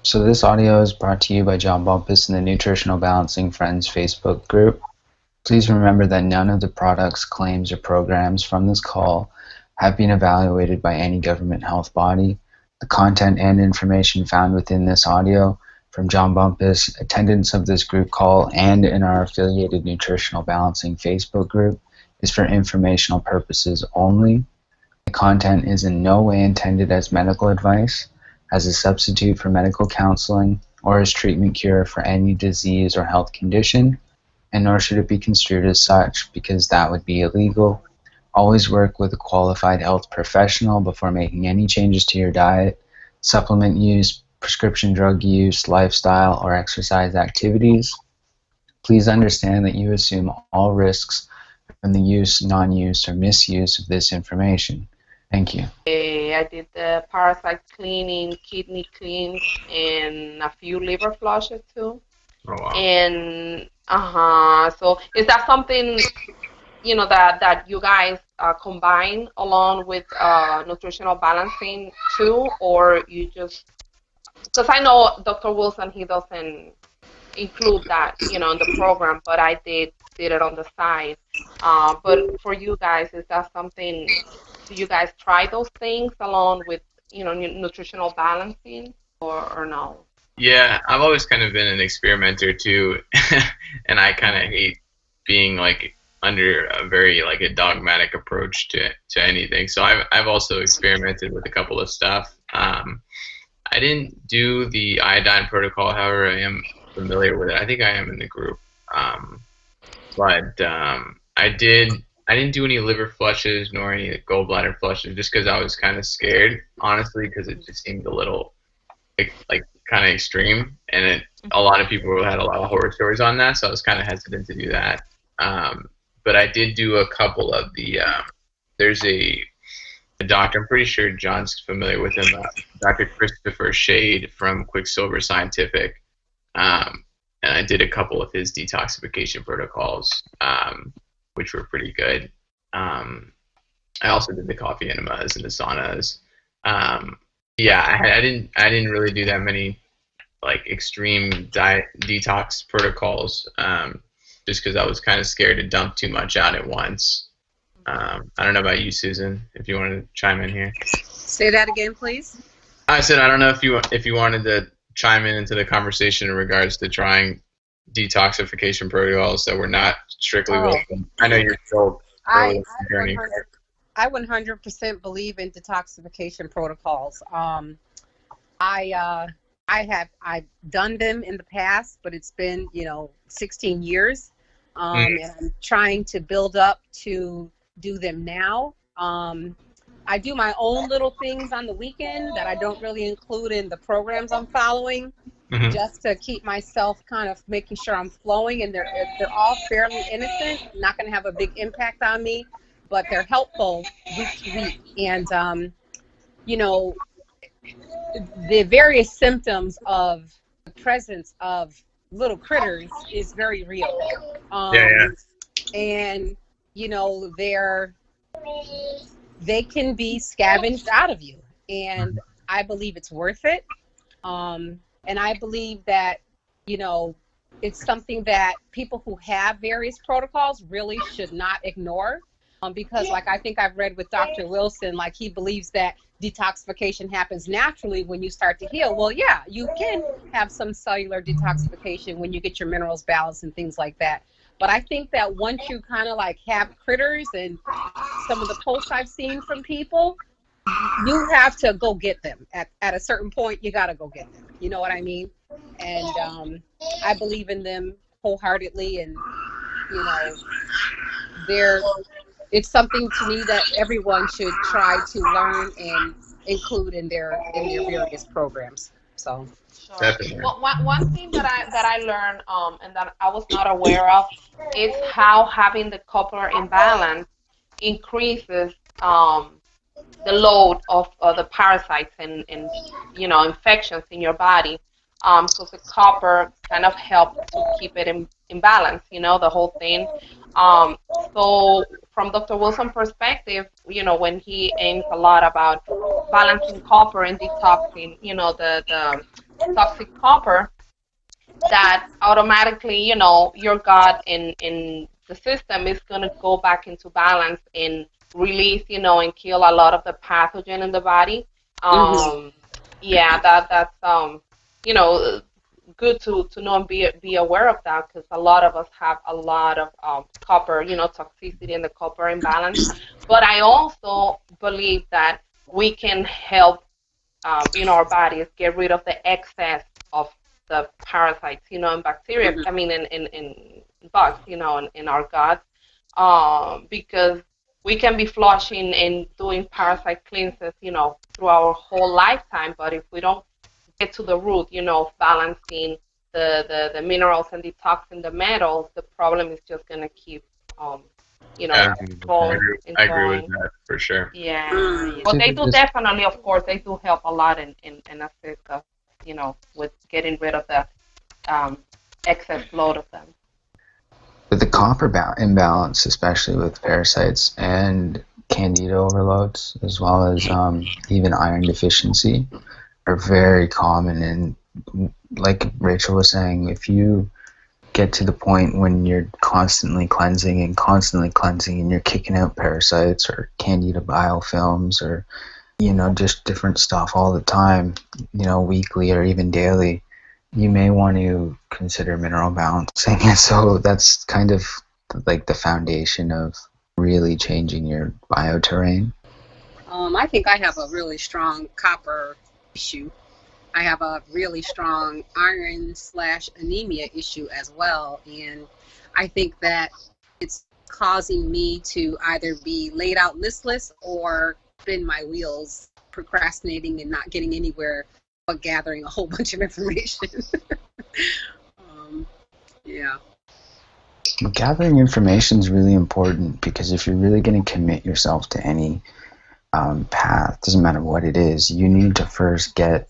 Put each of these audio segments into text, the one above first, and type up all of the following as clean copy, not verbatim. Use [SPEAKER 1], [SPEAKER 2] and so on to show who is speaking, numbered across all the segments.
[SPEAKER 1] So this audio is brought to you by John Bumpus and the Nutritional Balancing Friends Facebook group. Please remember that none of the products, claims, or programs from this call have been evaluated by any government health body. The content and information found within this audio from John Bumpus, attendance of this group call, and in our affiliated Nutritional Balancing Facebook group is for informational purposes only. The content is in no way intended as medical advice, as a substitute for medical counseling, or as treatment cure for any disease or health condition, and nor should it be construed as such because that would be illegal. Always work with a qualified health professional before making any changes to your diet, supplement use, prescription drug use, lifestyle, or exercise activities. Please understand that you assume all risks from the use, non-use, or misuse of this information. Thank you.
[SPEAKER 2] I did the parasite cleaning, kidney cleans, and a few liver flushes too.
[SPEAKER 3] Oh, wow.
[SPEAKER 2] And so is that something that you guys combine along with nutritional balancing too, or you just? Because I know Dr. Wilson, he doesn't include that in the program, but I did it on the side. But for you guys, is that something? Do you guys try those things along with nutritional balancing, or no?
[SPEAKER 3] Yeah, I've always kind of been an experimenter too, and I kind of hate being like under a very like a dogmatic approach to anything. So I've also experimented with a couple of stuff. I didn't do the iodine protocol, however, I am familiar with it. I think I am in the group, but I didn't do any liver flushes nor any gallbladder flushes just because I was kind of scared, honestly, because it just seemed a little like kind of extreme, and a lot of people had a lot of horror stories on that, so I was kind of hesitant to do that. But I did do a couple of the. There's a doctor, I'm pretty sure John's familiar with him, Dr. Christopher Shade from Quicksilver Scientific, and I did a couple of his detoxification protocols, which were pretty good. I also did the coffee enemas and the saunas. Yeah, I didn't really do that many like extreme diet detox protocols, just because I was kind of scared to dump too much out at once. I don't know about you, Susan, if you wanted to chime in here.
[SPEAKER 4] Say that again, please.
[SPEAKER 3] I said I don't know if you wanted to chime into the conversation in regards to trying detoxification protocols that were not strictly welcome. I know you're still early in the journey.
[SPEAKER 4] I 100% believe in detoxification protocols. I've done them in the past, but it's been 16 years, and I'm trying to build up to do them now. I do my own little things on the weekend that I don't really include in the programs I'm following, just to keep myself kind of making sure I'm flowing, and they're all fairly innocent, not going to have a big impact on me, but they're helpful week to week. And the various symptoms of the presence of little critters is very real. And they can be scavenged out of you, and I believe it's worth it. And I believe that it's something that people who have various protocols really should not ignore, because like I think I've read with Dr. Wilson, like he believes that detoxification happens naturally when you start to heal. Well, yeah, you can have some cellular detoxification when you get your minerals balanced and things like that. But I think that once you kind of like have critters, and some of the posts I've seen from people, you have to go get them. At a certain point, you got to go get them. You know what I mean? And I believe in them wholeheartedly, and it's something to me that everyone should try to learn and include in their various programs. So.
[SPEAKER 2] Sure. Well, one thing that I learned and that I was not aware of is how having the copper imbalance increases the load of the parasites and infections in your body. So the copper kind of helps to keep it in balance, the whole thing. So from Dr. Wilson's perspective, when he aims a lot about balancing copper and detoxing, the toxic copper, that automatically, your gut in the system is going to go back into balance and release, and kill a lot of the pathogen in the body.
[SPEAKER 4] Mhm.
[SPEAKER 2] Um, yeah, that's you know, good to know and be aware of that, because a lot of us have a lot of copper, toxicity and the copper imbalance. But I also believe that we can help our bodies get rid of the excess of the parasites, and bacteria.
[SPEAKER 4] Mhm.
[SPEAKER 2] I mean, in bugs, in our gut, because we can be flushing and doing parasite cleanses, through our whole lifetime. But if we don't get to the root, of balancing the minerals and detoxing the metals, the problem is just gonna keep, um,
[SPEAKER 3] I
[SPEAKER 2] going and
[SPEAKER 3] I agree with
[SPEAKER 2] going.
[SPEAKER 3] that for sure.
[SPEAKER 2] Yeah,
[SPEAKER 4] Mm.
[SPEAKER 2] yeah. But
[SPEAKER 1] So
[SPEAKER 2] they
[SPEAKER 1] with
[SPEAKER 2] do
[SPEAKER 1] this,
[SPEAKER 2] definitely, of course, they do help a lot in assist us, with getting rid of the um, excess load of them.
[SPEAKER 1] with the copper imbalance, especially with parasites and candida overloads, as well as even iron deficiency, are very common. And like Rachel was saying, if you get to the point when you're constantly cleansing and you're kicking out parasites or candida biofilms or just different stuff all the time, weekly or even daily, you may want to consider mineral balancing. So that's kind of like the foundation of really changing your bioterrain.
[SPEAKER 4] I think I have a really strong copper issue. I have a really strong iron/anemia issue as well, and I think that it's causing me to either be laid out listless or spin my wheels, procrastinating and not getting anywhere, but gathering a whole bunch of information. um, yeah.
[SPEAKER 1] Gathering information is really important because if you're really going to commit yourself to any path, doesn't matter what it is, you need to first get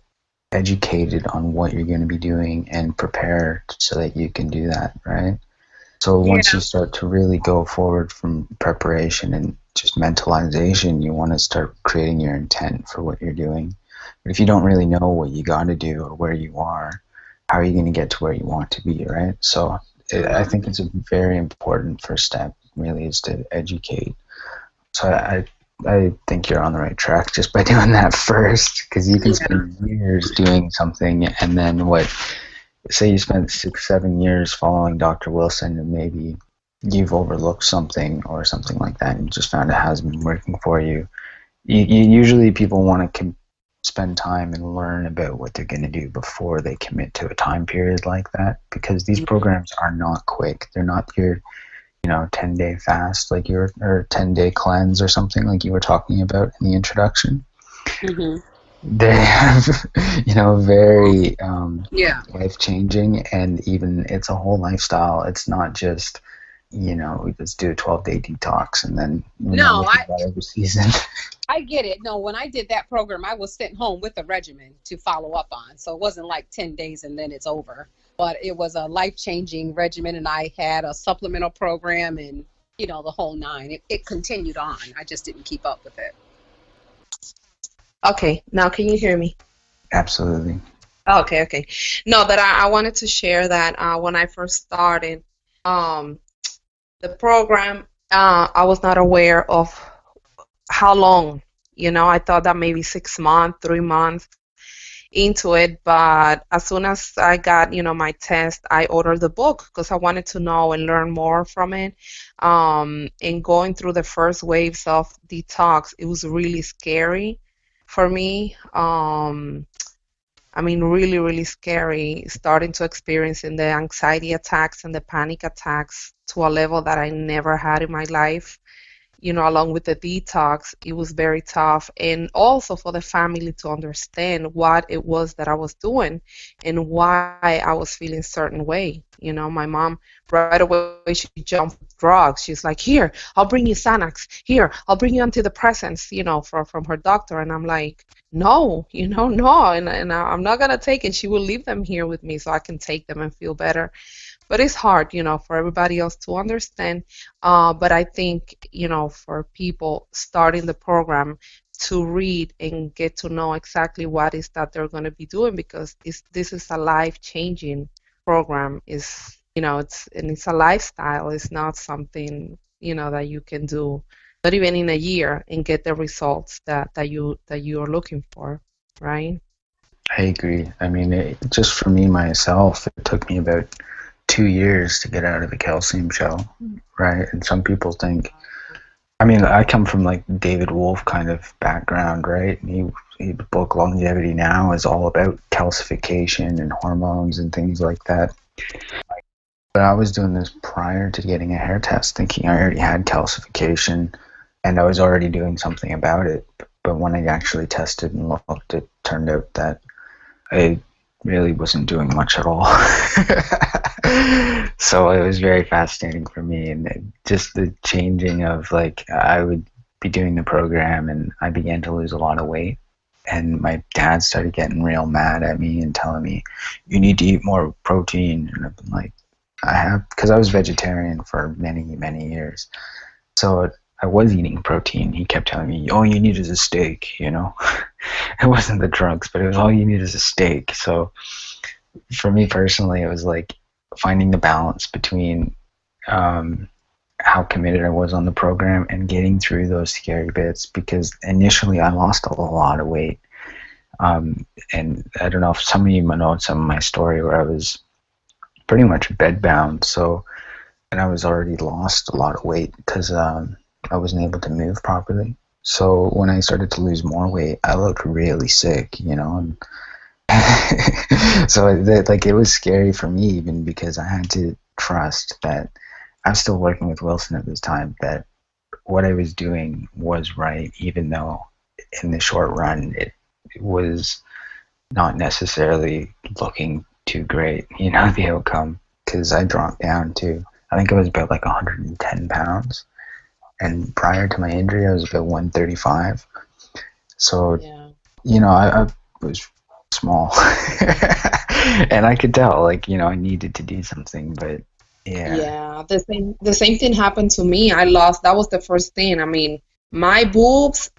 [SPEAKER 1] educated on what you're going to be doing and prepared so that you can do that, right? So once
[SPEAKER 4] Yeah.
[SPEAKER 1] you start to really go forward from preparation and just mentalization, you want to start creating your intent for what you're doing. But if you don't really know what you got to do or where you are, how are you going to get to where you want to be, right? So I
[SPEAKER 4] Mhm.
[SPEAKER 1] think it's a very important first step, really, is to educate. So I think you're on the right track just by doing that first, because you can
[SPEAKER 4] Yeah.
[SPEAKER 1] spend years doing something and then say you spent 6-7 years following Dr. Wilson and maybe you've overlooked something or something like that and you just found it hasn't been working for you. Usually people want to spend time and learn about what they're going to do before they commit to a time period like that, because these programs are not quick. They're not your 10-day fast like your or 10-day cleanse or something like you were talking about in the introduction.
[SPEAKER 4] Mhm.
[SPEAKER 1] They have very
[SPEAKER 4] Yeah.
[SPEAKER 1] life changing, and even it's a whole lifestyle. It's not just we just do a 12-day detox and then
[SPEAKER 4] No,
[SPEAKER 1] look at that every season.
[SPEAKER 4] I get it. No, when I did that program, I was sent home with a regimen to follow up on. So it wasn't like 10 days and then it's over. But it was a life-changing regimen, and I had a supplemental program and, the whole nine. It continued on. I just didn't keep up with it.
[SPEAKER 2] Okay, now can you hear me?
[SPEAKER 1] Absolutely.
[SPEAKER 2] Okay. No, that I wanted to share that when I first started the program, I was not aware of how long. I thought that maybe 6 months, 3 months into it, but as soon as I got, my test, I ordered the book because I wanted to know and learn more from it. And going through the first waves of detox, it was really scary for me. I mean, really, really scary, starting to experiencing the anxiety attacks and the panic attacks to a level that I never had in my life. Along with the detox, it was very tough. And also for the family to understand what it was that I was doing and why I was feeling a certain way. My mom, right away, she jumped with drugs. She's like, here, I'll bring you Xanax. Here, I'll bring you antidepressants, from her doctor. And I'm like, no, no. And I'm not going to take it. She will leave them here with me so I can take them and feel better. But it's hard, for everybody else to understand. But I think, for people starting the program, to read and get to know exactly what is that they're going to be doing, because this is a life-changing program. It's a lifestyle. It's not something that you can do not even in a year and get the results that you are looking for, right?
[SPEAKER 1] I agree. I mean, just for me myself, it took me about 2 years to get out of the calcium shell, right? And some people think, I mean, I come from like David Wolf kind of background, right? The book Longevity Now is all about calcification and hormones and things like that. But I was doing this prior to getting a hair test, thinking I already had calcification and I was already doing something about it. But when I actually tested and looked, it turned out that I really wasn't doing much at all. So it was very fascinating for me, and just the changing of, like, I would be doing the program and I began to lose a lot of weight, and my dad started getting real mad at me and telling me, you need to eat more protein. And I've been like, I have, because I was vegetarian for many, many years. So I was eating protein. He kept telling me, all you need is a steak, you know. It wasn't the drugs, but it was all you need is a steak. So for me personally, it was like finding the balance between how committed I was on the program and getting through those scary bits, because initially I lost a lot of weight. And I don't know if some of you might know some of my story where I was pretty much bedbound. So, and I was already lost a lot of weight because I wasn't able to move properly. So when I started to lose more weight, I looked really sick, you know. And so it was scary for me, even because I had to trust that I was still working with Wilson at this time, that what I was doing was right, even though in the short run it was not necessarily looking too great, you know, the outcome. Because I dropped down to, I think it was about like 110 pounds. And prior to my injury, I was about 135. So,
[SPEAKER 2] Yeah.
[SPEAKER 1] you know, I was small. And I could tell, like, you know, I needed to do something, but yeah.
[SPEAKER 2] Yeah, the same thing happened to me. That was the first thing. I mean, my boobs,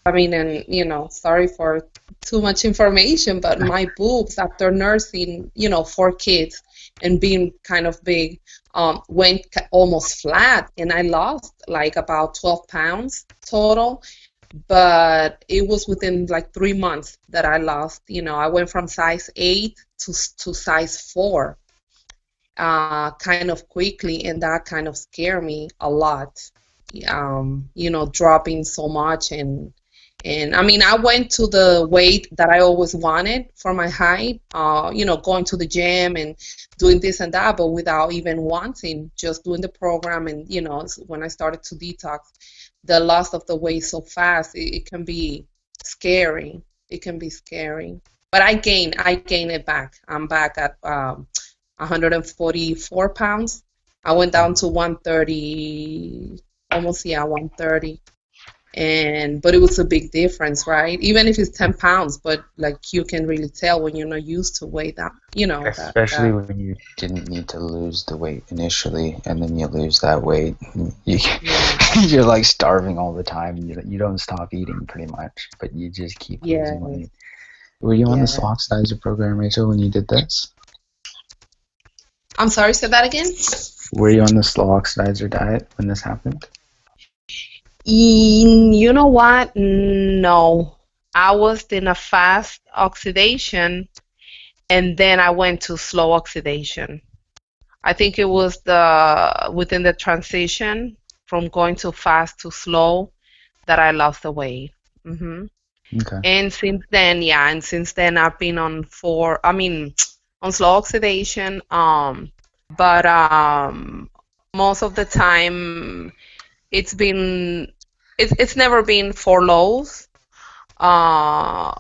[SPEAKER 2] I mean, and sorry for too much information, but my boobs after nursing, 4 kids and being kind of big, went almost flat, and I lost like about 12 pounds total. But it was within like 3 months that I lost. I went from size 8 to size 4. Kind of quickly, and that kind of scared me a lot. Dropping so much, and I mean, I went to the weight that I always wanted for my height. Going to the gym and doing this and that, but without even wanting, just doing the program. And when I started to detox, the loss of the weight so fast, it can be scary. It can be scary. But I gained it back. I'm back at 144 pounds. I went down to 130, almost 130. But it was a big difference, right? Even if it's 10 pounds, but like you can really tell when you're not used to weight that,
[SPEAKER 1] Especially when you didn't need to lose the weight initially, and then you lose that weight, you're like starving all the time. You don't stop eating pretty much, but you just keep losing weight. Were you on the Slow Oxidizer program, Rachel, when you did this?
[SPEAKER 2] I'm sorry, say that again?
[SPEAKER 1] Were you on the Slow Oxidizer diet when this happened?
[SPEAKER 2] You know what? No. I was in a fast oxidation, and then I went to slow oxidation. I think it was within the transition from going to fast to slow that I lost the weight. Mm-hmm.
[SPEAKER 1] Okay.
[SPEAKER 2] And since then, I've been on slow oxidation. But most of the time, it's never been 4 lows, or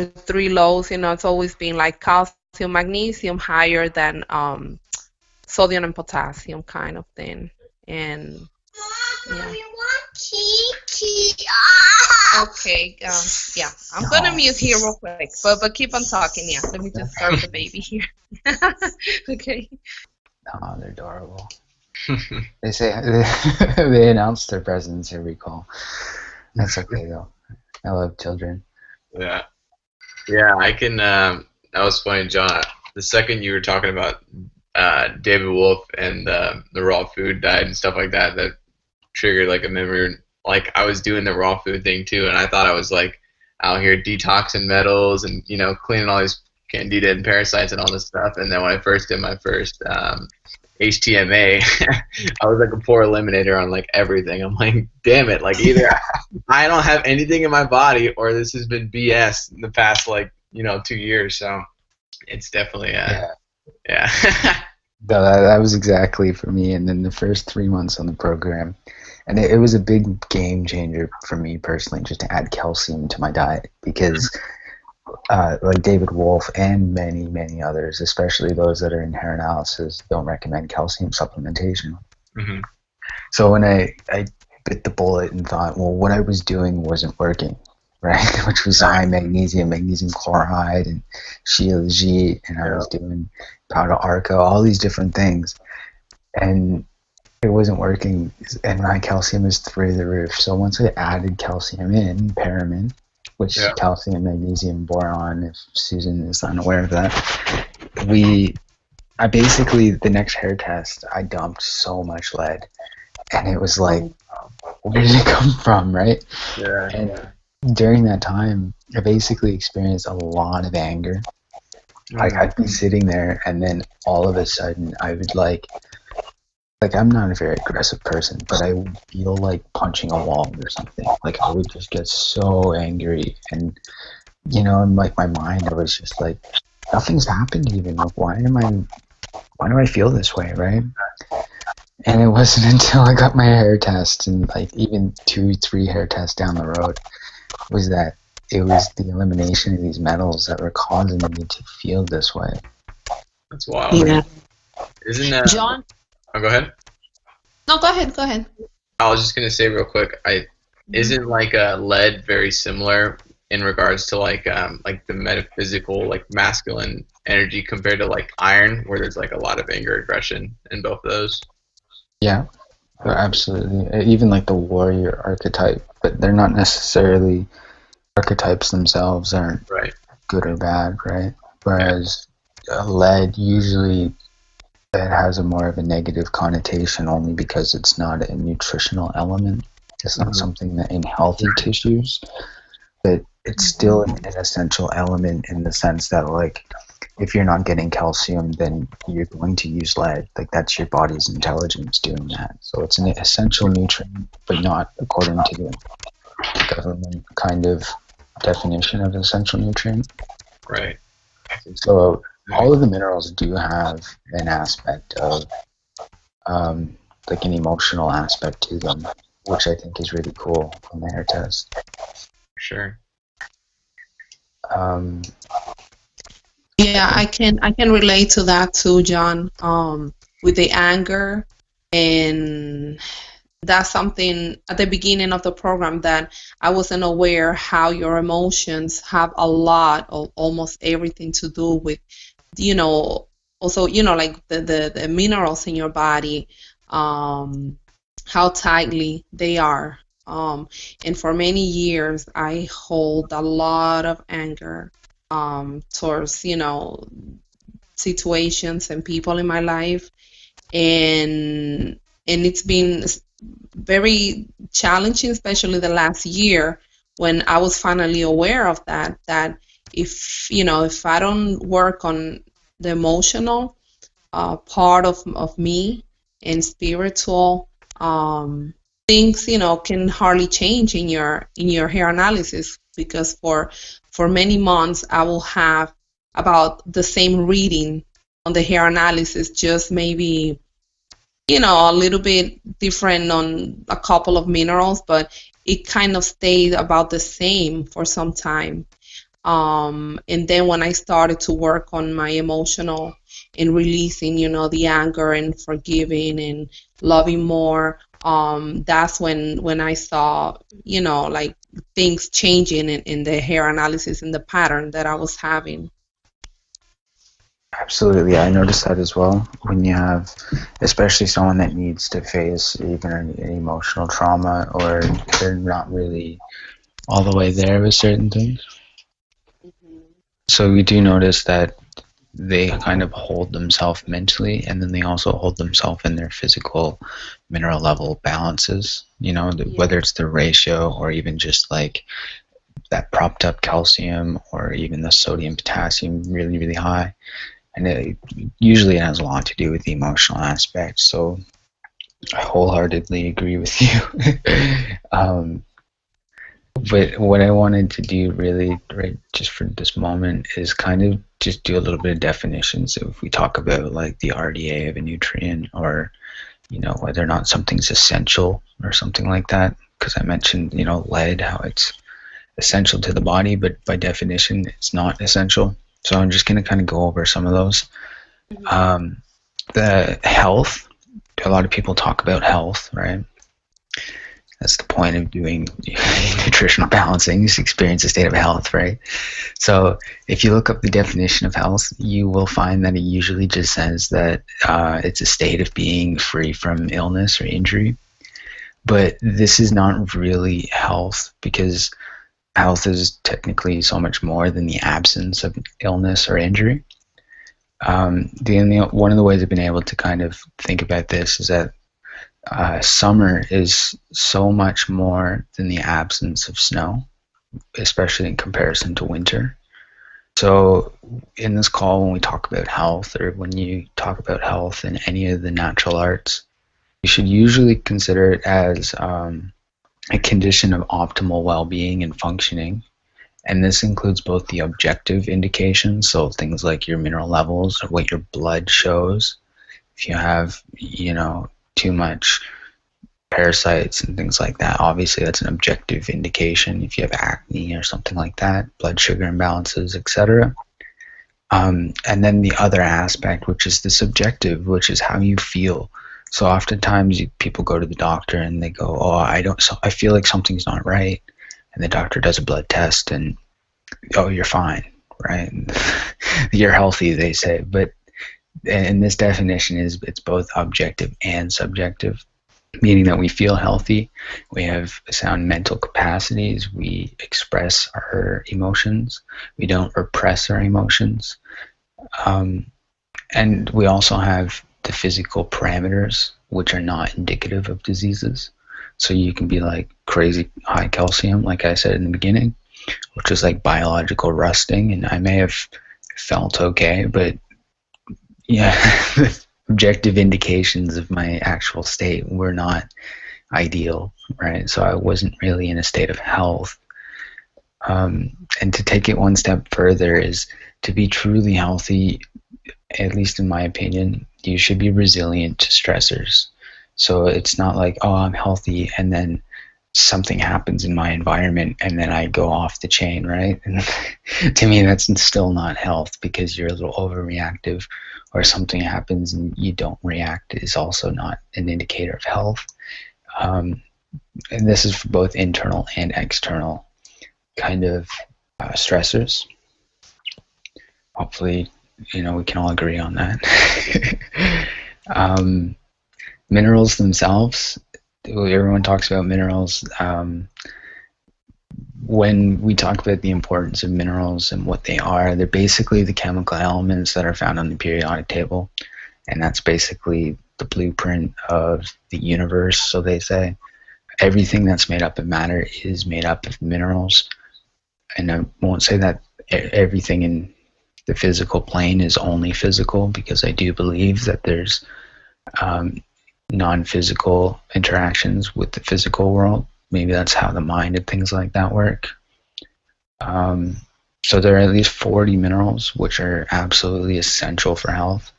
[SPEAKER 2] 3 lows. It's always been like calcium, magnesium higher than sodium and potassium kind of thing. And we want Kiki. Okay, I'm gonna mute here real quick, but keep on talking. Yeah, let me just start the baby here. Okay.
[SPEAKER 1] Oh, they're adorable. They say they announced their presence every call. That's okay though. I love children.
[SPEAKER 3] Yeah. Yeah, I can. That was funny, John. The second you were talking about David Wolf and the raw food diet and stuff like that, that triggered like a memory. Like I was doing the raw food thing too, and I thought I was like out here detoxing metals and cleaning all these candida and parasites and all this stuff. And then when I first did my first HTMA, I was like a poor eliminator on like everything. I'm like, damn it! Like either I don't have anything in my body, or this has been BS in the past 2 years. So it's definitely yeah.
[SPEAKER 1] No, that was exactly for me. And then the first 3 months on the program, and it was a big game changer for me personally, just to add calcium to my diet, because like David Wolf and many, many others, especially those that are in hair analysis, don't recommend calcium supplementation.
[SPEAKER 3] Mm-hmm.
[SPEAKER 1] So when I bit the bullet and thought, well, what I was doing wasn't working, right? Which was high magnesium, magnesium chloride, and Shilajit, and I was doing powder arco, all these different things, and it wasn't working, and my calcium is through the roof. So once I added calcium in, Paramin, which is calcium, magnesium, boron, if Susan is unaware of that, I basically, the next hair test, I dumped so much lead, and it was like, where did it come from, right?
[SPEAKER 3] Yeah.
[SPEAKER 1] And during that time, I basically experienced a lot of anger. Like, I'd be sitting there, and then all of a sudden, I would like I'm not a very aggressive person, but I would feel like punching a wall or something. Like, I would just get so angry, and in like my mind, I was just like, nothing's happened even. Like, why do I feel this way, right? And it wasn't until I got my hair test, and like even 2-3 hair tests down the road, was that it was the elimination of these metals that were causing me to feel this way.
[SPEAKER 3] That's wild.
[SPEAKER 5] Yeah.
[SPEAKER 3] Isn't that
[SPEAKER 5] John?
[SPEAKER 3] Oh, go ahead.
[SPEAKER 5] No, go ahead.
[SPEAKER 3] I was just gonna say real quick. Isn't like lead very similar in regards to like the metaphysical, like masculine energy compared to like iron, where there's like a lot of anger, aggression in both of those.
[SPEAKER 1] Yeah, absolutely. Even like the warrior archetype, but they're not necessarily archetypes themselves aren't
[SPEAKER 3] right.
[SPEAKER 1] Good or bad, right? Whereas lead usually it has a more of a negative connotation only because it's not a nutritional element. It's not something that in healthy tissues, but it's still an essential element in the sense that like if you're not getting calcium, then you're going to use lead. Like that's your body's intelligence doing that. So it's an essential nutrient, but not according to the government kind of definition of essential nutrient.
[SPEAKER 3] Right.
[SPEAKER 1] So all of the minerals do have an aspect of like an emotional aspect to them, which I think is really cool on the hair test.
[SPEAKER 3] Sure.
[SPEAKER 5] Yeah, I can relate to that too, John. With the anger, and that's something at the beginning of the program that I wasn't aware how your emotions have a lot of almost everything to do with, also, like the minerals in your body, how tightly they are. And for many years, I hold a lot of anger towards, situations and people in my life. And it's been very challenging, especially the last year when I was finally aware of that if I don't work on the emotional part of me and spiritual, things can hardly change in your hair analysis, because for many months I will have about the same reading on the hair analysis, just maybe a little bit different on a couple of minerals, but it kind of stayed about the same for some time. And then when I started to work on my emotional and releasing, the anger and forgiving and loving more, that's when I saw, like things changing in the hair analysis and the pattern that I was having.
[SPEAKER 1] Absolutely, I noticed that as well. When you have, especially someone that needs to face even an emotional trauma, or they're not really all the way there with certain things.
[SPEAKER 2] Mhm.
[SPEAKER 1] So we do notice that they kind of hold themselves mentally, and then they also hold themselves in their physical mineral level balances. You know,
[SPEAKER 2] Yeah.
[SPEAKER 1] whether it's the ratio or even just like that propped up calcium or even the sodium potassium really, really high. And usually it has a lot to do with the emotional aspect. So I wholeheartedly agree with you. But what I wanted to do really, right, just for this moment is kind of just do a little bit of definitions. So if we talk about like the RDA of a nutrient, or, you know, whether or not something's essential or something like that, because I mentioned, you know, lead, how it's essential to the body, but by definition, it's not essential. So I'm just going to kind of go over some of those.
[SPEAKER 2] Mhm.
[SPEAKER 1] The health, a lot of people talk about health, right? That's the point of doing nutritional balancing, is experience a state of health, right? So if you look up the definition of health, you will find that it usually just says that it's a state of being free from illness or injury. But this is not really health, because health is technically so much more than the absence of illness or injury. One of the ways I've been able to kind of think about this is that summer is so much more than the absence of snow, especially in comparison to winter. So, in this call, when we talk about health, or when you talk about health in any of the natural arts, you should usually consider it as a condition of optimal well being and functioning. And this includes both the objective indications, so things like your mineral levels or what your blood shows. If you have, you know, too much parasites and things like that, obviously that's an objective indication. If you have acne or something like that, blood sugar imbalances, etc. And then the other aspect, which is the subjective, which is how you feel. So oftentimes people go to the doctor and they go, "Oh, I feel like something's not right," and the doctor does a blood test and, "Oh, you're fine," right? You're healthy, they say. But in this definition, it's both objective and subjective, meaning that we feel healthy, we have sound mental capacities, we express our emotions, we don't repress our emotions, um, and we also have the physical parameters, which are not indicative of diseases. So you can be like crazy high calcium, like I said in the beginning, which is like biological rusting, and I may have felt okay, but yeah, objective indications of my actual state were not ideal, right? So I wasn't really in a state of health. And to take it one step further is to be truly healthy, at least in my opinion, you should be resilient to stressors. So it's not like, oh, I'm healthy, and then something happens in my environment and then I go off the chain, right? And to me, that's still not health, because you're a little overreactive, or something happens and you don't react is also not an indicator of health. And this is for both internal and external kind of stressors. Hopefully, you know, we can all agree on that. Minerals themselves, everyone talks about minerals. When we talk about the importance of minerals and what they are, they're basically the chemical elements that are found on the periodic table, and that's basically the blueprint of the universe. So they say everything that's made up of matter is made up of minerals, and I won't say that everything in the physical plane is only physical, because I do believe that there's non-physical interactions with the physical world. Maybe that's how the mind and things like that work. So there are at least 40 minerals which are absolutely essential for health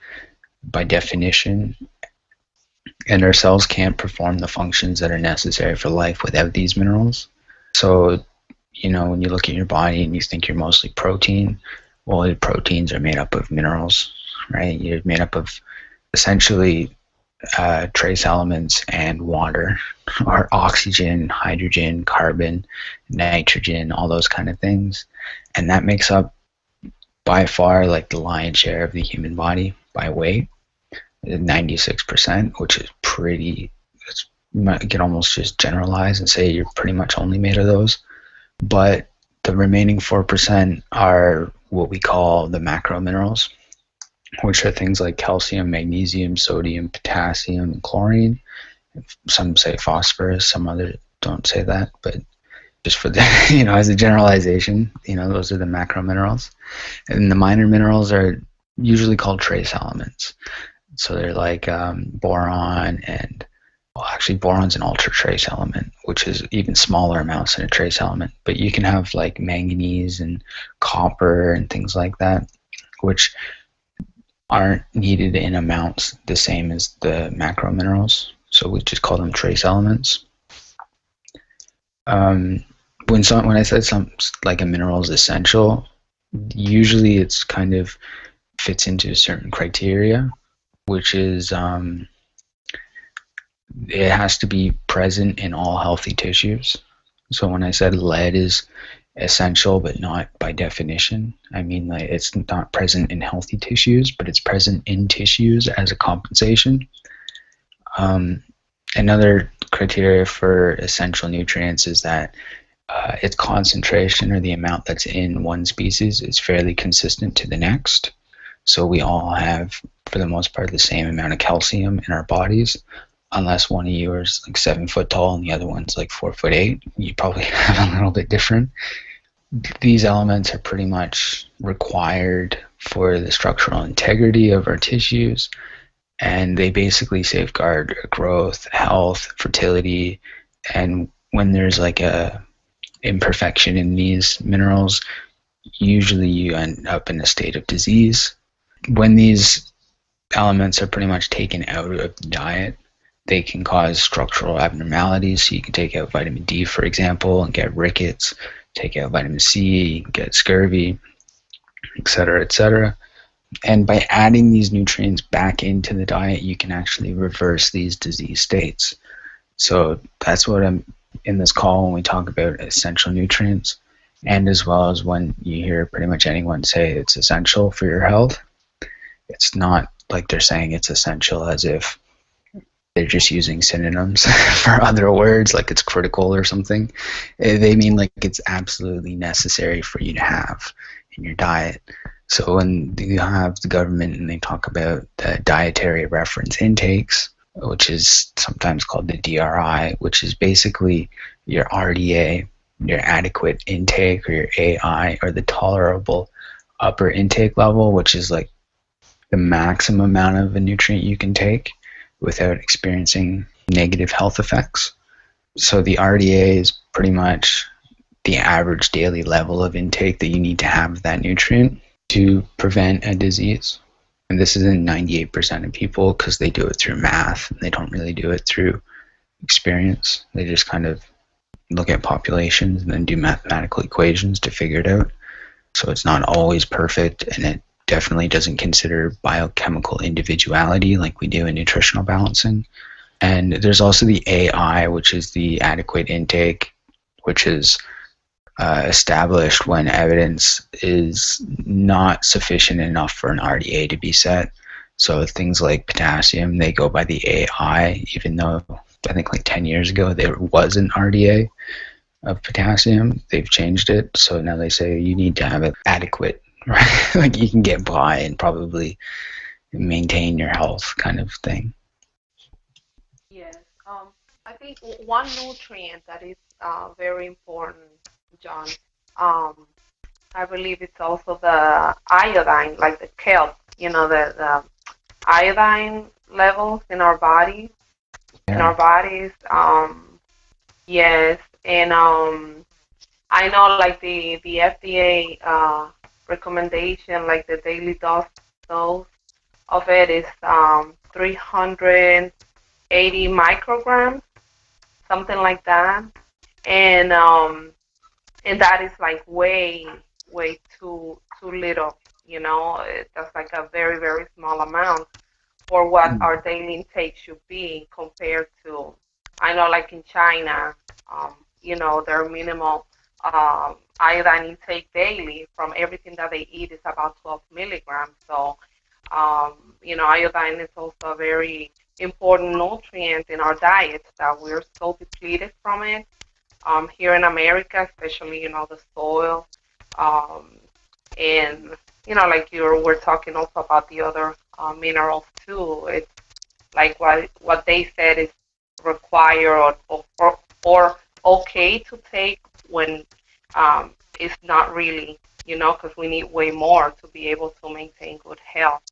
[SPEAKER 1] by definition, and our cells can't perform the functions that are necessary for life without these minerals. So, you know, when you look at your body and you think you're mostly protein, well, your proteins are made up of minerals, right? You're made up of essentially trace elements and water, or oxygen, hydrogen, carbon, nitrogen, all those kind of things. And that makes up by far like the lion's share of the human body by weight, 96%, which is pretty, you can almost just generalize and say you're pretty much only made of those. but the remaining 4% are what we call the macro minerals, which are things like calcium, magnesium, sodium, potassium, and chlorine. Some say phosphorus, some others don't say that, but just for the, as a generalization, those are the macro minerals. And the minor minerals are usually called trace elements. So they're like boron and, well, actually boron's an ultra trace element, which is even smaller amounts than a trace element. But you can have like manganese and copper and things like that, which aren't needed in amounts the same as the macro minerals. So we just call them trace elements. When I said something like a mineral is essential, usually it's kind of fits into a certain criteria, which is it has to be present in all healthy tissues. So when I said lead is essential but not by definition, I mean like it's not present in healthy tissues, but it's present in tissues as a compensation. Another criteria for essential nutrients is that its concentration, or the amount that's in one species, is fairly consistent to the next. So we all have, for the most part, the same amount of calcium in our bodies, unless one of you is like 7 foot tall and the other one's like 4'8". You probably have a little bit different. These elements are pretty much required for the structural integrity of our tissues, and they basically safeguard growth, health, fertility, and when there's like a imperfection in these minerals, usually you end up in a state of disease. When these elements are pretty much taken out of the diet, they can cause structural abnormalities. So you can take out vitamin D, for example, and get rickets. Take out vitamin C, you can get scurvy, etc., etc. And by adding these nutrients back into the diet, you can actually reverse these disease states. So that's what I'm in this call when we talk about essential nutrients, and as well as when you hear pretty much anyone say it's essential for your health. It's not like they're saying it's essential as if they're just using synonyms for other words, like it's critical or something. They mean like it's absolutely necessary for you to have in your diet. So when you have the government and they talk about the dietary reference intakes, which is sometimes called the DRI, which is basically your RDA, your adequate intake, or your AI, or the tolerable upper intake level, which is like the maximum amount of a nutrient you can take without experiencing negative health effects. So the RDA is pretty much the average daily level of intake that you need to have of that nutrient to prevent a disease. And this is in 98% of people because they do it through math, and they don't really do it through experience. They just kind of look at populations and then do mathematical equations to figure it out. So it's not always perfect, and it definitely doesn't consider biochemical individuality like we do in nutritional balancing. And there's also the AI, which is the adequate intake, which is established when evidence is not sufficient enough for an RDA to be set. So things like potassium, they go by the AI, even though I think like 10 years ago there was an RDA of potassium. They've changed it, so now they say you need to have it adequate, right? Like you can get by and probably maintain your health kind of thing.
[SPEAKER 2] Yes. I think one nutrient that is very important, John, I believe it's also the iodine, like the kelp, the iodine levels in our bodies. Yes, and I know like the FDA recommendation, like the daily dose of it is 380 micrograms, something like that, and that is like way too little. That's like a very, very small amount for what our daily intake should be compared to, I know like in China, their minimal iodine intake daily from everything that they eat is about 12 milligrams. So, iodine is also a very important nutrient in our diet that we're so depleted from it. here in America, especially the soil, um, and like you were talking also about the other minerals too. It's like what they said is required or okay to take when it's not really, because we need way more to be able to maintain good health.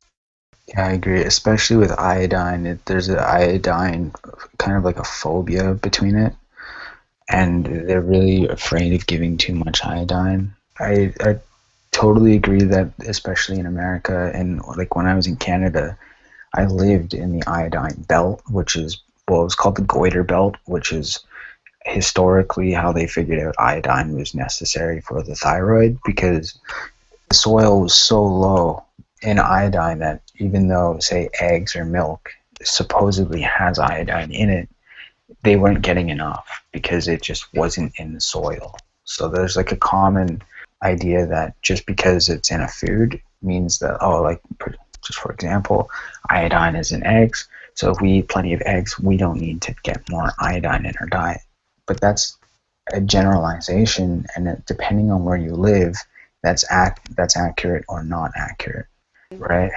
[SPEAKER 1] Yeah, I agree. Especially with iodine, there's an iodine kind of like a phobia between it, and they're really afraid of giving too much iodine. I totally agree that, especially in America, and like when I was in Canada, I lived in the iodine belt, which is, well, it was called the goiter belt, which is historically how they figured out iodine was necessary for the thyroid, because the soil was so low in iodine that even though, say, eggs or milk supposedly has iodine in it, they weren't getting enough because it just wasn't in the soil. So there's like a common idea that just because it's in a food means that, oh, like just for example, iodine is in eggs, so if we eat plenty of eggs, we don't need to get more iodine in our diet. But that's a generalization, and depending on where you live, that's accurate or not accurate, right?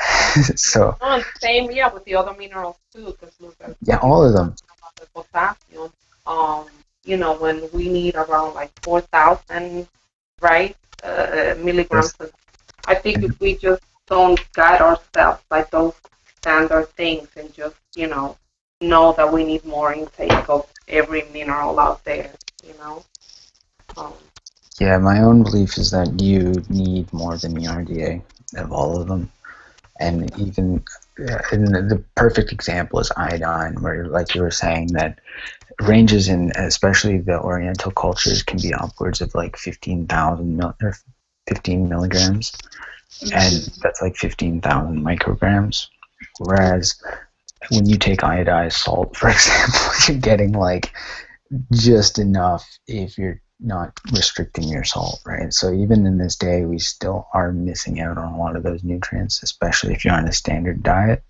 [SPEAKER 1] So
[SPEAKER 2] And same, with the other minerals too, because look at
[SPEAKER 1] yeah, all of them.
[SPEAKER 2] the potassium. When we need around like 4,000, right, milligrams.
[SPEAKER 1] Yes.
[SPEAKER 2] I think if we just don't guide ourselves by those standard things and just know that we need more intake of every mineral out there. Um,
[SPEAKER 1] Yeah, my own belief is that you need more than the RDA of all of them. And even and the perfect example is iodine, where, like you were saying, that ranges in especially the Oriental cultures can be upwards of like 15,000 or 15 milligrams, and that's like 15,000 micrograms. Whereas when you take iodized salt, for example, you're getting like just enough if you're not restricting your salt, right? So even in this day, we still are missing out on a lot of those nutrients, especially if you're on a standard diet.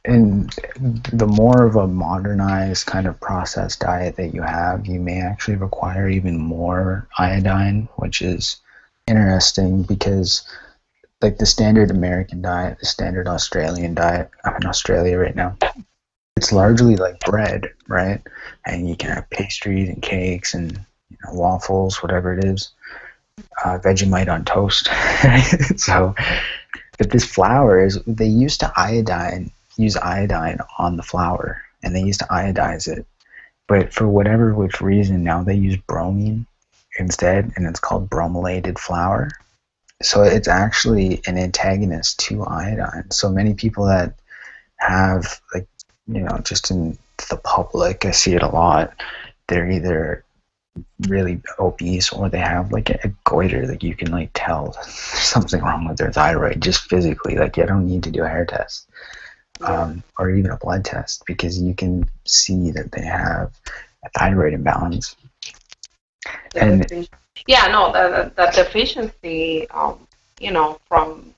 [SPEAKER 1] And the more of a modernized kind of processed diet that you have, you may actually require even more iodine, which is interesting because like the standard American diet, the standard Australian diet, I'm in Australia right now, it's largely like bread, right? And you can have pastries and cakes and waffles, whatever it is, Vegemite on toast. So, but this flour is, they used to use iodine on the flour, and they used to iodize it. But for whatever which reason, now they use bromine instead, and it's called bromolated flour. So it's actually an antagonist to iodine. So many people that have, like, just in the public, I see it a lot, they're either really obese or they have like a goiter. Like you can like tell there's something wrong with their thyroid just physically. Like you don't need to do a hair test or even a blood test, because you can see that they have a thyroid imbalance. And
[SPEAKER 2] the deficiency, from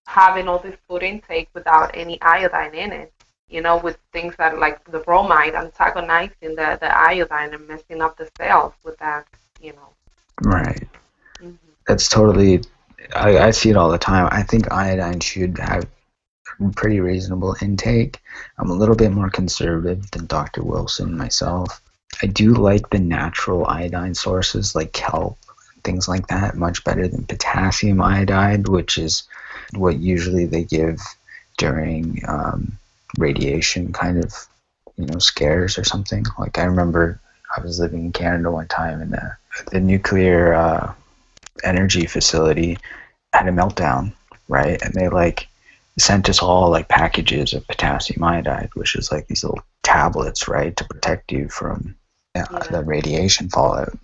[SPEAKER 2] having all this food intake without any iodine in it, with things that like the bromide antagonizing the iodine and messing up the cells with that,
[SPEAKER 1] Right.
[SPEAKER 2] Mm-hmm.
[SPEAKER 1] That's totally, I see it all the time. I think iodine should have pretty reasonable intake. I'm a little bit more conservative than Dr. Wilson myself. I do like the natural iodine sources like kelp, things like that, much better than potassium iodide, which is what usually they give during radiation kind of, scares or something. Like I remember I was living in Canada one time, and the nuclear energy facility had a meltdown, right? And they like sent us all like packages of potassium iodide, which is like these little tablets, right, to protect you from the radiation fallout.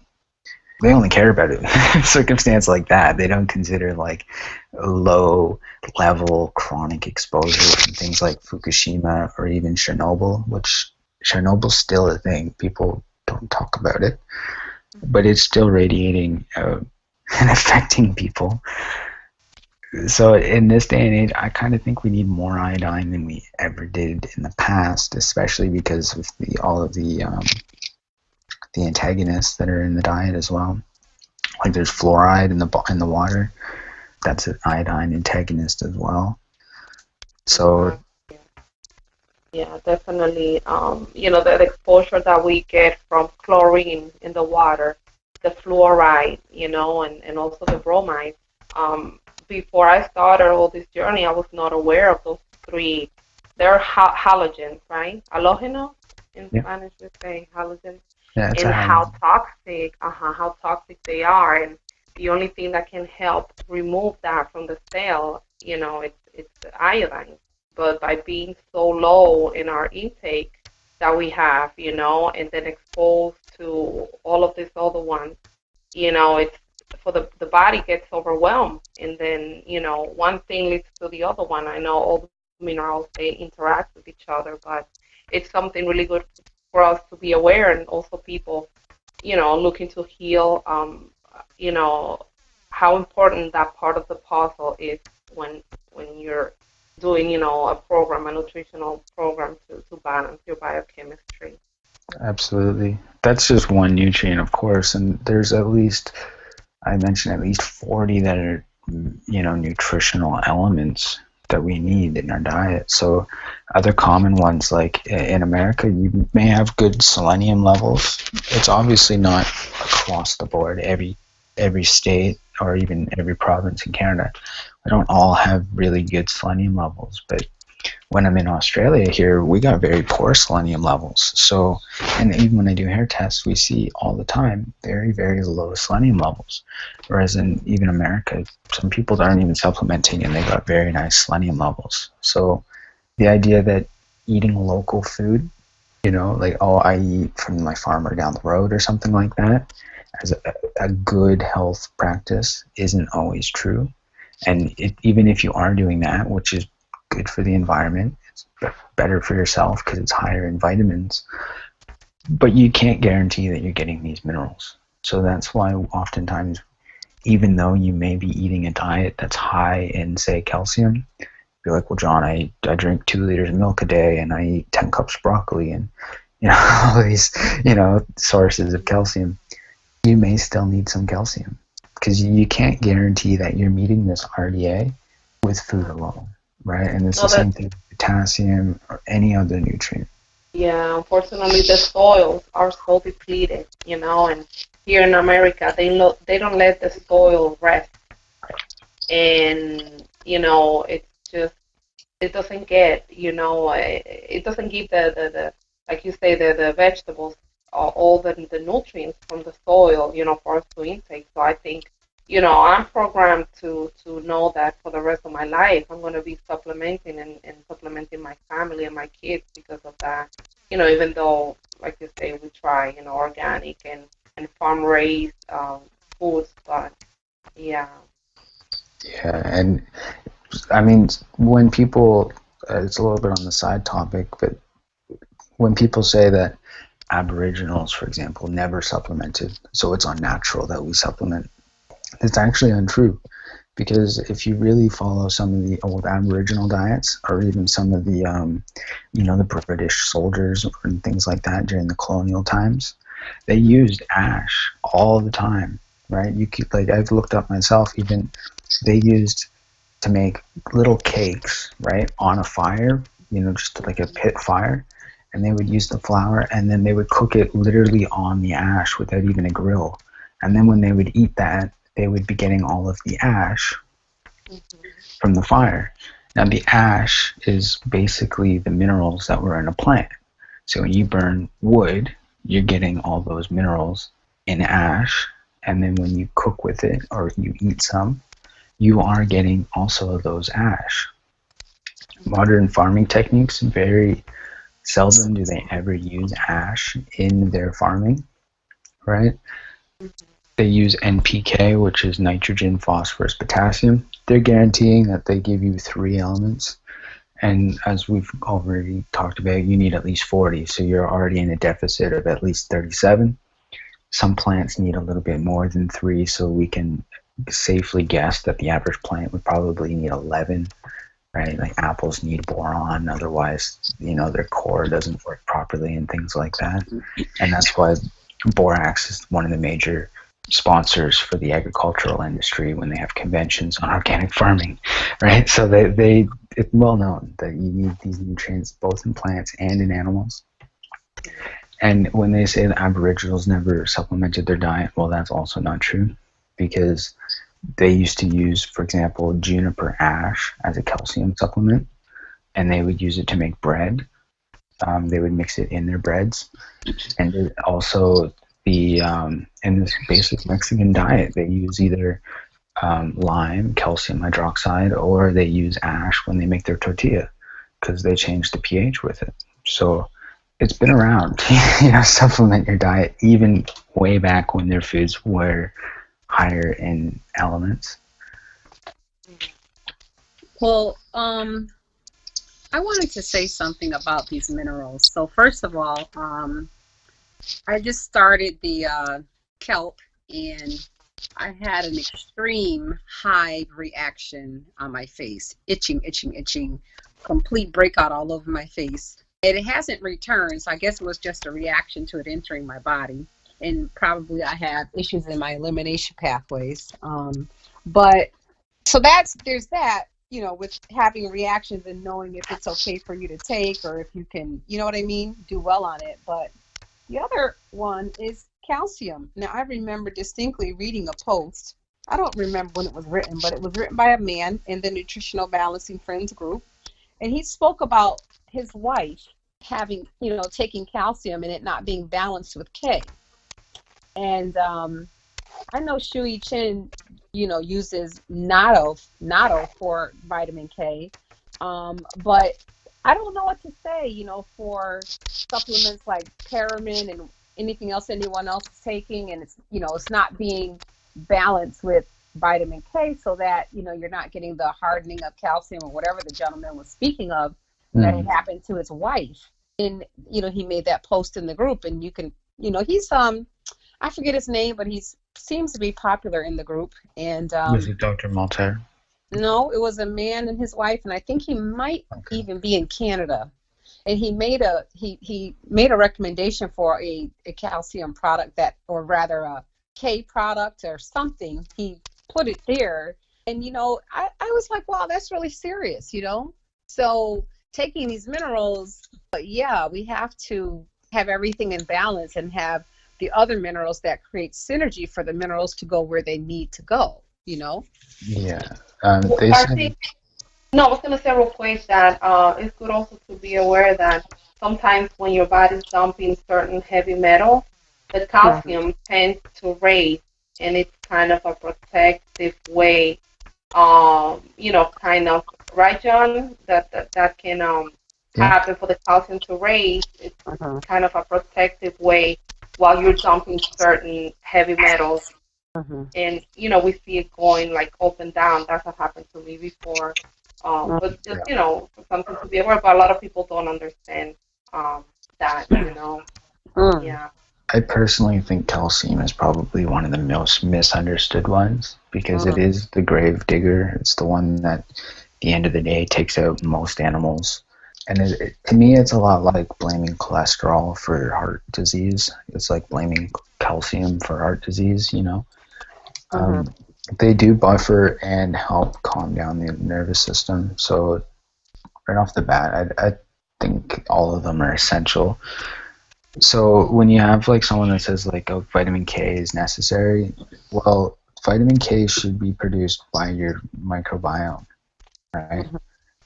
[SPEAKER 1] They only care about it in a circumstance like that. They don't consider like low level chronic exposure from things like Fukushima or even Chernobyl, which Chernobyl's still a thing. People don't talk about it, but it's still radiating out and affecting people. So in this day and age, I kind of think we need more iodine than we ever did in the past, especially because of all of the the antagonists that are in the diet as well. Like there's fluoride in the water. That's an iodine antagonist as well. So
[SPEAKER 2] yeah, definitely. The exposure that we get from chlorine in the water, the fluoride, and also the bromide. Before I started all this journey, I was not aware of those three. They're halogens, right? Halógeno in Spanish we say halogens.
[SPEAKER 1] yeah,
[SPEAKER 2] And how toxic they are, and the only thing that can help remove that from the cell, it's the iodine. But by being so low in our intake that we have, and then exposed to all of these other ones, it's for the body gets overwhelmed, and then one thing leads to the other one. I know all the minerals, they interact with each other, but it's something really good for us to be aware, and also people, looking to heal, how important that part of the puzzle is when you're doing, a nutritional program to balance your biochemistry.
[SPEAKER 1] absolutely. That's just one nutrient, of course, and there's I mentioned at least 40 that are, nutritional elements that we need in our diet. So other common ones, like in America, you may have good selenium levels. It's obviously not across the board. Every state or even every province in Canada, we don't all have really good selenium levels. But when I'm in Australia here, we got very poor selenium levels. So, and even when I do hair tests, we see all the time very, very low selenium levels. Whereas in even America, some people aren't even supplementing and they got very nice selenium levels. So the idea that eating local food, like, I eat from my farmer down the road or something like that, as a good health practice isn't always true. And even if you are doing that, which is good for the environment, it's better for yourself because it's higher in vitamins, but you can't guarantee that you're getting these minerals. So that's why oftentimes, even though you may be eating a diet that's high in, say, calcium, you're like, well, John, I drink 2 liters of milk a day and I eat 10 cups of broccoli and all these sources of calcium. You may still need some calcium because you can't guarantee that you're meeting this RDA with food alone, right? And it's the same thing with potassium or any other nutrient.
[SPEAKER 2] Yeah, unfortunately, the soils are so depleted, and here in America, they don't let the soil rest, and it's just, it doesn't get, it doesn't give the like you say, the vegetables all the nutrients from the soil, for us to intake. So I think, I'm programmed to know that for the rest of my life, I'm going to be supplementing and supplementing my family and my kids because of that. Even though, like you say, we try, organic and farm-raised foods, but yeah.
[SPEAKER 1] Yeah, and I mean, when people, it's a little bit on the side topic, but when people say that Aboriginals, for example, never supplemented, so it's unnatural that we supplement, it's actually untrue. Because if you really follow some of the old Aboriginal diets, or even some of the, the British soldiers and things like that during the colonial times, they used ash all the time, right? You could, like, I've looked up myself, even they used to make little cakes, right, on a fire, just like a pit fire, and they would use the flour, and then they would cook it literally on the ash without even a grill. And then when they would eat that, they would be getting all of the ash from the fire. Now, the ash is basically the minerals that were in a plant. So when you burn wood, you're getting all those minerals in ash, and then when you cook with it or you eat some, you are getting also those ash. Modern farming techniques, very seldom do they ever use ash in their farming, right? They use NPK, which is nitrogen, phosphorus, potassium. They're guaranteeing that they give you 3 elements. And as we've already talked about, you need at least 40. So you're already in a deficit of at least 37. Some plants need a little bit more than 3, so we can safely guess that the average plant would probably need 11, right? Like apples need boron, otherwise, their core doesn't work properly and things like that. And that's why Borax is one of the major sponsors for the agricultural industry when they have conventions on organic farming, right? So it's well known that you need these nutrients both in plants and in animals. And when they say that Aboriginals never supplemented their diet, well, that's also not true, because they used to use, for example, juniper ash as a calcium supplement, and they would use it to make bread. They would mix it in their breads, and also in this basic Mexican diet, they use either lime, calcium hydroxide, or they use ash when they make their tortilla, because they change the pH with it. So it's been around, supplement your diet even way back when their foods were higher in elements.
[SPEAKER 4] Well, I wanted to say something about these minerals. So first of all, I just started the kelp, and I had an extreme hive reaction on my face. Itching, complete breakout all over my face. And it hasn't returned, so I guess it was just a reaction to it entering my body. And probably I have issues in my elimination pathways. But so there's that, with having reactions and knowing if it's okay for you to take, or if you can, what I mean, do well on it. But the other one is calcium. Now, I remember distinctly reading a post. I don't remember when it was written, but it was written by a man in the Nutritional Balancing Friends group. And he spoke about his wife having, taking calcium and it not being balanced with K. And I know Shui Chin, uses natto for vitamin K. But I don't know what to say, for supplements like Paramin and anything else anyone else is taking, and it's not being balanced with vitamin K, so that, you're not getting the hardening of calcium or whatever the gentleman was speaking of that had happened to his wife. And, he made that post in the group, and you can, he's, I forget his name, but he seems to be popular in the group. And
[SPEAKER 1] Was it Dr. Malter?
[SPEAKER 4] No, it was a man and his wife, and I think he might even be in Canada. And he made a recommendation for a calcium product or rather a K product or something. He put it there, and I was like, wow, that's really serious, So taking these minerals, yeah, we have to have everything in balance and have the other minerals that create synergy for the minerals to go where they need to go,
[SPEAKER 1] Yeah.
[SPEAKER 2] I was going to say real quick that it's good also to be aware that sometimes when your body's dumping certain heavy metals, the calcium tends to raise, and it's kind of a protective way, kind of, right, John? That can happen for the calcium to raise. It's kind of a protective way while you're dumping certain heavy metals. And, we see it going like up and down. That's what happened to me before. But just, something to be aware of. But a lot of people don't understand that, Yeah.
[SPEAKER 1] I personally think calcium is probably one of the most misunderstood ones, because it is the grave digger. It's the one that, at the end of the day, takes out most animals. And to me, it's a lot like blaming cholesterol for heart disease. It's like blaming calcium for heart disease, They do buffer and help calm down the nervous system. So right off the bat, I think all of them are essential. So when you have like someone that says like, oh, vitamin K is necessary, well, vitamin K should be produced by your microbiome, right?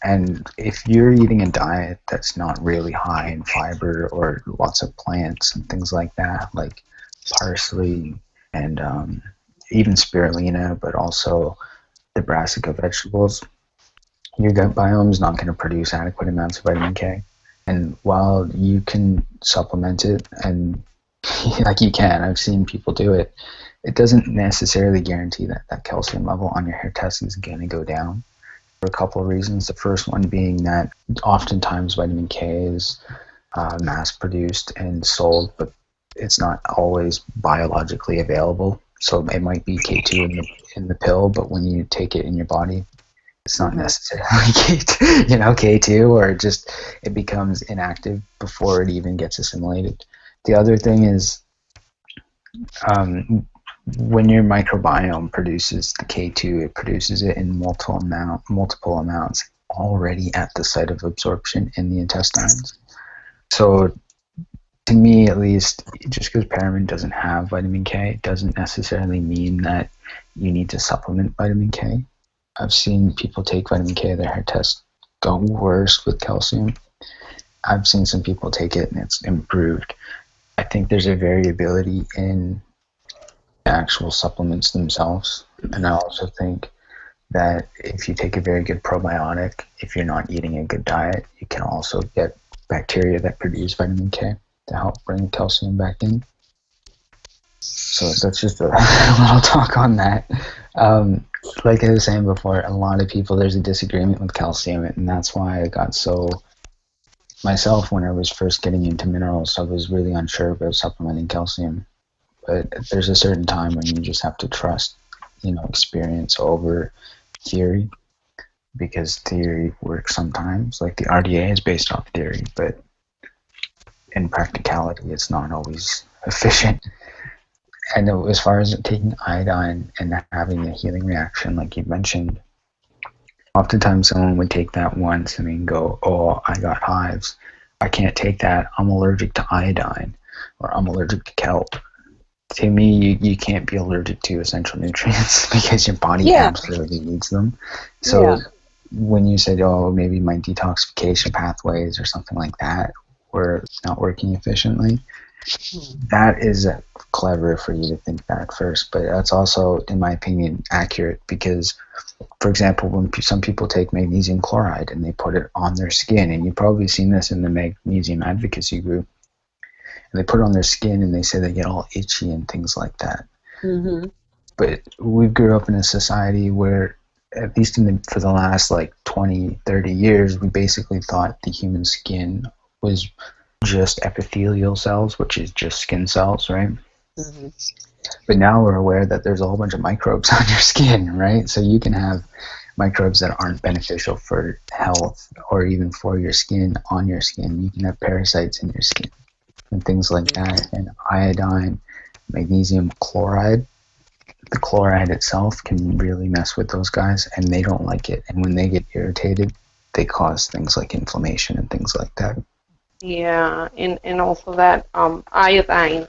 [SPEAKER 1] And if you're eating a diet that's not really high in fiber or lots of plants and things like that, like parsley and even spirulina, but also the brassica vegetables, your gut biome is not going to produce adequate amounts of vitamin K. And while you can supplement it, and like you can, I've seen people do it, it doesn't necessarily guarantee that that calcium level on your hair test is going to go down. For a couple of reasons. The first one being that oftentimes vitamin K is mass-produced and sold, but it's not always biologically available. So it might be K2 in the pill, but when you take it in your body, it's not necessarily K2, or it becomes inactive before it even gets assimilated. The other thing is when your microbiome produces the K2, it produces it in multiple amounts already at the site of absorption in the intestines. So to me, at least, just because Paramin doesn't have vitamin K doesn't necessarily mean that you need to supplement vitamin K. I've seen people take vitamin K, their hair tests go worse with calcium. I've seen some people take it and it's improved. I think there's a variability in the actual supplements themselves. And I also think that if you take a very good probiotic, if you're not eating a good diet, you can also get bacteria that produce vitamin K to help bring calcium back in. So that's just a little talk on that. Like I was saying before, a lot of people, there's a disagreement with calcium, and that's why I got so... Myself, when I was first getting into minerals, I was really unsure about supplementing calcium. But there's a certain time when you just have to trust, experience over theory, because theory works sometimes. Like the RDA is based off theory, but in practicality, it's not always efficient. And as far as taking iodine and having a healing reaction, like you mentioned, oftentimes someone would take that once and then go, oh, I got hives. I can't take that. I'm allergic to iodine, or I'm allergic to kelp. To me, you can't be allergic to essential nutrients because your body absolutely needs them. So when you said, oh, maybe my detoxification pathways or something like that were not working efficiently, that is clever for you to think that at first, but that's also, in my opinion, accurate because, for example, when some people take magnesium chloride and they put it on their skin, and you've probably seen this in the magnesium advocacy group, and they put it on their skin and they say they get all itchy and things like that.
[SPEAKER 4] Mm-hmm.
[SPEAKER 1] But we grew up in a society where, at least for the last 20, 30 years, we basically thought the human skin was just epithelial cells, which is just skin cells, right?
[SPEAKER 4] Mm-hmm.
[SPEAKER 1] But now we're aware that there's a whole bunch of microbes on your skin, right? So you can have microbes that aren't beneficial for health or even for your skin on your skin. You can have parasites in your skin and things like that. And iodine, magnesium chloride, the chloride itself can really mess with those guys, and they don't like it. And when they get irritated, they cause things like inflammation and things like that.
[SPEAKER 2] Yeah, and also that iodine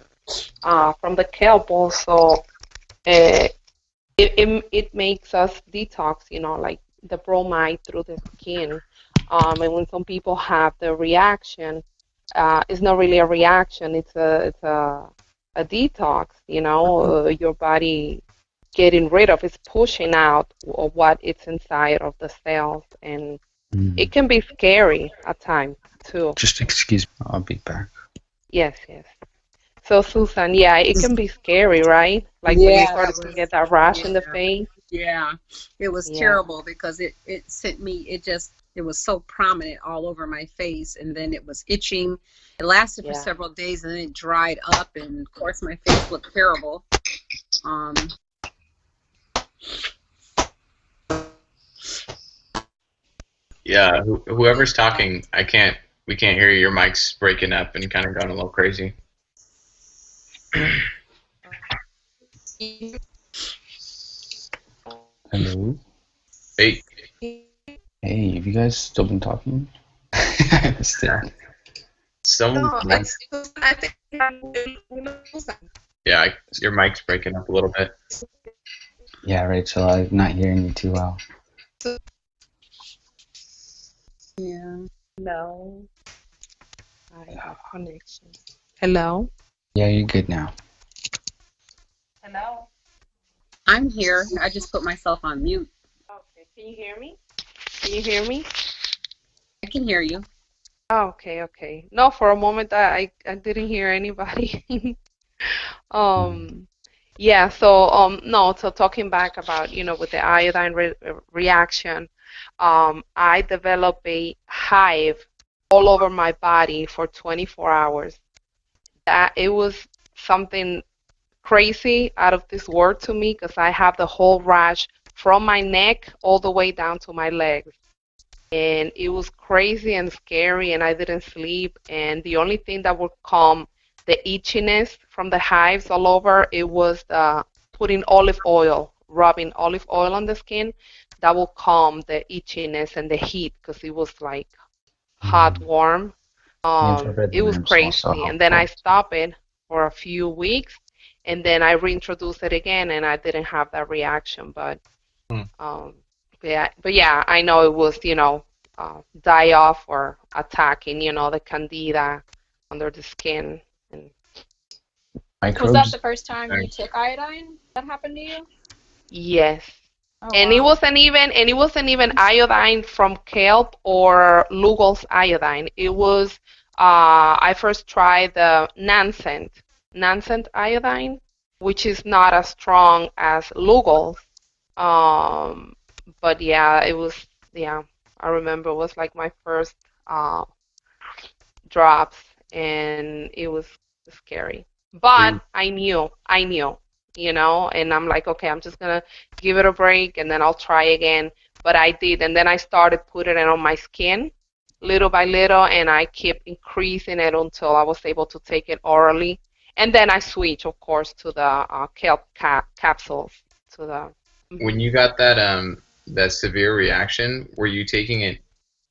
[SPEAKER 2] from the kelp also, it makes us detox, like the bromide through the skin. And when some people have the reaction, it's not really a reaction, it's a detox, your body getting rid of, it's pushing out what it's inside of the cells, and it can be scary at times too.
[SPEAKER 1] Just excuse me, I'll be back.
[SPEAKER 2] Yes. So Susan, yeah, it can be scary, right? Like when you started to get that rash in the face.
[SPEAKER 4] Yeah, it was terrible because it sent me, it was so prominent all over my face, and then it was itching. It lasted for several days, and then it dried up, and of course my face looked terrible.
[SPEAKER 3] Yeah, whoever's talking, we can't hear you. Your mic's breaking up and kind of going a little crazy.
[SPEAKER 1] Hello?
[SPEAKER 3] Hey.
[SPEAKER 1] Hey, have you guys still been talking?
[SPEAKER 3] Yeah, your mic's breaking up a little bit.
[SPEAKER 1] Yeah, Rachel, I'm not hearing you too well.
[SPEAKER 4] Yeah.
[SPEAKER 2] No. I have connection. Hello?
[SPEAKER 1] Yeah, you're good now.
[SPEAKER 2] Hello?
[SPEAKER 4] I'm here. I just put myself on mute.
[SPEAKER 2] Okay, can you hear me? Can you hear me?
[SPEAKER 4] I can hear you.
[SPEAKER 2] Oh, okay. No, for a moment I didn't hear anybody. Yeah, so no, so talking back about, with the iodine reaction, I developed a hive all over my body for 24 hours. That it was something crazy, out of this world to me, because I have the whole rash from my neck all the way down to my legs. And it was crazy and scary, and I didn't sleep. And the only thing that would calm the itchiness from the hives all over, it was putting olive oil, rubbing olive oil on the skin. That will calm the itchiness and the heat because it was like hot, warm.
[SPEAKER 1] The infrared
[SPEAKER 2] It was
[SPEAKER 1] lamps also
[SPEAKER 2] crazy. And then I
[SPEAKER 1] helpful.
[SPEAKER 2] stopped it for a few weeks, and then I reintroduced it again, and I didn't have that reaction. But um, yeah, I know it was, die off or attacking, the candida under the skin. And
[SPEAKER 6] Was that
[SPEAKER 1] Microbes.
[SPEAKER 6] the first time you took iodine that happened to you?
[SPEAKER 2] yes,
[SPEAKER 6] Oh,
[SPEAKER 2] and
[SPEAKER 6] wow.
[SPEAKER 2] it wasn't even iodine from kelp or Lugol's iodine. It was I first tried the Nansent iodine, which is not as strong as Lugol's. Um, but yeah, it was, yeah, I remember it was like my first uh, drops, and it was scary. But I knew, and I'm like, okay, I'm just gonna give it a break, and then I'll try again. But I did, and then I started putting it on my skin, little by little, and I kept increasing it until I was able to take it orally. And then I switched, of course, to the kelp capsules. To the.
[SPEAKER 3] When you got that severe reaction, were you taking it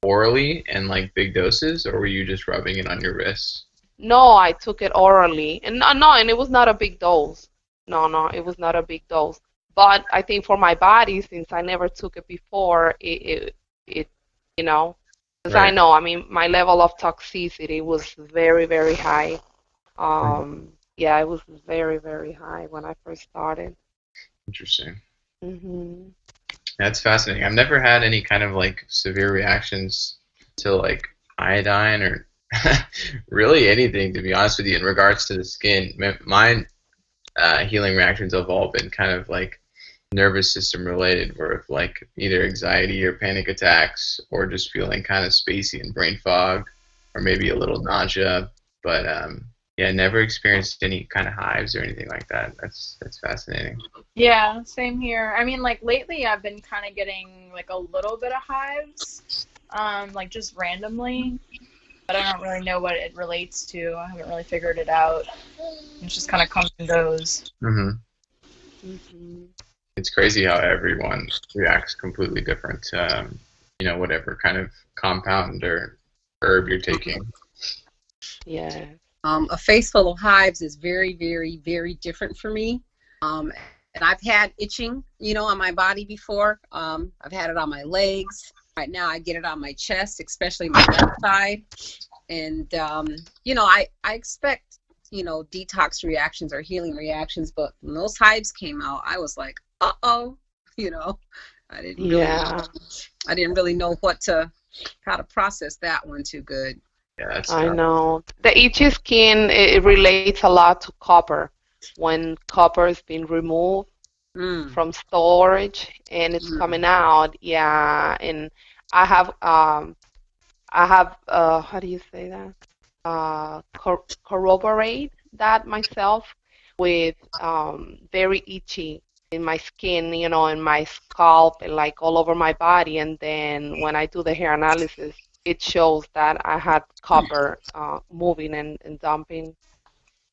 [SPEAKER 3] orally and like big doses, or were you just rubbing it on your wrists?
[SPEAKER 2] No, I took it orally, and no, and it was not a big dose. No, it was not a big dose. But I think for my body, since I never took it before, it because I
[SPEAKER 3] Right.
[SPEAKER 2] know, I mean, my level of toxicity was very, very high. Yeah, it was very, very high when I first started.
[SPEAKER 3] Interesting.
[SPEAKER 2] Mhm.
[SPEAKER 3] That's fascinating. I've never had any kind of like severe reactions to like iodine or really anything, to be honest with you, in regards to the skin. Mine healing reactions have all been kind of like nervous system related, where like either anxiety or panic attacks, or just feeling kind of spacey and brain fog, or maybe a little nausea. But yeah, never experienced any kind of hives or anything like that. That's fascinating.
[SPEAKER 6] Yeah, same here. I mean, like lately I've been kind of getting like a little bit of hives, like just randomly, but I don't really know what it relates to. I haven't really figured it out. It just kind of comes and goes.
[SPEAKER 3] hmm
[SPEAKER 2] Mhm.
[SPEAKER 3] It's crazy how everyone reacts completely different to whatever kind of compound or herb you're taking.
[SPEAKER 2] Yeah.
[SPEAKER 4] A face full of hives is very, very, very different for me. And I've had itching, on my body before. I've had it on my legs. Right now, I get it on my chest, especially my left side. And, I expect, detox reactions or healing reactions. But when those hives came out, I was like, uh-oh, I didn't really
[SPEAKER 2] Yeah.
[SPEAKER 4] I didn't really know how to process that one too good.
[SPEAKER 3] Yeah, that's
[SPEAKER 2] I
[SPEAKER 3] tough.
[SPEAKER 2] know. The itchy skin, it relates a lot to copper. When copper is being removed
[SPEAKER 4] Mm,
[SPEAKER 2] from storage and it's
[SPEAKER 4] mm,
[SPEAKER 2] coming out, yeah. And I have, how do you say that? Corroborate that myself with very itchy in my skin, in my scalp, and like all over my body. And then when I do the hair analysis, it shows that I had copper moving and dumping.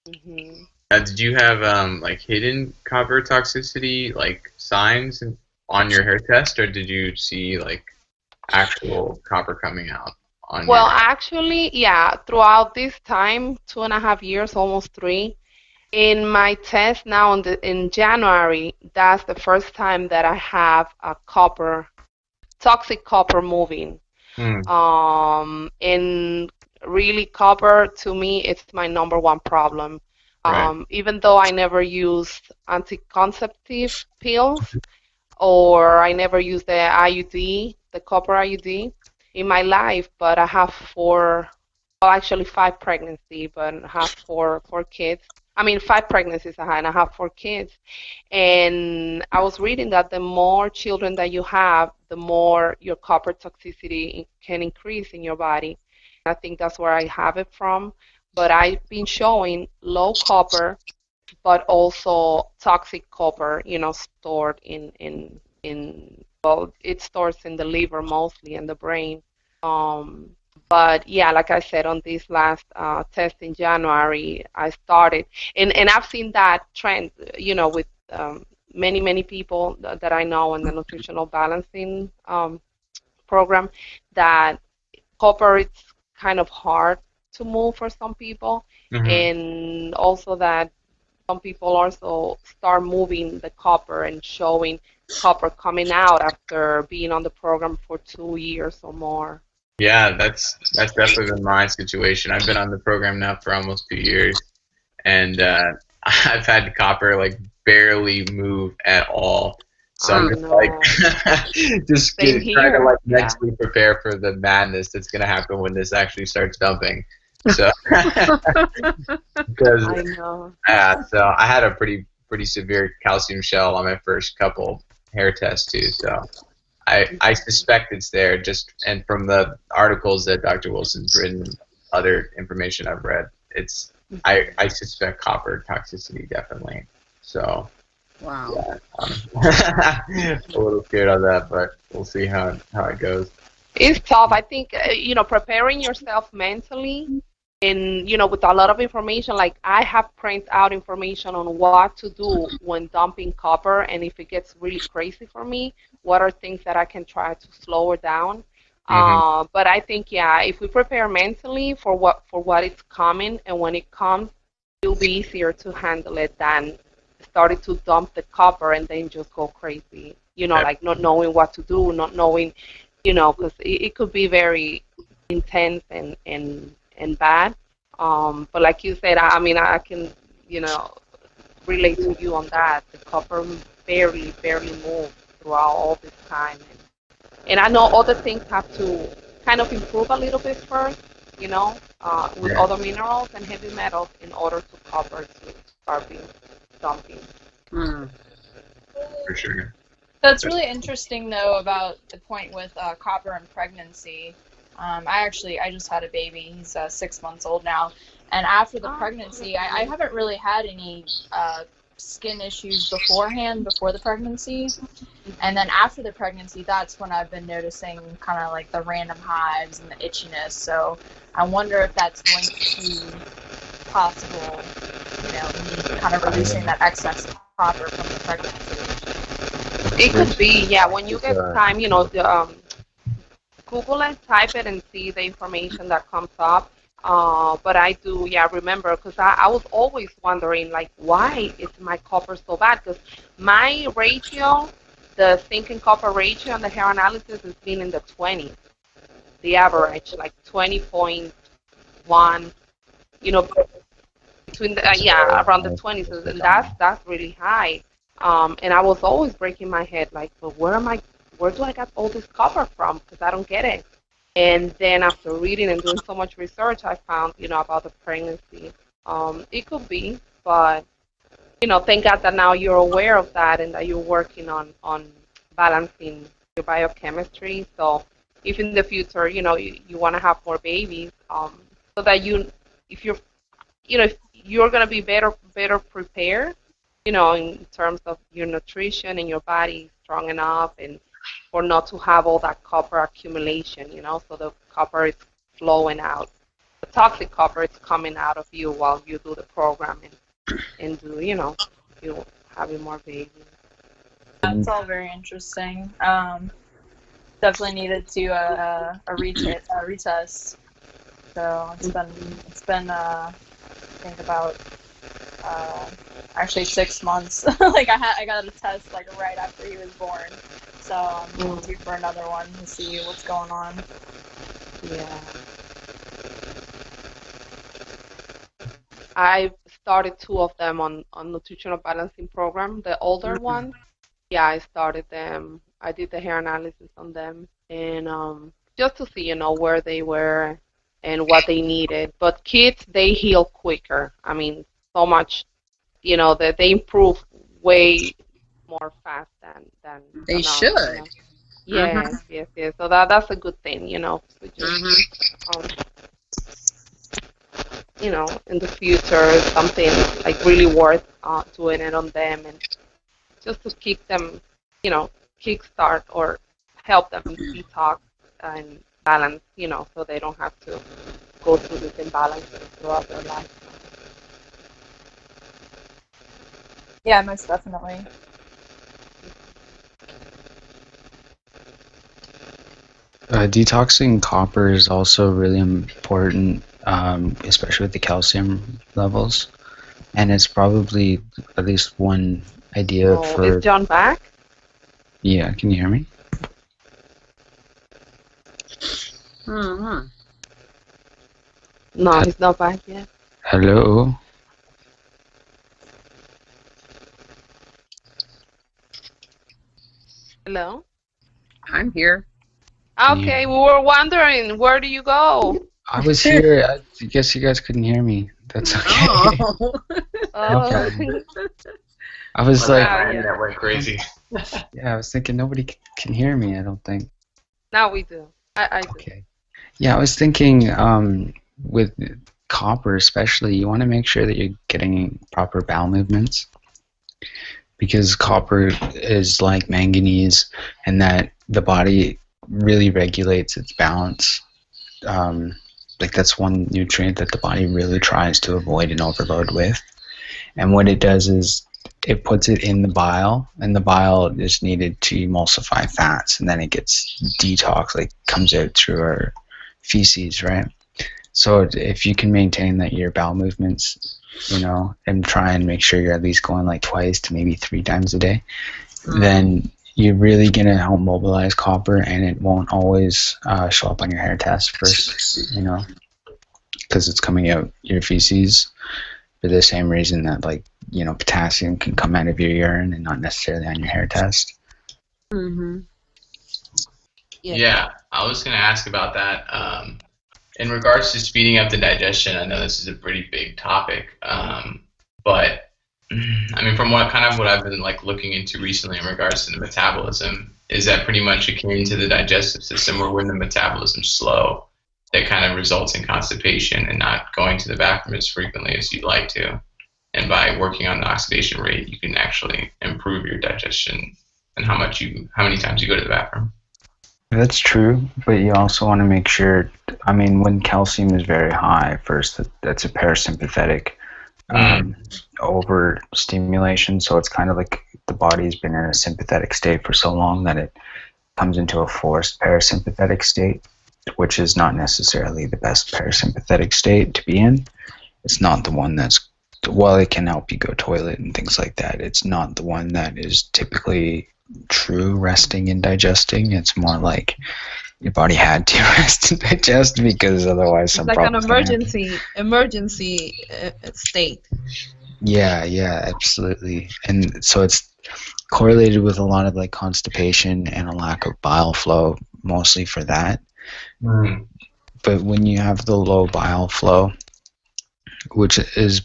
[SPEAKER 2] Hmm.
[SPEAKER 3] Did you have like hidden copper toxicity like signs on your hair test, or did you see like actual copper coming out on
[SPEAKER 2] Well,
[SPEAKER 3] your?
[SPEAKER 2] actually, yeah, throughout this time, 2.5 years, almost three, in my test now in January, that's the first time that I have a toxic copper moving.
[SPEAKER 3] Hmm,
[SPEAKER 2] And really, copper to me, it's my number one problem.
[SPEAKER 3] right.
[SPEAKER 2] Even though I never used anticonceptive pills or I never used the IUD, the copper IUD in my life, but I have well, actually five pregnancy, but I have four kids. I mean, five pregnancies I had, and I have four kids. And I was reading that the more children that you have, the more your copper toxicity can increase in your body. I think that's where I have it from. But I've been showing low copper, but also toxic copper, stored in well, it stores in the liver mostly and the brain. But yeah, like I said, on this last test in January, I started, and I've seen that trend, with many people that I know in the nutritional balancing program, that copper it's kind of hard to move for some people,
[SPEAKER 3] Hmm.
[SPEAKER 2] and also that some people also start moving the copper and showing copper coming out after being on the program for 2 years or more.
[SPEAKER 3] Yeah, that's definitely been my situation. I've been on the program now for almost 2 years, and I've had copper like barely move at all. So I'm
[SPEAKER 2] I
[SPEAKER 3] just like,
[SPEAKER 2] know. Same
[SPEAKER 3] trying to
[SPEAKER 2] here.
[SPEAKER 3] like
[SPEAKER 2] Yeah.
[SPEAKER 3] mentally prepare for the madness that's gonna happen when this actually starts dumping. So because
[SPEAKER 2] I know.
[SPEAKER 3] so I had a pretty severe calcium shell on my first couple hair tests too. So I suspect it's there just and from the articles that Dr. Wilson's written, other information I've read, it's I suspect copper toxicity definitely. So
[SPEAKER 4] Wow.
[SPEAKER 3] yeah, a little scared on that, but we'll see how it goes.
[SPEAKER 2] It's tough. I think, preparing yourself mentally and, with a lot of information, like I have print out information on what to do when dumping copper, and if it gets really crazy for me, what are things that I can try to slow it down.
[SPEAKER 3] Hmm.
[SPEAKER 2] But I think, yeah, if we prepare mentally for what is coming, and when it comes, it'll be easier to handle it than starting to dump the copper and then just go crazy. Like not knowing what to do, not knowing, because it could be very intense and bad. But like you said, I mean, I can, you know, relate to you on that. The copper barely moved throughout all this time. And I know other things have to kind of improve a little bit first, with
[SPEAKER 3] Yeah,
[SPEAKER 2] other minerals and heavy metals in order to copper to start being dumping.
[SPEAKER 4] Mm.
[SPEAKER 3] for sure.
[SPEAKER 6] So it's really interesting though about the point with copper and pregnancy. I just had a baby. He's 6 months old now, and after the
[SPEAKER 2] Oh,
[SPEAKER 6] pregnancy, I haven't really had any skin issues beforehand before the pregnancy, and then after the pregnancy, that's when I've been noticing kind of like the random hives and the itchiness. So I wonder if that's linked to possible, me kind of releasing that excess copper from the pregnancy.
[SPEAKER 2] it could be, yeah. When you get
[SPEAKER 3] Uh,
[SPEAKER 2] time, Google it, type it, and see the information that comes up. But I do, yeah, remember, because I was always wondering, like, why is my copper so bad? Because my ratio, the zinc and copper ratio on the hair analysis has been in the 20s, the average, like 20.1, you know, between the, yeah, around the 20s, and that's really high. And I was always breaking my head, like, but where do I get all this copper from? Because I don't get it. And then after reading and doing so much research, I found, about the pregnancy. It could be, but, thank God that now you're aware of that and that you're working on balancing your biochemistry. So if in the future, you want to have more babies, so that if you're, if you're going to be better prepared, in terms of your nutrition and your body strong enough and for not to have all that copper accumulation, so the copper is flowing out. The toxic copper is coming out of you while you do the program and do, you having more babies.
[SPEAKER 6] That's all very interesting. Definitely needed to a retest. So it's been I think about actually 6 months. Like I got a test like right after he was born. So I'm due for another one to see what's going on.
[SPEAKER 2] Yeah. I started two of them on nutritional balancing program. The older ones, yeah, I started them. I did the hair analysis on them, and just to see, where they were and what they needed. But kids, they heal quicker. I mean, so much, that they improve way more fast than
[SPEAKER 4] They
[SPEAKER 2] adults.
[SPEAKER 4] should.
[SPEAKER 2] Yes, yes. So that's a good thing, to just in the future, something like really worth doing it on them, and just to keep them, kickstart or help them detox and balance, so they don't have to go through these imbalances throughout their life.
[SPEAKER 6] Yeah, most definitely.
[SPEAKER 1] Detoxing copper is also really important, especially with the calcium levels. And it's probably at least one idea for...
[SPEAKER 2] Is John back?
[SPEAKER 1] Yeah, can you hear me?
[SPEAKER 4] Mm-hmm.
[SPEAKER 2] No, he's not back yet.
[SPEAKER 1] Hello?
[SPEAKER 2] Hello?
[SPEAKER 4] I'm here.
[SPEAKER 2] Okay, we were wondering, where do you go?
[SPEAKER 1] I was here. I guess you guys couldn't hear me. That's okay.
[SPEAKER 4] Oh.
[SPEAKER 1] Okay. I was like,
[SPEAKER 3] that went crazy.
[SPEAKER 1] yeah, I was thinking nobody can hear me, I don't think.
[SPEAKER 2] Now we do. I do.
[SPEAKER 1] Okay. Yeah, I was thinking with copper especially, you want to make sure that you're getting proper bowel movements, because copper is like manganese and that the body really regulates its balance. Like that's one nutrient that the body really tries to avoid an overload with. And what it does is it puts it in the bile, and the bile is needed to emulsify fats, and then it gets detoxed, like comes out through our feces, right? So if you can maintain that your bowel movements, and try and make sure you're at least going like twice to maybe 3 times a day, then you're really going to help mobilize copper, and it won't always show up on your hair test first, because it's coming out your feces for the same reason that, like, potassium can come out of your urine and not necessarily on your hair test.
[SPEAKER 4] Mm-hmm.
[SPEAKER 3] Yeah, I was going to ask about that. In regards to speeding up the digestion, I know this is a pretty big topic, but I mean, from what I've been like looking into recently in regards to the metabolism, is that pretty much akin to the digestive system, where when the metabolism's slow, that kind of results in constipation and not going to the bathroom as frequently as you'd like to. And by working on the oxidation rate, you can actually improve your digestion and how many times you go to the bathroom.
[SPEAKER 1] That's true, but you also want to make sure, I mean, when calcium is very high, first, that's a parasympathetic overstimulation, so it's kind of like the body's been in a sympathetic state for so long that it comes into a forced parasympathetic state, which is not necessarily the best parasympathetic state to be in. It's not the one that's, while it can help you go toilet and things like that, it's not the one that is typically true resting and digesting. It's more like your body had to rest and digest, because otherwise some
[SPEAKER 5] It's like an
[SPEAKER 1] problems
[SPEAKER 5] emergency state.
[SPEAKER 1] Yeah, absolutely. And so it's correlated with a lot of like constipation and a lack of bile flow, mostly for that. But when you have the low bile flow, which is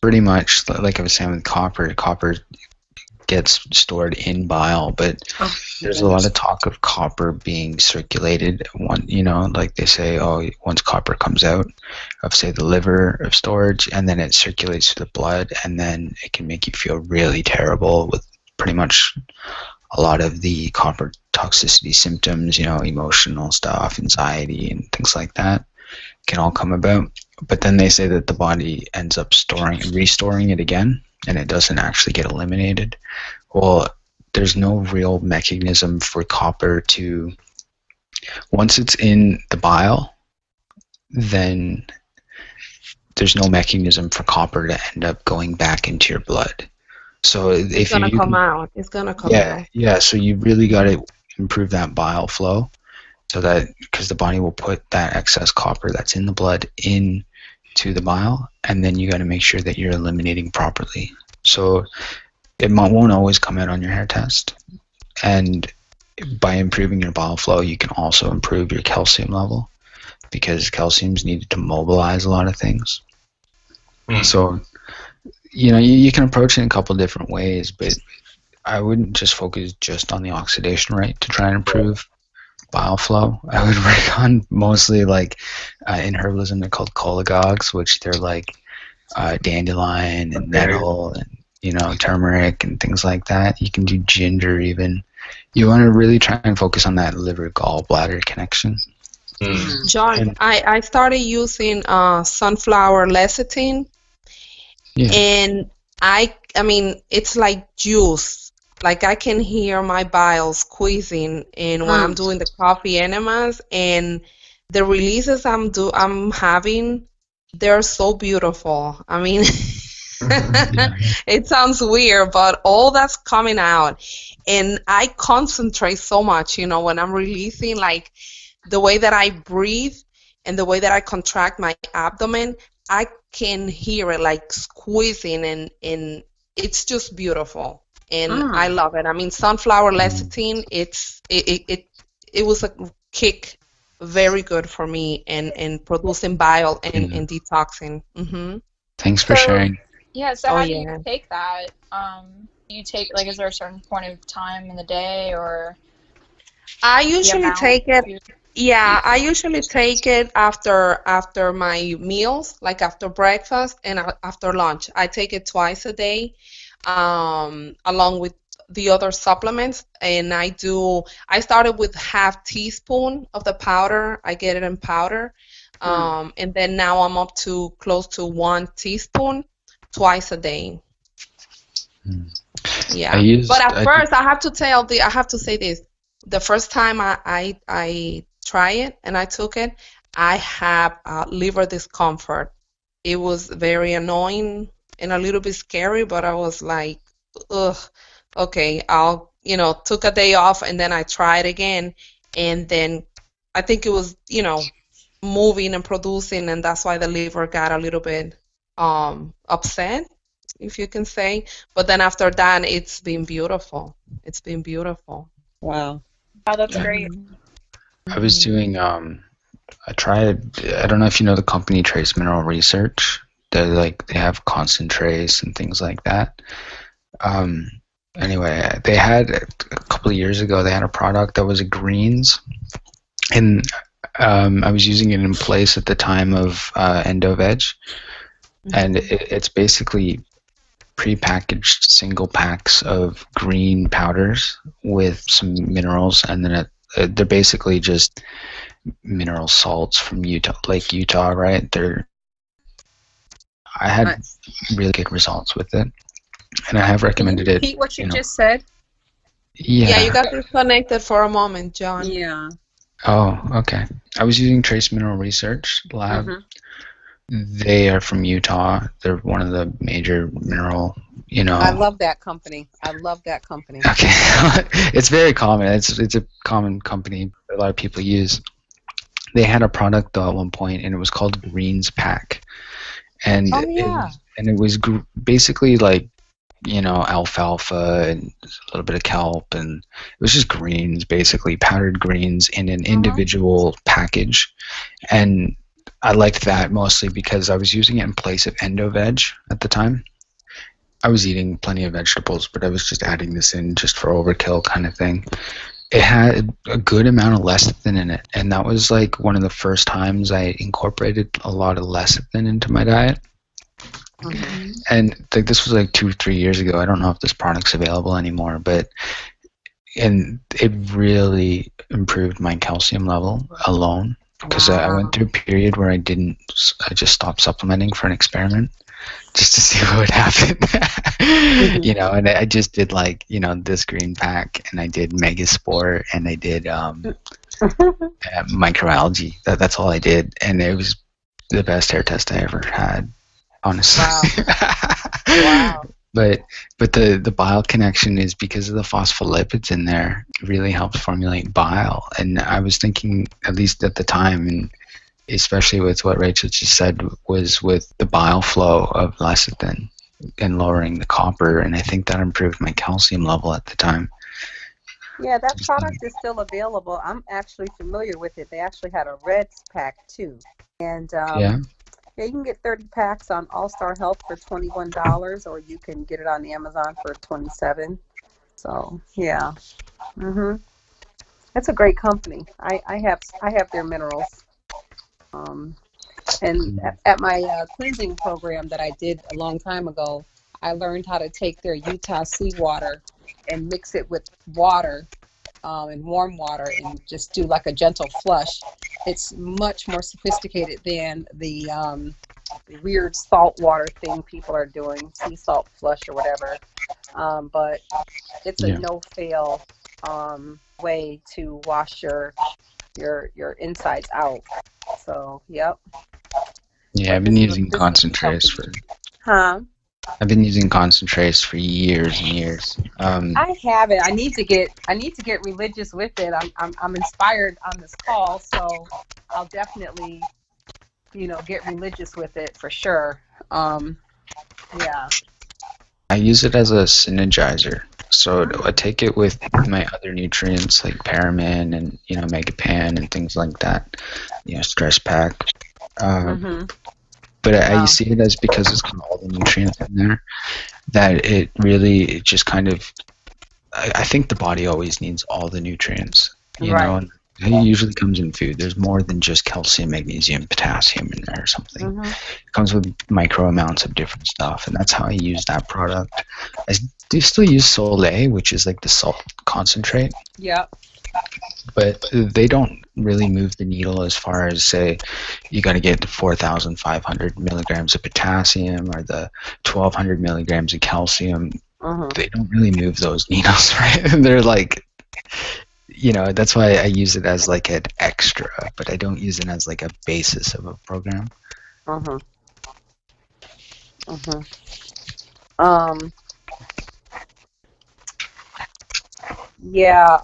[SPEAKER 1] pretty much like I was saying with copper gets stored in bile, but there's a lot of talk of copper being circulated. Like they say, once copper comes out of, say, the liver of storage, and then it circulates through the blood, and then it can make you feel really terrible with pretty much a lot of the copper toxicity symptoms, emotional stuff, anxiety, and things like that can all come about. But then they say that the body ends up restoring it again, and it doesn't actually get eliminated. Well, there's no real mechanism for copper to, once it's in the bile, then there's no mechanism for copper to end up going back into your blood. So
[SPEAKER 2] it's gonna come out. It's gonna come out.
[SPEAKER 1] Yeah. So you really got to improve that bile flow, so that, because the body will put that excess copper that's in the blood into the bile, and then you got to make sure that you're eliminating properly. So it won't always come out on your hair test, and by improving your bile flow, you can also improve your calcium level, because calcium is needed to mobilize a lot of things. So, you can approach it in a couple different ways, but I wouldn't just focus just on the oxidation rate to try and improve bile flow. I would work on mostly, like, in herbalism they're called cholagogues, which they're like dandelion and nettle and turmeric and things like that. You can do ginger even. You want to really try and focus on that liver gallbladder connection.
[SPEAKER 3] Mm.
[SPEAKER 5] John,
[SPEAKER 1] And
[SPEAKER 5] I started using sunflower lecithin,
[SPEAKER 1] yeah.
[SPEAKER 5] and I mean it's like juice. Like I can hear my bile squeezing, and when I'm doing the coffee enemas, and the releases I'm having, they're so beautiful. I mean,
[SPEAKER 1] Yeah.
[SPEAKER 5] it sounds weird, but all that's coming out, and I concentrate so much, when I'm releasing, like the way that I breathe and the way that I contract my abdomen, I can hear it like squeezing, and it's just beautiful, and I love it. I mean, sunflower lecithin, it was a kick, very good for me, and producing bile and detoxing.
[SPEAKER 1] Thanks for
[SPEAKER 6] So,
[SPEAKER 1] sharing.
[SPEAKER 6] yeah, so
[SPEAKER 5] Oh
[SPEAKER 6] how do you
[SPEAKER 5] yeah.
[SPEAKER 6] take that? Do you take, like, is there a certain point of time in the day or
[SPEAKER 5] I
[SPEAKER 6] the
[SPEAKER 5] usually
[SPEAKER 6] amount?
[SPEAKER 5] take it. Yeah, I usually take it after my meals, like after breakfast and after lunch. I take it twice a day, along with the other supplements. And I started with half teaspoon of the powder. I get it in powder. And then now I'm up to close to 1 teaspoon twice a day.
[SPEAKER 1] Mm.
[SPEAKER 5] Yeah. But at
[SPEAKER 1] I
[SPEAKER 5] first, I have to say this. The first time I try it and I took it, I have liver discomfort. It was very annoying and a little bit scary, but I was like, ugh, okay, took a day off and then I tried again. And then I think it was, moving and producing, and that's why the liver got a little bit upset, if you can say. But then after that, it's been beautiful. It's been beautiful.
[SPEAKER 4] Wow.
[SPEAKER 6] Oh, that's great.
[SPEAKER 1] I was doing I don't know if you know the company Trace Mineral Research. They have concentrates and things like that. Anyway, they had a couple of years ago, they had a product that was a greens, and I was using it in place at the time of EndoVeg, and it's basically prepackaged single packs of green powders with some minerals, and then they're basically just mineral salts from Lake Utah, right? I had really good results with it, and I have
[SPEAKER 4] Can you
[SPEAKER 1] recommended it.
[SPEAKER 4] repeat what you just said?
[SPEAKER 5] Yeah, you
[SPEAKER 1] Yeah.
[SPEAKER 5] got disconnected for a moment, John.
[SPEAKER 4] Yeah.
[SPEAKER 1] Oh, okay. I was using Trace Mineral Research Lab. They are from Utah. They're one of the major mineral,
[SPEAKER 4] I love that company. I love that company.
[SPEAKER 1] Okay. It's very common. It's a common company a lot of people use. They had a product though at one point, and it was called Greens Pack, and
[SPEAKER 4] Oh yeah.
[SPEAKER 1] it was basically like alfalfa and a little bit of kelp, and it was just greens, basically powdered greens in an individual package. And I liked that mostly because I was using it in place of EndoVeg at the time. I was eating plenty of vegetables, but I was just adding this in just for overkill kind of thing. It had a good amount of lecithin in it, and that was like one of the first times I incorporated a lot of lecithin into my diet. And this was like 2-3 years ago. I don't know if this product's available anymore, and it really improved my calcium level alone, because I went through a period where I just stopped supplementing for an experiment just to see what would happen. And I just did this green pack, and I did Megasport, and I did microalgae. That's all I did, and it was the best hair test I ever had, honestly.
[SPEAKER 4] Wow.
[SPEAKER 1] But the bile connection is because of the phospholipids in there. It really helps formulate bile. And I was thinking, at least at the time, and especially with what Rachel just said, was with the bile flow of lecithin and lowering the copper, and I think that improved my calcium level at the time.
[SPEAKER 4] Yeah, that product is still available. I'm actually familiar with it. They actually had a Reds pack too. And
[SPEAKER 1] Yeah.
[SPEAKER 4] yeah, you can get 30 packs on All Star Health for $21, or you can get it on Amazon for $27. So yeah, that's a great company. I have their minerals. And at my cleansing program that I did a long time ago, I learned how to take their Utah seawater and mix it with water and warm water, and just do like a gentle flush. it's much more sophisticated than the weird salt water thing people are doing, sea salt flush or whatever. But it's a
[SPEAKER 1] Yeah.
[SPEAKER 4] no-fail way to wash your insides out. So, yep.
[SPEAKER 1] Yeah, I've
[SPEAKER 4] But
[SPEAKER 1] been
[SPEAKER 4] this
[SPEAKER 1] using
[SPEAKER 4] is
[SPEAKER 1] concentrates
[SPEAKER 4] healthy.
[SPEAKER 1] for
[SPEAKER 4] Huh?
[SPEAKER 1] I've been using concentrates for years and years.
[SPEAKER 4] I haven't. I need to get religious with it. I'm inspired on this call, so I'll definitely, get religious with it for sure. Yeah.
[SPEAKER 1] I use it as a synergizer. So I take it with my other nutrients like Paramin and Megapan and things like that. Stress Pack.
[SPEAKER 4] Mhm.
[SPEAKER 1] But I
[SPEAKER 4] Wow.
[SPEAKER 1] see it as because it's got all the nutrients in there that it just kind of. I think the body always needs all the nutrients.
[SPEAKER 4] Right.
[SPEAKER 1] And it usually comes in food. There's more than just calcium, magnesium, potassium in there or something.
[SPEAKER 4] Mhm.
[SPEAKER 1] It comes with micro amounts of different stuff, and that's how I use that product. I do still use Soleil, which is like the salt concentrate,
[SPEAKER 4] Yep.
[SPEAKER 1] but they don't really move the needle as far as, say, you got to get to 4,500 milligrams of potassium or the 1,200 milligrams of calcium.
[SPEAKER 4] Mhm.
[SPEAKER 1] They don't really move those needles, right? They're like, that's why I use it as like an extra, but I don't use it as like a basis of a program.
[SPEAKER 4] Mhm. Mhm. Um. Yeah.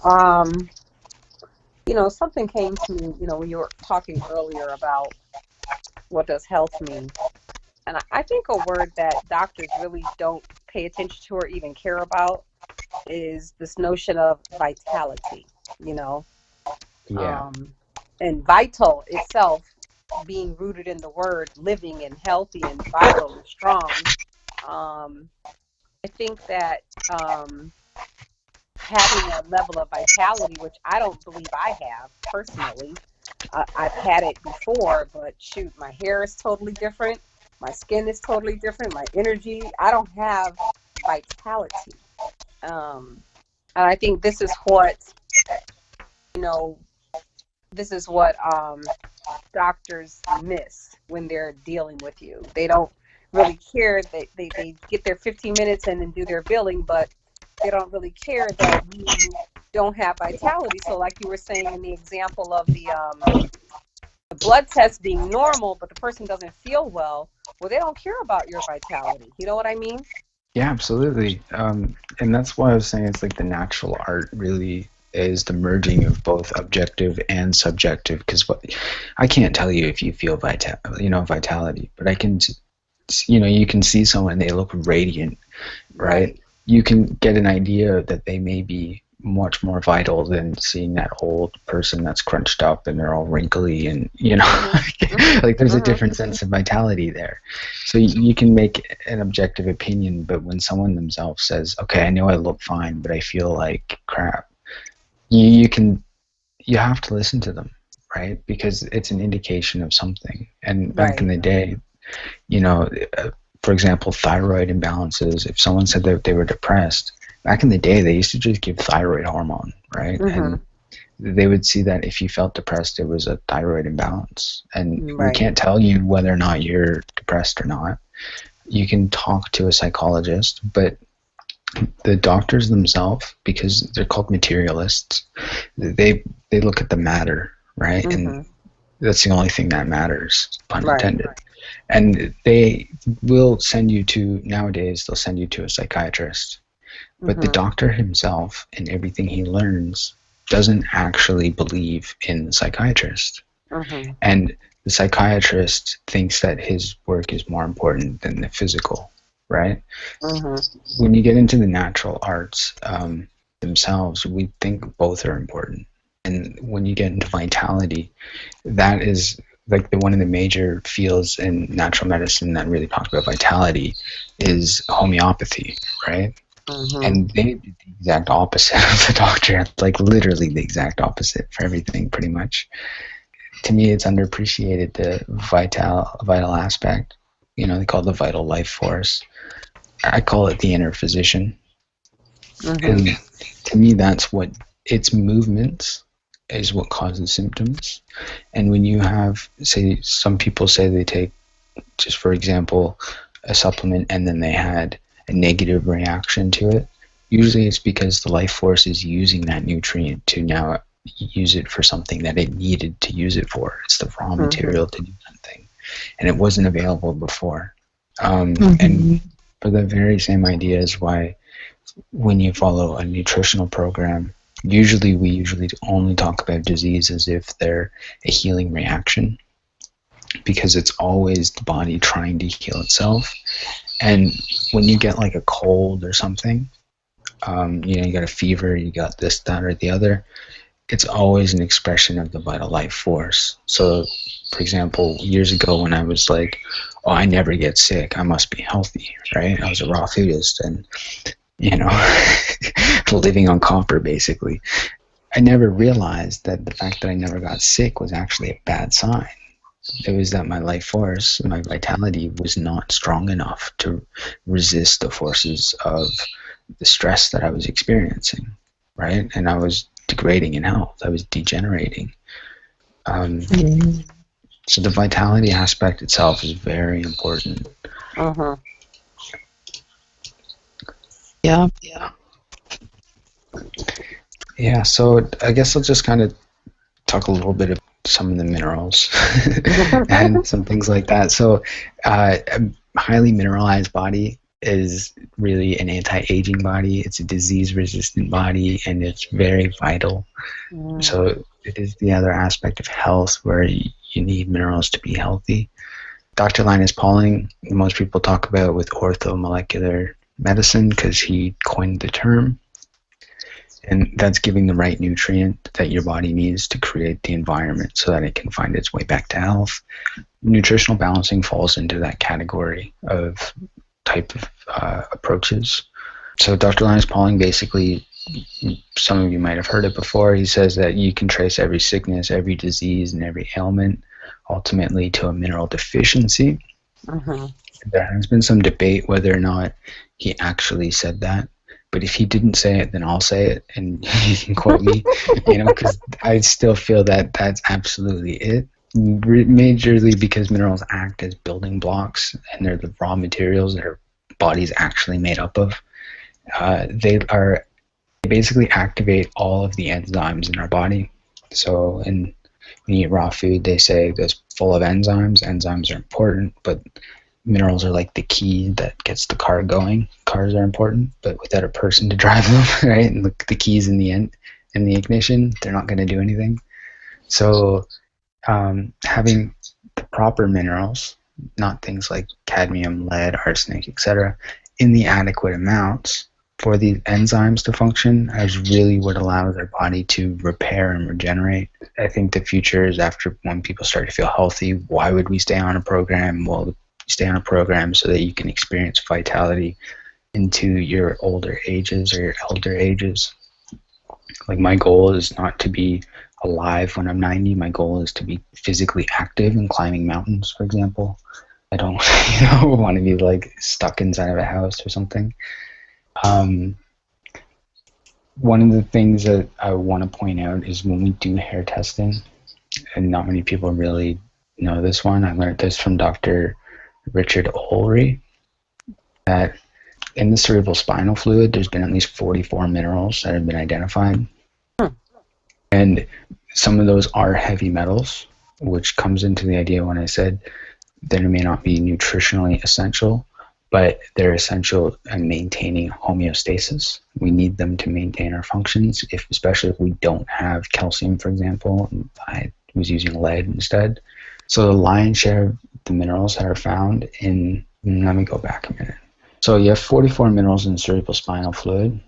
[SPEAKER 4] Something came to me. When you were talking earlier about what does health mean, and I think a word that doctors really don't pay attention to or even care about is this notion of vitality. You know.
[SPEAKER 1] Yeah.
[SPEAKER 4] And vital itself being rooted in the word living and healthy and vital and strong. I think that having a level of vitality, which I don't believe I have personally, I've had it before, but shoot, my hair is totally different. My skin is totally different. My energy, I don't have vitality. And I think this is what, doctors miss when they're dealing with you. They don't really care. They get their 15 minutes and then do their billing, but they don't really care that you don't have vitality. So like you were saying in the example of the blood test being normal, but the person doesn't feel well, they don't care about your vitality. You know what I mean?
[SPEAKER 1] Yeah, absolutely. And that's why I was saying it's like the natural art really is the merging of both objective and subjective. Because I can't tell you if you feel vitality, but I can, you can see someone, they look radiant, right? You can get an idea that they may be much more vital than seeing that old person that's crunched up and they're all wrinkly and like there's a different sense of vitality there. So you can make an objective opinion, but when someone themselves says, okay, I know I look fine, but I feel like crap, you have to listen to them, right? Because it's an indication of something. And back in the day, for example, thyroid imbalances, if someone said that they were depressed, back in the day, they used to just give thyroid hormone, right? And they would see that if you felt depressed, it was a thyroid imbalance. And we can't tell you whether or not you're depressed or not. You can talk to a psychologist, but the doctors themselves, because they're called materialists, they look at the matter, right? And that's the only thing that matters, pun intended. And they will send you nowadays, they'll send you to a psychiatrist. But the doctor himself and everything he learns doesn't actually believe in the psychiatrist. And the psychiatrist thinks that his work is more important than the physical, right? When you get into the natural arts themselves, we think both are important. And when you get into vitality, that is like one of the major fields in natural medicine that really talks about vitality is homeopathy, right? And they did the exact opposite of the doctor, like literally the exact opposite for everything, pretty much. To me, it's underappreciated, the vital aspect. They call it the vital life force. I call it the inner physician. And to me, that's what its movements is what causes symptoms. And when you have, say, some people say they take, just for example, a supplement and then they had a negative reaction to it, usually it's because the life force is using that nutrient to now use it for something that it needed to use it for. It's the raw material to do something, and it wasn't available before. And for the very same idea is why when you follow a nutritional program, we usually only talk about disease as if they're a healing reaction, because it's always the body trying to heal itself. And when you get like a cold or something, you got a fever, you got this, that, or the other, it's always an expression of the vital life force. So, for example, years ago when I was like, oh, I never get sick, I must be healthy, right? I was a raw foodist and, living on copper, basically. I never realized that the fact that I never got sick was actually a bad sign. It was that my life force, my vitality was not strong enough to resist the forces of the stress that I was experiencing, right? And I was degrading in health. I was degenerating. So the vitality aspect itself is very important.
[SPEAKER 4] Yeah.
[SPEAKER 1] Yeah, so I guess I'll just kind of talk a little bit about some of the minerals and some things like that. So a highly mineralized body is really an anti-aging body. It's a disease-resistant body, and it's very vital. So it is the other aspect of health where you need minerals to be healthy. Dr. Linus Pauling, most people talk about with orthomolecular medicine because he coined the term. And that's giving the right nutrient that your body needs to create the environment so that it can find its way back to health. Nutritional balancing falls into that category of type of approaches. So Dr. Linus Pauling basically, some of you might have heard it before, he says that you can trace every sickness, every disease, and every ailment ultimately to a mineral deficiency. There has been some debate whether or not he actually said that. But if he didn't say it, then I'll say it, and you can quote me, because I still feel that that's absolutely it. Majorly because minerals act as building blocks, and they're the raw materials that our body's actually made up of. They basically activate all of the enzymes in our body. So when you eat raw food, they say it's full of enzymes. Enzymes are important, but minerals are like the key that gets the car going. Cars are important, but without a person to drive them, right? And the keys in the ignition, they're not going to do anything. So having the proper minerals, not things like cadmium, lead, arsenic, etc., in the adequate amounts for these enzymes to function is really what allows our body to repair and regenerate. I think the future is after when people start to feel healthy, why would we stay on a program? Well, stay on a program so that you can experience vitality into your older ages or your elder ages. Like, my goal is not to be alive when I'm 90. My goal is to be physically active and climbing mountains, for example. I don't want to be like stuck inside of a house or something. One of the things that I want to point out is when we do hair testing, and not many people really know this one. I learned this from Dr. Richard Olry, that in the cerebral spinal fluid, there's been at least 44 minerals that have been identified. And some of those are heavy metals, which comes into the idea when I said they may not be nutritionally essential, but they're essential in maintaining homeostasis. We need them to maintain our functions, especially if we don't have calcium, for example. I was using lead instead. So the lion's share of the minerals that are found in, let me go back a minute. So you have 44 minerals in cerebral spinal fluid,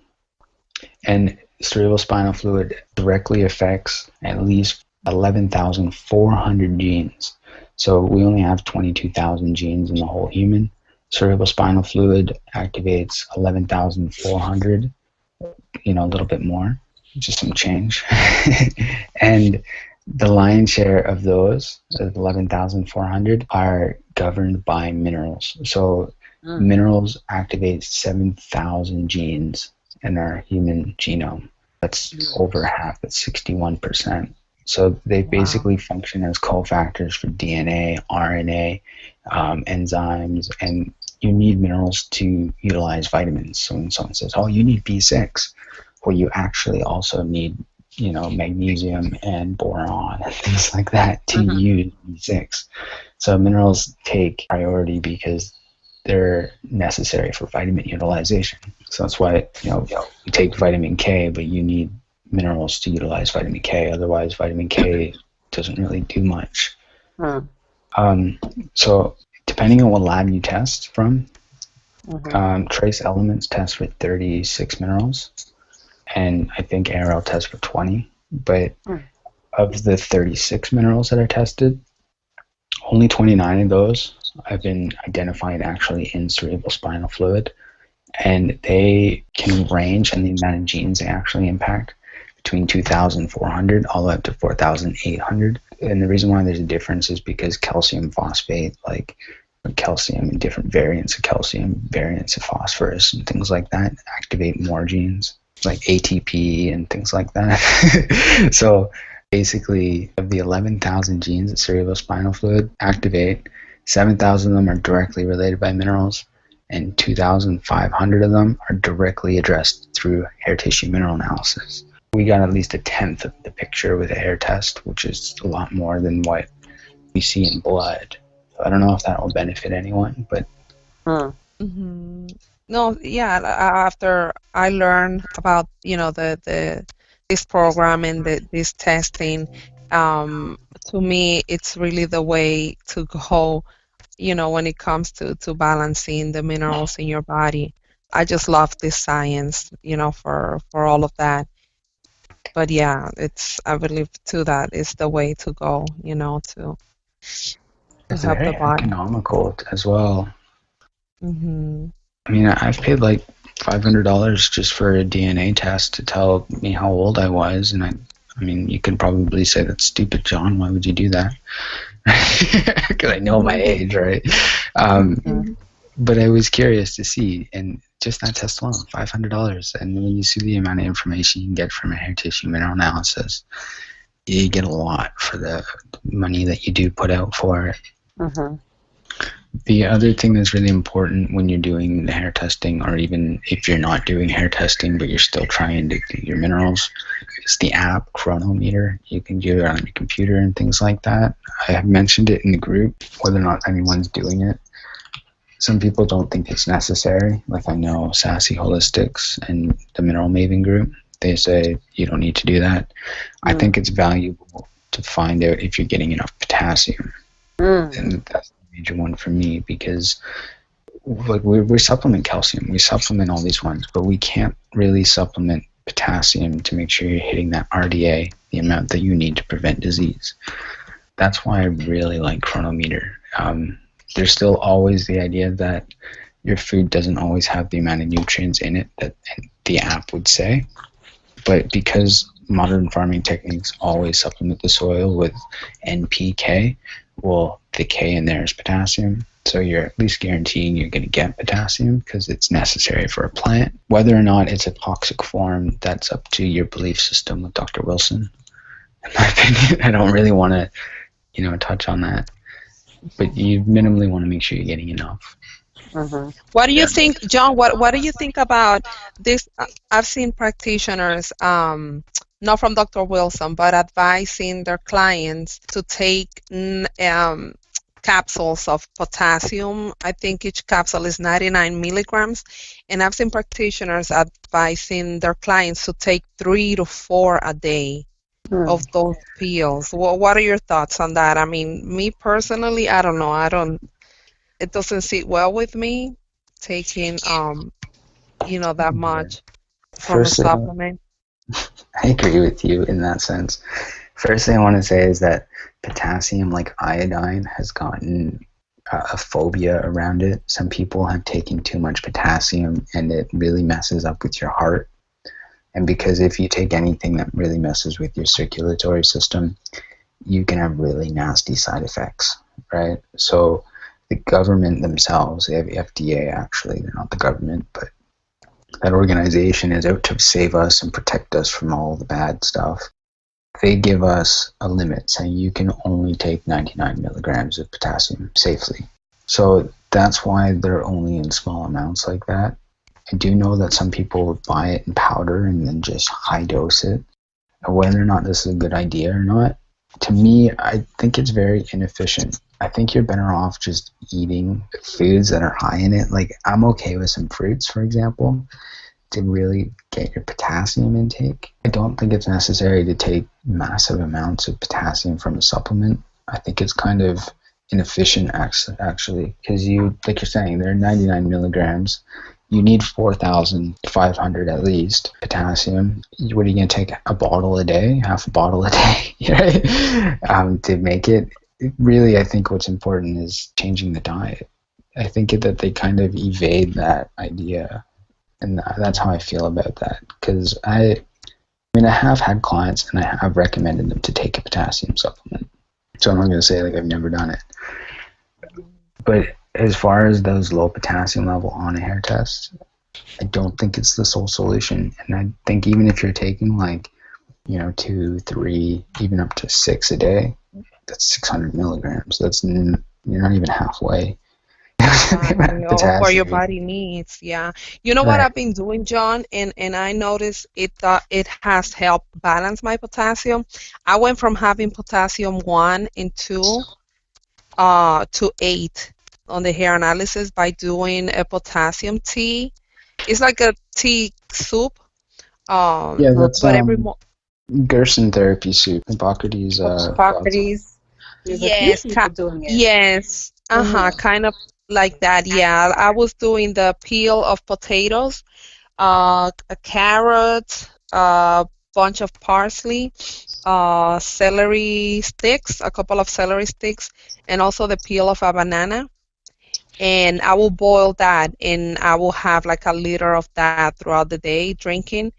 [SPEAKER 1] and cerebral spinal fluid directly affects at least 11,400 genes. So we only have 22,000 genes in the whole human. Cerebral spinal fluid activates 11,400, a little bit more, just some change. And the lion's share of those, 11,400, are governed by minerals. So minerals activate 7,000 genes in our human genome. That's over half. That's 61%. So they basically function as cofactors for DNA, RNA, enzymes, and you need minerals to utilize vitamins. So when someone says, "Oh, you need B6," well, you actually also need, magnesium and boron and things like that to use B6. So minerals take priority because they're necessary for vitamin utilization. So that's why you take vitamin K, but you need minerals to utilize vitamin K. Otherwise, vitamin K doesn't really do much. So depending on what lab you test from, Trace Elements tests for 36 minerals, and I think ARL tests for 20. But of the 36 minerals that are tested, only 29 of those have been identified actually in cerebral spinal fluid, and they can range in the amount of genes they actually impact between 2,400 all the way up to 4,800. And the reason why there's a difference is because calcium phosphate, like calcium and different variants of calcium, variants of phosphorus and things like that, activate more genes, like ATP and things like that. So basically, of the 11,000 genes that cerebrospinal fluid activate, 7,000 of them are directly related by minerals, and 2,500 of them are directly addressed through hair tissue mineral analysis. We got at least a tenth of the picture with a hair test, which is a lot more than what we see in blood. So I don't know if that will benefit anyone, but...
[SPEAKER 5] No, yeah. After I learned about this program and this testing, to me it's really the way to go. When it comes to balancing the minerals in your body, I just love this science. For all of that. But yeah, I believe too that is the way to go. To
[SPEAKER 1] It's
[SPEAKER 5] help
[SPEAKER 1] very
[SPEAKER 5] the body.
[SPEAKER 1] economical as well.
[SPEAKER 5] Mm-hmm.
[SPEAKER 1] I mean, I've paid like $500 just for a DNA test to tell me how old I was, and I mean, you could probably say that's stupid, John. Why would you do that? Because I know my age, right? But I was curious to see, and just that test alone, $500. And when you see the amount of information you can get from a hair tissue mineral analysis, you get a lot for the money that you do put out for it. The other thing that's really important when you're doing the hair testing, or even if you're not doing hair testing but you're still trying to do your minerals, is the app Chronometer. You can do it on your computer and things like that. I have mentioned it in the group, whether or not anyone's doing it. Some people don't think it's necessary. Like I know Sassy Holistics and the Mineral Maven group, they say you don't need to do that. I think it's valuable to find out if you're getting enough potassium. And that's the major one for me, because like we supplement calcium, we supplement all these ones, but we can't really supplement potassium to make sure you're hitting that RDA, the amount that you need to prevent disease. That's why I really like Chronometer. There's still always the idea that your food doesn't always have the amount of nutrients in it that the app would say, but because modern farming techniques always supplement the soil with NPK, well, the K in there is potassium, so you're at least guaranteeing you're going to get potassium because it's necessary for a plant. Whether or not it's a toxic form, that's up to your belief system with Dr. Wilson. In my opinion, I don't really want to, touch on that, but you minimally want to make sure you're getting enough.
[SPEAKER 5] What do you think, John? What do you think about this? I've seen practitioners, not from Dr. Wilson, but advising their clients to take capsules of potassium. I think each capsule is 99 milligrams, and I've seen practitioners advising their clients to take 3 to 4 a day of those pills. What are your thoughts on that? I mean, me personally, I don't know. It doesn't sit well with me taking, that much from a supplement.
[SPEAKER 1] I agree with you in that sense. First thing I want to say is that potassium, like iodine, has gotten a phobia around it. Some people have taken too much potassium and it really messes up with your heart. And because if you take anything that really messes with your circulatory system, you can have really nasty side effects, right? So the government themselves, they have the FDA actually, they're not the government, but that organization is out to save us and protect us from all the bad stuff. They give us a limit saying you can only take 99 milligrams of potassium safely. So that's why they're only in small amounts like that. I do know that some people buy it in powder and then just high dose it. Whether or not this is a good idea or not, to me, I think it's very inefficient. I think you're better off just eating foods that are high in it. Like, I'm okay with some fruits, for example, to really get your potassium intake. I don't think it's necessary to take massive amounts of potassium from a supplement. I think it's kind of inefficient, actually, because like you're saying, they're 99 milligrams. You need 4,500 at least potassium. What are you going to take? A bottle a day? Half a bottle a day? Right? To make it. Really, I think what's important is changing the diet. I think that they kind of evade that idea. And that's how I feel about that. Because I have had clients and I have recommended them to take a potassium supplement. So I'm not going to say like I've never done it. But as far as those low potassium level on a hair test, I don't think it's the sole solution. And I think even if you're taking 2, 3, even up to 6 a day, that's 600 milligrams. You're not even halfway.
[SPEAKER 7] For your body needs, yeah. You know what I've been doing, John, and I noticed it has helped balance my potassium. I went from having potassium 1 and 2 to 8 on the hair analysis by doing a potassium tea. It's like a tea soup.
[SPEAKER 1] That's
[SPEAKER 7] but every
[SPEAKER 1] Gerson therapy soup. Hippocrates.
[SPEAKER 4] Hippocrates.
[SPEAKER 7] Yes,
[SPEAKER 4] doing it.
[SPEAKER 7] Yes. Kind of like that. Yeah, I was doing the peel of potatoes, a carrot, a bunch of parsley, celery sticks, a couple of celery sticks, and also the peel of a banana. And I will boil that, and I will have like a liter of that throughout the day drinking.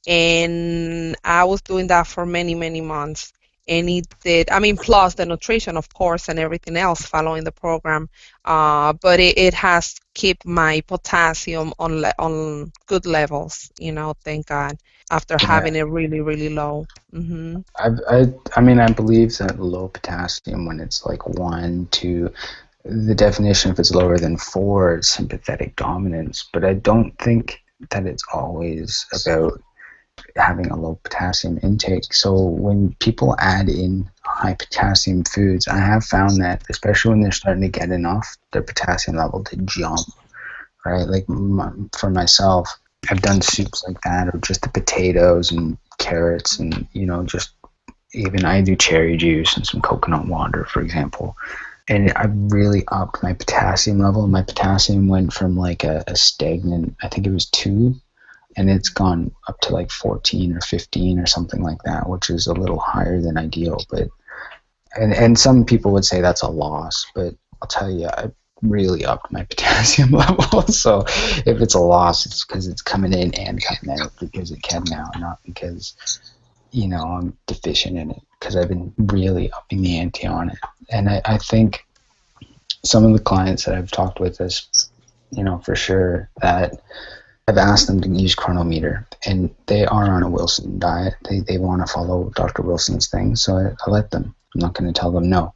[SPEAKER 7] And I was doing that for many, many months. And it did, plus the nutrition, of course, and everything else following the program. But it has kept my potassium on good levels, thank God, after having it really, really low. Mm-hmm.
[SPEAKER 1] I believe that low potassium, when it's like 1, 2, the definition, if it's lower than 4, is sympathetic dominance. But I don't think that it's always about having a low potassium intake. So when people add in high potassium foods, I have found that, especially when they're starting to get enough, their potassium level to jump, right? Like for myself, I've done soups like that, or just the potatoes and carrots, and just even I do cherry juice and some coconut water, for example. And I really upped my potassium level. My potassium went from like a stagnant, I think it was 2, and it's gone up to like 14 or 15 or something like that, which is a little higher than ideal. But and some people would say that's a loss, but I'll tell you, I really upped my potassium level. So if it's a loss, it's because it's coming in and coming out because it can now, not because I'm deficient in it, because I've been really upping the ante on it. And I think some of the clients that I've talked with is, for sure, that I've asked them to use Chronometer, and they are on a Wilson diet. They want to follow Dr. Wilson's thing, so I let them. I'm not going to tell them no.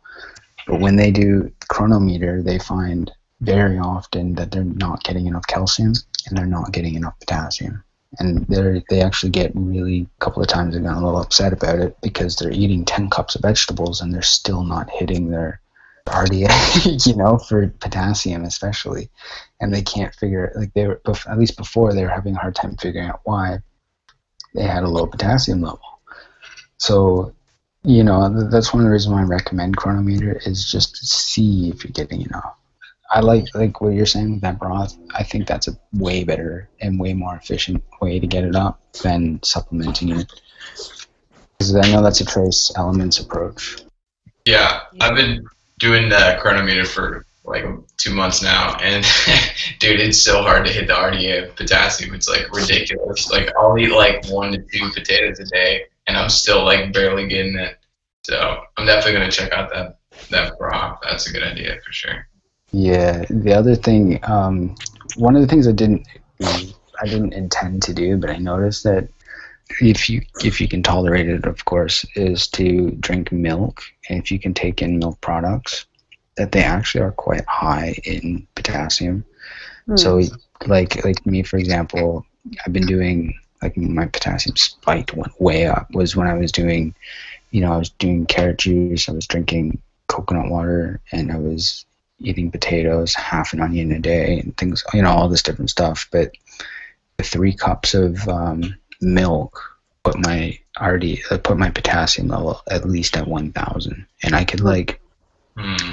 [SPEAKER 1] But when they do Chronometer, they find very often that they're not getting enough calcium and they're not getting enough potassium. And they actually get really, a couple of times they've gotten a little upset about it because they're eating 10 cups of vegetables and they're still not hitting their RDA, for potassium especially. And they can't figure, like they were, at least before, they were having a hard time figuring out why they had a low potassium level. So, that's one of the reasons why I recommend Chronometer, is just to see if you're getting enough. I like what you're saying with that broth. I think that's a way better and way more efficient way to get it up than supplementing it. Because I know that's a trace elements approach.
[SPEAKER 3] Yeah, I've been doing the Chronometer for like 2 months now, and dude, it's so hard to hit the RDA of potassium. It's like ridiculous. Like I'll eat like 1 to 2 potatoes a day, and I'm still like barely getting it. So I'm definitely gonna check out that broth. That's a good idea for sure.
[SPEAKER 1] Yeah, the other thing, one of the things I I didn't intend to do, but I noticed that if you can tolerate it, of course, is to drink milk, and if you can take in milk products, that they actually are quite high in potassium. So like me, for example, I've been doing, like, my potassium spiked, went way up, was when I was doing, I was doing carrot juice, I was drinking coconut water, and I was eating potatoes, half an onion a day, and things, all this different stuff. But the 3 cups of milk put my potassium level at least at 1,000, and I could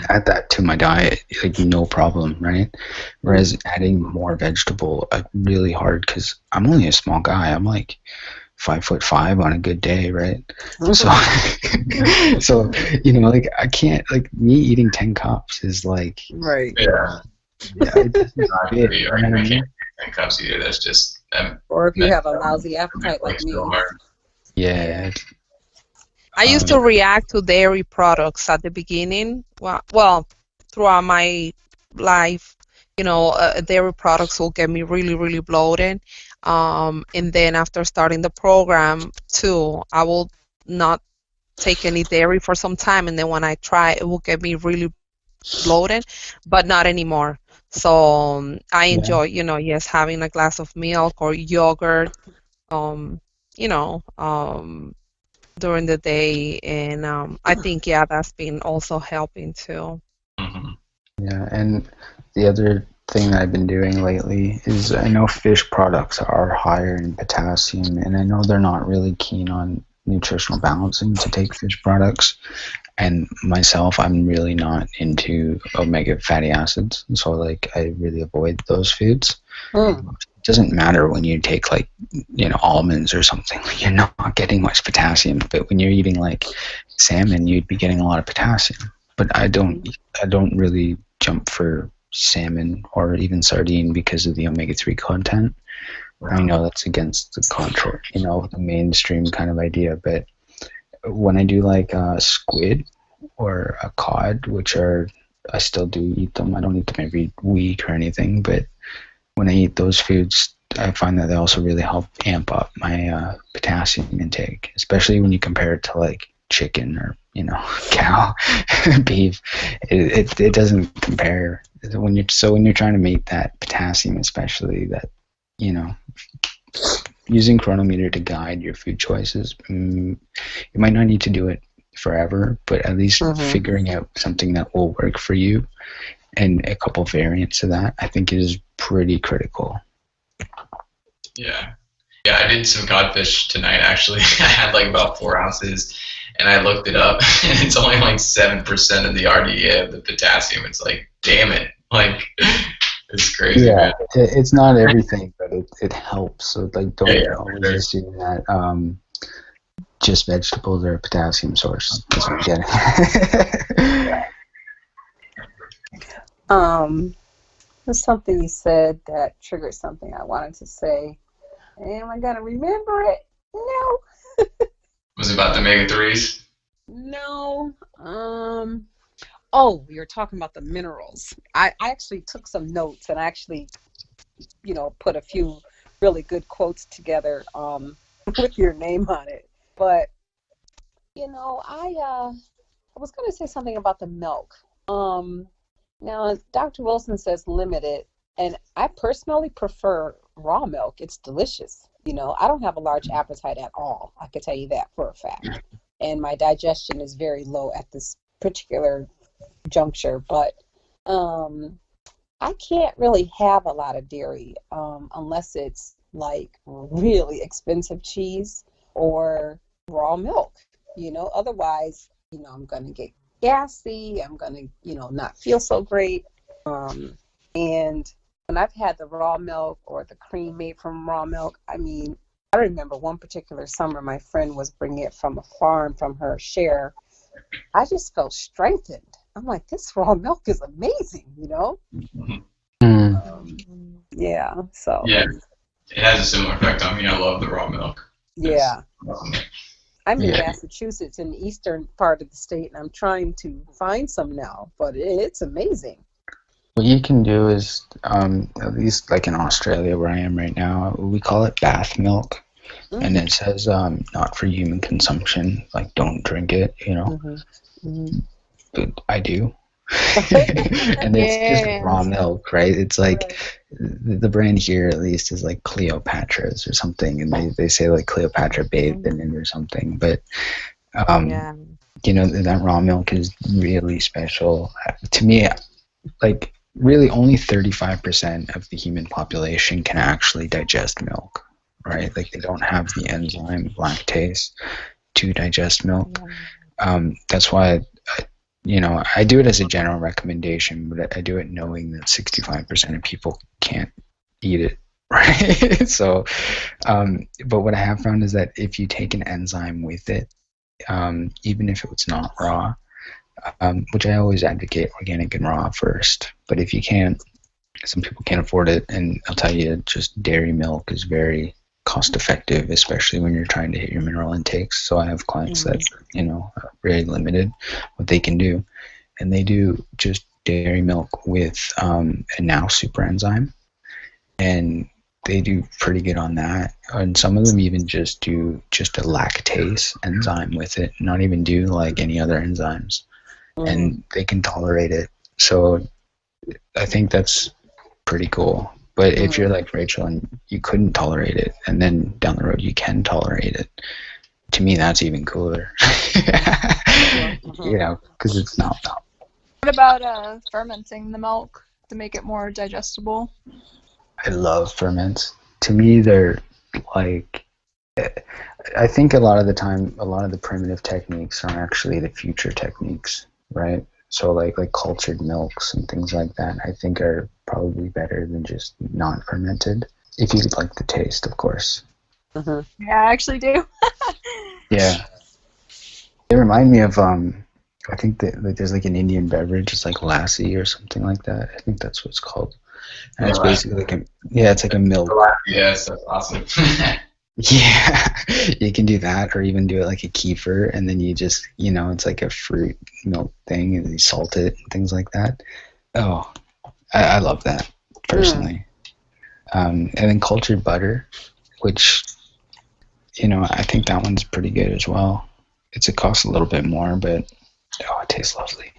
[SPEAKER 1] add that to my diet like no problem, right? Whereas adding more vegetable, really hard, because I'm only a small guy. I'm like 5'5" on a good day, right? So like, I can't, like, me eating 10 cups is like,
[SPEAKER 4] Right.
[SPEAKER 3] Yeah.
[SPEAKER 1] It's not
[SPEAKER 3] I
[SPEAKER 1] big, you know what I mean?
[SPEAKER 3] can't drink cups either. That's just
[SPEAKER 4] Or if you have a lousy appetite like me.
[SPEAKER 3] so hard.
[SPEAKER 1] Yeah.
[SPEAKER 7] I used to react to dairy products at the beginning. Well, throughout my life, dairy products will get me really, really bloated. And then after starting the program too, I will not take any dairy for some time, and then when I try, it will get me really bloated, but not anymore. So I enjoy, yes, having a glass of milk or yogurt, you know, during the day, and I think that's been also helping too.
[SPEAKER 1] Yeah, and the other thing that I've been doing lately is, I know fish products are higher in potassium, and I know they're not really keen on nutritional balancing to take fish products. And myself, I'm really not into omega fatty acids, so like I really avoid those foods. It doesn't matter when you take, like, almonds or something, you're not getting much potassium, but when you're eating like salmon, you'd be getting a lot of potassium. But I don't really jump for salmon or even sardine because of the omega-3 content. I know that's against the contrary, the mainstream kind of idea, but when I do like squid or a cod, I still do eat them. I don't eat them every week or anything, but when I eat those foods, I find that they also really help amp up my potassium intake, especially when you compare it to like chicken or cow, beef. It doesn't compare when you're trying to make that potassium, especially that using Chronometer to guide your food choices. You might not need to do it forever, but at least figuring out something that will work for you and a couple variants of that, I think, is pretty critical.
[SPEAKER 3] Yeah, I did some codfish tonight, actually. I had like about 4 ounces, and I looked it up, and it's only like 7% of the RDA of the potassium. It's like, damn it, like, it's crazy.
[SPEAKER 1] Yeah,
[SPEAKER 3] man.
[SPEAKER 1] It's not everything, but it helps. So like, don't always assume that just vegetables are a potassium source. That's what I'm getting.
[SPEAKER 4] There's something you said that triggered something I wanted to say. Am I gonna remember it? No.
[SPEAKER 3] Was it about the omega-3s?
[SPEAKER 4] No. Oh, you're talking about the minerals. I actually took some notes and I actually, put a few really good quotes together with your name on it. But I was gonna say something about the milk. Now, Dr. Wilson says limited, and I personally prefer raw milk. It's delicious. I don't have a large appetite at all. I can tell you that for a fact. And my digestion is very low at this particular juncture. But I can't really have a lot of dairy unless it's like really expensive cheese or raw milk. Otherwise, I'm going to get gassy, I'm going to, not feel so great. And when I've had the raw milk or the cream made from raw milk, I remember one particular summer my friend was bringing it from a farm from her share. I just felt strengthened. I'm like, this raw milk is amazing, Yeah, so.
[SPEAKER 3] Yeah, it has a similar effect on me. I love the raw milk.
[SPEAKER 4] Yeah. I'm in Massachusetts, in the eastern part of the state, and I'm trying to find some now, but it's amazing.
[SPEAKER 1] What you can do is, at least like in Australia where I am right now, we call it bath milk. And it says not for human consumption, like don't drink it, you know. But I do. And it's just raw milk, right? It's like the brand here at least is like Cleopatra's or something, and they say like Cleopatra bathed in it or something. But you know, that raw milk is really special. To me, like really only 35% of the human population can actually digest milk, right? Like they don't have the enzyme lactase to digest milk. That's why you know, I do it as a general recommendation, but I do it knowing that 65% of people can't eat it, right? So, but what I have found is that if you take an enzyme with it, even if it's not raw, which I always advocate organic and raw first, but if you can't, some people can't afford it, and I'll tell you, just dairy milk is very cost effective, especially when you're trying to hit your mineral intakes. So I have clients that, you know, are very limited what they can do, and they do just dairy milk with a now super enzyme, and they do pretty good on that. And some of them even just do just a lactase enzyme with it, not even do like any other enzymes, and they can tolerate it. So I think that's pretty cool. But if you're like Rachel and you couldn't tolerate it, and then down the road you can tolerate it, to me that's even cooler. You know, because it's not milk.
[SPEAKER 6] What about fermenting the milk to make it more digestible?
[SPEAKER 1] I love ferments. To me, they're like, I think a lot of the time, a lot of the primitive techniques are actually the future techniques, right? So like cultured milks and things like that, I think are probably better than just non-fermented, if you like the taste, of course.
[SPEAKER 6] Yeah, I actually do.
[SPEAKER 1] Yeah. They remind me of, I think that like, there's like an Indian beverage, it's like lassi or something like that. I think that's what it's called. And it's basically like it's like a milk.
[SPEAKER 3] Yes, that's awesome.
[SPEAKER 1] Yeah, you can do that, or even do it like a kefir, and then you just, you know, it's like a fruit milk thing, and you salt it and things like that. Oh, I love that, personally. And then cultured butter, which, you know, I think that one's pretty good as well. It costs a little bit more, but, oh, it tastes lovely.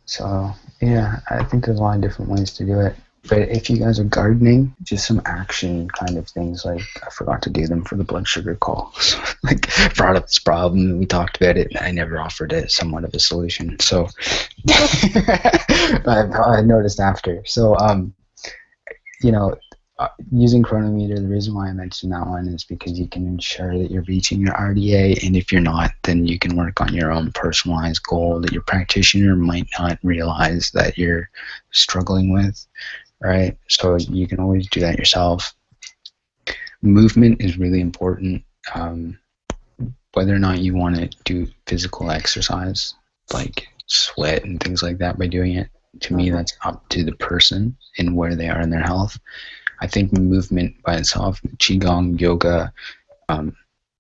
[SPEAKER 1] So, yeah, I think there's a lot of different ways to do it. But if you guys are gardening, just some action kind of things, like I forgot to do them for the blood sugar call. So, like, brought up this problem, and we talked about it, and I never offered it somewhat of a solution. So I noticed after. So, you know, using Chronometer, the reason why I mentioned that one is because you can ensure that you're reaching your RDA, and if you're not, then you can work on your own personalized goal that your practitioner might not realize that you're struggling with, right? So you can always do that yourself. Movement is really important. Whether or not you want to do physical exercise, like sweat and things like that by doing it, to me that's up to the person and where they are in their health. I think movement by itself, qigong, yoga,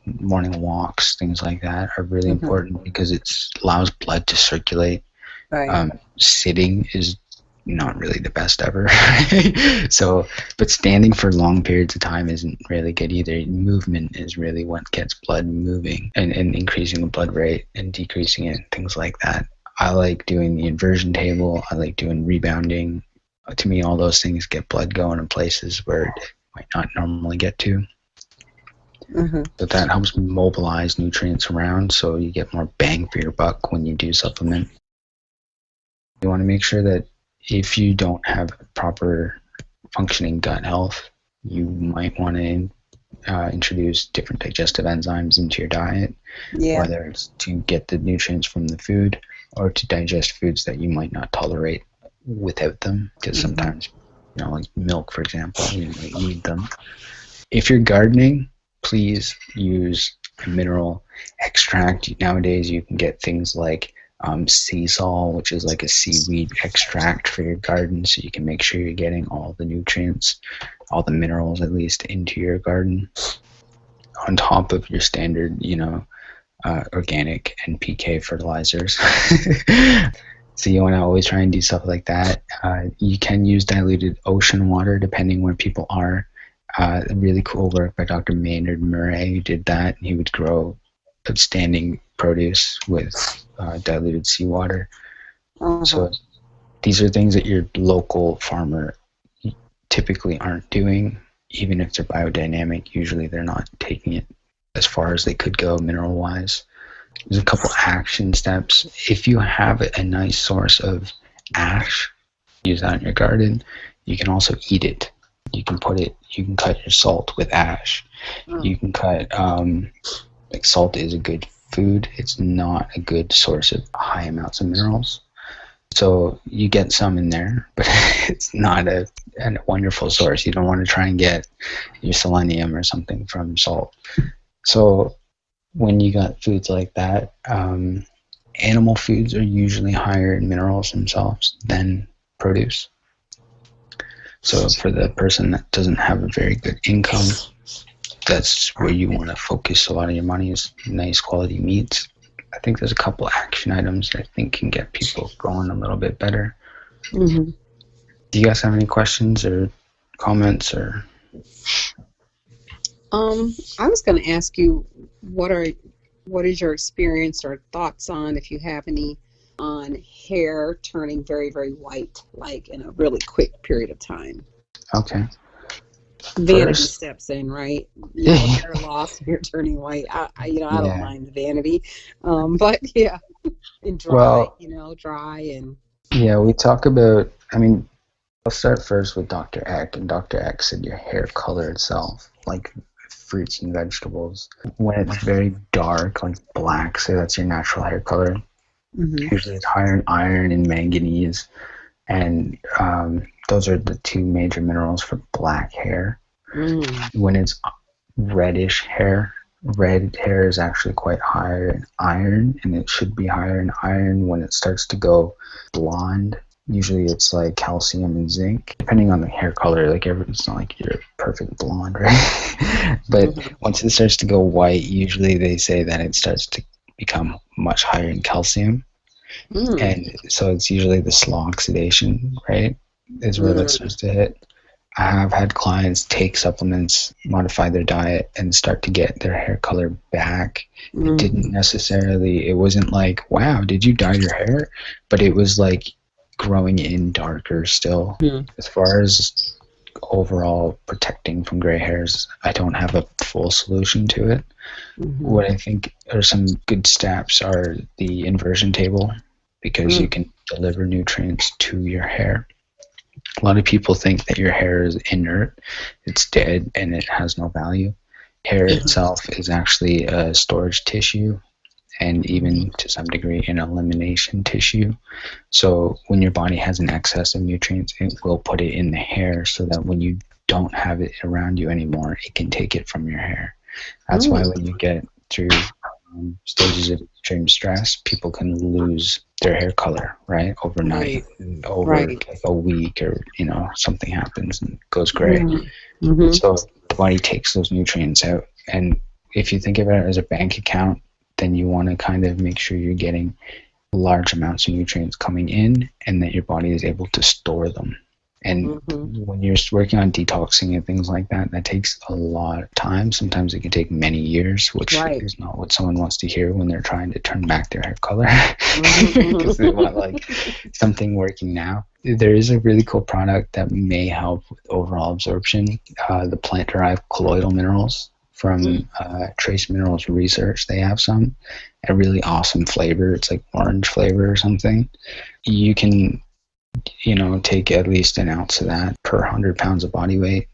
[SPEAKER 1] morning walks, things like that are really important because it allows blood to circulate.
[SPEAKER 4] Right.
[SPEAKER 1] Sitting is not really the best ever. So, but standing for long periods of time isn't really good either. Movement is really what gets blood moving and increasing the blood rate and decreasing it, things like that. I like doing the inversion table. I like doing rebounding. To me, all those things get blood going in places where it might not normally get to. But that helps mobilize nutrients around, so you get more bang for your buck when you do supplement. You want to make sure that if you don't have proper functioning gut health, you might want to introduce different digestive enzymes into your diet, whether it's to get the nutrients from the food or to digest foods that you might not tolerate without them, because sometimes, you know, like milk, for example, you might need them. If you're gardening, please use a mineral extract. Nowadays you can get things like sea salt, which is like a seaweed extract for your garden, so you can make sure you're getting all the nutrients, all the minerals at least, into your garden on top of your standard, you know, organic NPK fertilizers. So you want to always try and do stuff like that. You can use diluted ocean water depending where people are. Really cool work by Dr. Maynard Murray, who did that. He would grow outstanding produce with diluted seawater. So these are things that your local farmer typically aren't doing. Even if they're biodynamic, usually they're not taking it as far as they could go mineral-wise. There's a couple action steps. If you have a nice source of ash, use that in your garden. You can also eat it. You can cut your salt with ash. You can cut, like salt is a good food. It's not a good source of high amounts of minerals. So you get some in there, but it's not a wonderful source. You don't want to try and get your selenium or something from salt. So when you got foods like that, animal foods are usually higher in minerals themselves than produce. So for the person that doesn't have a very good income, that's where you want to focus a lot of your money, is nice quality meats. I think there's a couple action items that I think can get people going a little bit better. Do you guys have any questions or comments? Or
[SPEAKER 4] I was going to ask you, what is your experience or thoughts on, if you have any, on hair turning very, very white, like in a really quick period of time?
[SPEAKER 1] Okay.
[SPEAKER 4] Vanity steps in, right? You know, hair loss, hair turning white. I don't mind the vanity, but yeah, and dry. Dry and.
[SPEAKER 1] Yeah, we talk about. I mean, I'll start first with Dr. Eck, and Dr. Eck said your hair color itself, like fruits and vegetables, when it's very dark, like black, say that's your natural hair color. Usually it's higher in iron and manganese, and those are the two major minerals for black hair. When it's reddish hair, red hair is actually quite higher in iron, and it should be higher in iron. When it starts to go blonde, usually it's like calcium and zinc, depending on the hair color. Like it's not like you're perfect blonde, right? But once it starts to go white, usually they say that it starts to become much higher in calcium. And so it's usually the slow oxidation, right, is where that starts to hit. I have had clients take supplements, modify their diet, and start to get their hair color back. It wasn't like, wow, did you dye your hair? But it was like growing in darker still. As far as overall protecting from gray hairs, I don't have a full solution to it. What I think are some good steps are the inversion table, because you can deliver nutrients to your hair. A lot of people think that your hair is inert, it's dead, and it has no value. Hair itself is actually a storage tissue, and even to some degree an elimination tissue. So when your body has an excess of nutrients, it will put it in the hair, so that when you don't have it around you anymore, it can take it from your hair. That's why when you get through stages of extreme stress, people can lose their hair color, right, overnight, like a week, or something happens and goes gray. So the body takes those nutrients out, and if you think of it as a bank account, then you want to kind of make sure you're getting large amounts of nutrients coming in, and that your body is able to store them. And when you're working on detoxing and things like that, that takes a lot of time. Sometimes it can take many years, which is not what someone wants to hear when they're trying to turn back their hair color, because they want like something working now. There is a really cool product that may help with overall absorption, the plant-derived colloidal minerals from Trace Minerals Research. They have some, a really awesome flavor. It's like orange flavor or something. You can take at least an ounce of that per 100 pounds of body weight,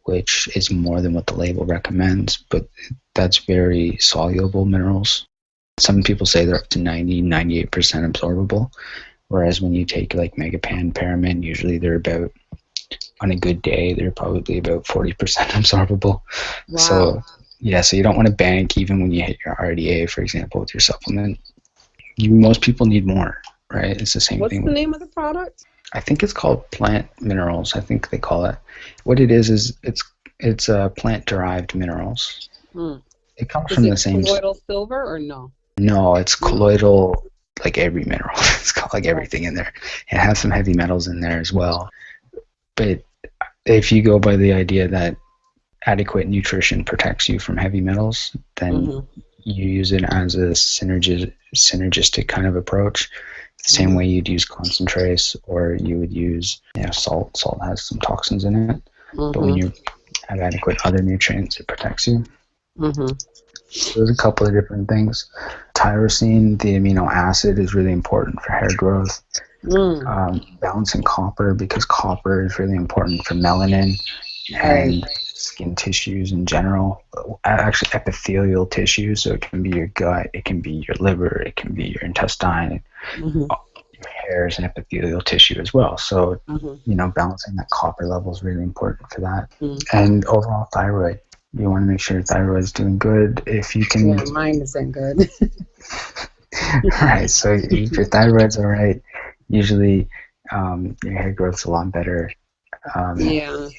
[SPEAKER 1] which is more than what the label recommends, but that's very soluble minerals. Some people say they're up to 98% absorbable, whereas when you take like Megapan, Paramin, usually they're about, on a good day, they're probably about 40% absorbable. So you don't want to bank even when you hit your RDA, for example, with your supplement. Most people need more. Right, it's the same thing.
[SPEAKER 4] What's the name of the product?
[SPEAKER 1] I think it's called Plant Minerals. I think they call it. What it is it's plant-derived minerals. It comes
[SPEAKER 4] Is
[SPEAKER 1] from
[SPEAKER 4] it
[SPEAKER 1] the same.
[SPEAKER 4] colloidal silver or no?
[SPEAKER 1] No, it's colloidal, like every mineral. It's got like everything in there. It has some heavy metals in there as well. But if you go by the idea that adequate nutrition protects you from heavy metals, then you use it as a synergistic kind of approach. The same way you'd use concentrates, or you would use salt. Salt has some toxins in it, but when you have adequate other nutrients, it protects you. So there's a couple of different things. Tyrosine, the amino acid, is really important for hair growth. Balancing copper, because copper is really important for melanin and skin tissues in general. Actually, epithelial tissue, so it can be your gut, it can be your liver, it can be your intestine, your hair is an epithelial tissue as well. So, balancing that copper level is really important for that. And overall thyroid. You want to make sure your thyroid is doing good. If you can...
[SPEAKER 4] Yeah, mine isn't good.
[SPEAKER 1] Right, so if your thyroid's all right, usually your hair growth's a lot better.
[SPEAKER 4] Yeah.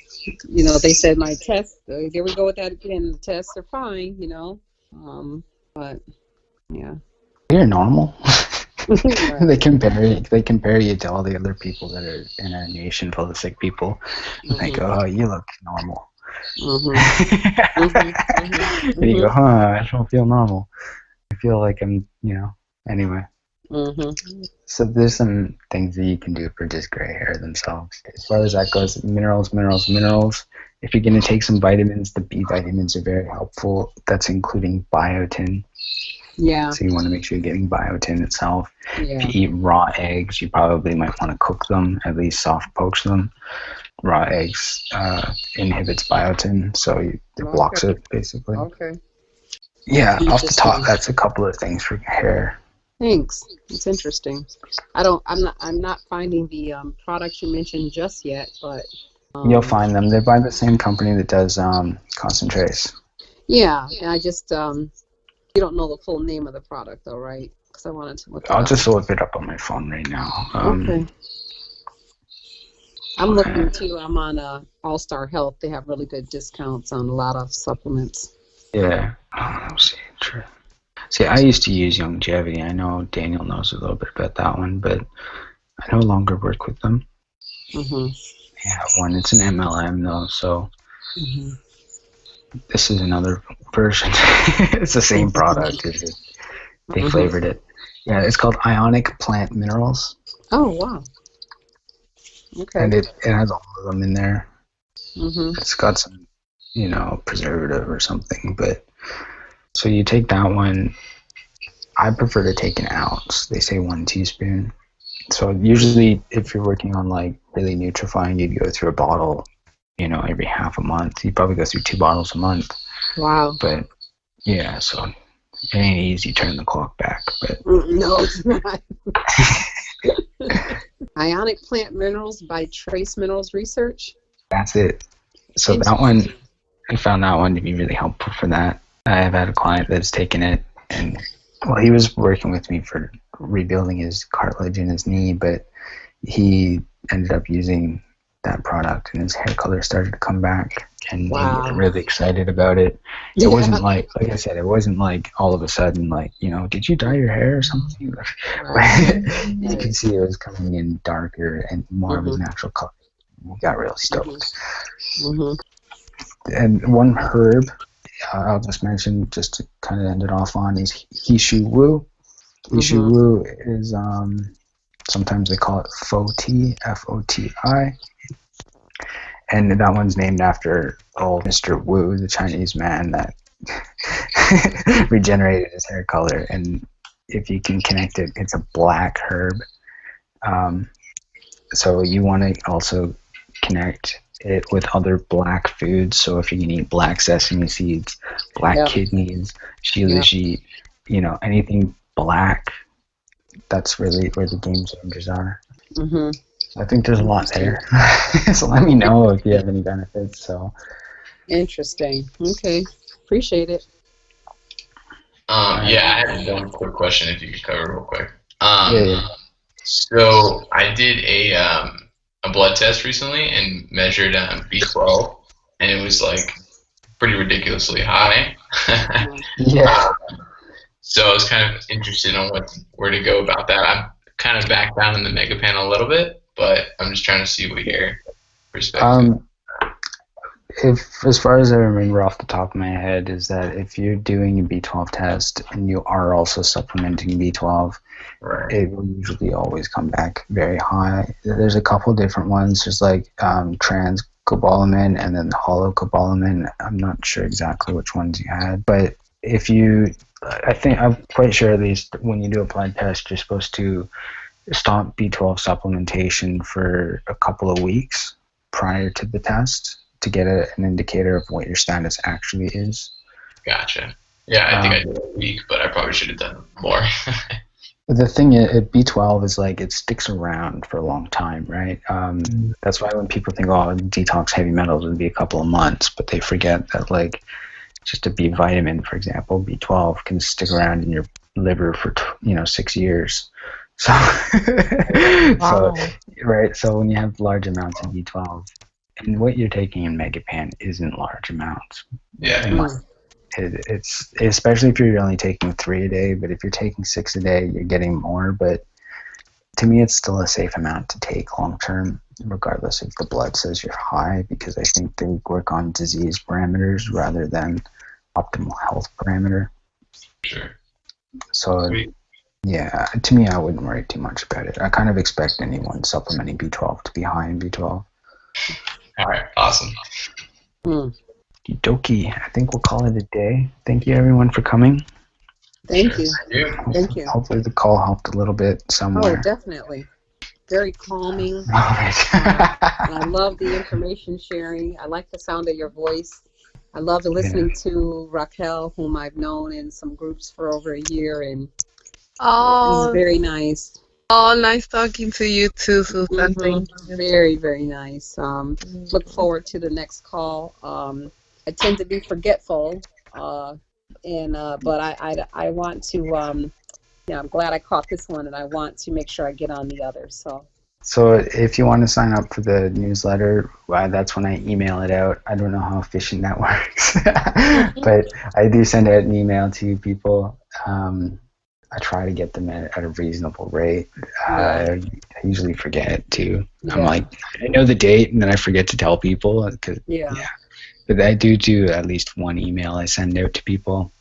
[SPEAKER 4] They said my tests, here we go with that again, the tests are fine, but, yeah.
[SPEAKER 1] You're normal.
[SPEAKER 4] Right.
[SPEAKER 1] They compare you to all the other people that are in a nation full of sick people. They go, oh, you look normal. And you go, I don't feel normal. I feel like I'm, anyway. So there's some things that you can do for just gray hair themselves. As far as that goes, minerals. If you're going to take some vitamins, the B vitamins are very helpful. That's including biotin.
[SPEAKER 4] Yeah.
[SPEAKER 1] So you want to make sure you're getting biotin itself.
[SPEAKER 4] Yeah.
[SPEAKER 1] If you eat raw eggs, you probably might want to cook them, at least soft poach them. Raw eggs inhibits biotin, so it blocks it, basically.
[SPEAKER 4] Okay.
[SPEAKER 1] Yeah, off the top, that's a couple of things for your hair.
[SPEAKER 4] Thanks. It's interesting. I'm not finding the products you mentioned just yet, but
[SPEAKER 1] you'll find them. They're by the same company that does concentrates.
[SPEAKER 4] Yeah, and I just you don't know the full name of the product though, right? Because I wanted to look it up.
[SPEAKER 1] I'll just look it up on my phone right now.
[SPEAKER 4] Okay. I'm looking too. I'm on All Star Health. They have really good discounts on a lot of supplements.
[SPEAKER 1] Yeah. Let's see. True. See, I used to use Longevity. I know Daniel knows a little bit about that one, but I no longer work with them. I have one. It's an MLM though, so this is another version. It's the same product. They flavored it. Yeah, it's called Ionic Plant Minerals.
[SPEAKER 4] Oh, wow. Okay.
[SPEAKER 1] And it has all of them in there. It's got some, preservative or something. But so you take that one. I prefer to take an ounce. They say 1 teaspoon. So usually, if you're working on like really nutrifying, you'd go through a bottle, every half a month. You probably go through 2 bottles a month.
[SPEAKER 4] Wow.
[SPEAKER 1] But yeah, so it ain't easy turning the clock back. But
[SPEAKER 4] no, it's not. Ionic Plant Minerals by Trace Minerals Research.
[SPEAKER 1] That's it. So that one, I found that one to be really helpful for that. I've had a client that's taken it, and he was working with me for rebuilding his cartilage in his knee, but he ended up using that product, and his hair color started to come back, and he was really excited about it. It wasn't like I said, it wasn't like all of a sudden, like, did you dye your hair or something? You can see it was coming in darker and more of his natural color. He got really stoked. And one herb I'll just mention, just to kind of end it off on, is Hishu Wu. Hishu Wu is, sometimes they call it Foti, F-O-T-I. And that one's named after old Mr. Wu, the Chinese man that regenerated his hair color. And if you can connect it, it's a black herb. So you want to also connect it with other black foods. So if you can eat black sesame seeds, black kidneys, shilajit, anything black, that's really where the game changers are. I think there's a lot there. So let me know if you have any benefits. So
[SPEAKER 4] interesting. Okay, appreciate it.
[SPEAKER 3] Yeah, I have one quick question if you could cover real quick.
[SPEAKER 1] Yeah.
[SPEAKER 3] So I did a blood test recently and measured B12, and it was like pretty ridiculously high.
[SPEAKER 1] Yeah.
[SPEAKER 3] So I was kind of interested in where to go about that. I'm kind of back down in the Megapan a little bit, but I'm just trying to see what your perspective.
[SPEAKER 1] If, as far as I remember off the top of my head, is that if you're doing a B12 test and you are also supplementing B12,
[SPEAKER 3] Right.
[SPEAKER 1] it will usually always come back very high. There's a couple different ones. There's like transcobalamin and then holocobalamin. I'm not sure exactly which ones you had, but if you, I'm quite sure at least when you do a blood test, you're supposed to stop B12 supplementation for a couple of weeks prior to the test to get an indicator of what your status actually is.
[SPEAKER 3] Gotcha. Yeah, I think I did a week, but I probably should have done more.
[SPEAKER 1] The thing is, B12 is like, it sticks around for a long time, right? That's why when people think, oh, detox heavy metals would be a couple of months, but they forget that like just a B vitamin, for example, B12 can stick around in your liver for 6 years. So,
[SPEAKER 7] Wow.
[SPEAKER 1] right. So when you have large amounts of B12, and what you're taking in Megapan isn't large amounts.
[SPEAKER 3] Yeah.
[SPEAKER 1] It's especially if you're only taking 3 a day, but if you're taking 6 a day, you're getting more. But to me, it's still a safe amount to take long term, regardless if the blood says you're high, because I think they work on disease parameters rather than optimal health parameter.
[SPEAKER 3] Sure.
[SPEAKER 1] So,
[SPEAKER 3] Sweet.
[SPEAKER 1] yeah, to me, I wouldn't worry too much about it. I kind of expect anyone supplementing B12 to be high in B12.
[SPEAKER 3] All right. Awesome.
[SPEAKER 1] Dokie, I think we'll call it a day. Thank you, everyone, for coming.
[SPEAKER 5] Thank
[SPEAKER 3] Sure.
[SPEAKER 5] you.
[SPEAKER 3] Yeah.
[SPEAKER 5] Thank you.
[SPEAKER 1] Hopefully the call helped a little bit
[SPEAKER 5] Oh,
[SPEAKER 1] somewhere.
[SPEAKER 5] definitely. Very calming.
[SPEAKER 1] All right.
[SPEAKER 5] And I love the information sharing. I like the sound of your voice. I love listening to Raquel, whom I've known in some groups for over a year, and it's
[SPEAKER 7] Oh,
[SPEAKER 5] very nice.
[SPEAKER 7] nice talking to you too, Susan. Thank you.
[SPEAKER 5] Very, very nice. Look forward to the next call. I tend to be forgetful, but I want to. I'm glad I caught this one, and I want to make sure I get on the others.
[SPEAKER 1] So if you want to sign up for the newsletter, that's when I email it out. I don't know how efficient that works, but I do send out an email to people. I try to get them at a reasonable rate. I usually forget too. I'm like, I know the date, and then I forget to tell people. But I do at least one email I send out to people.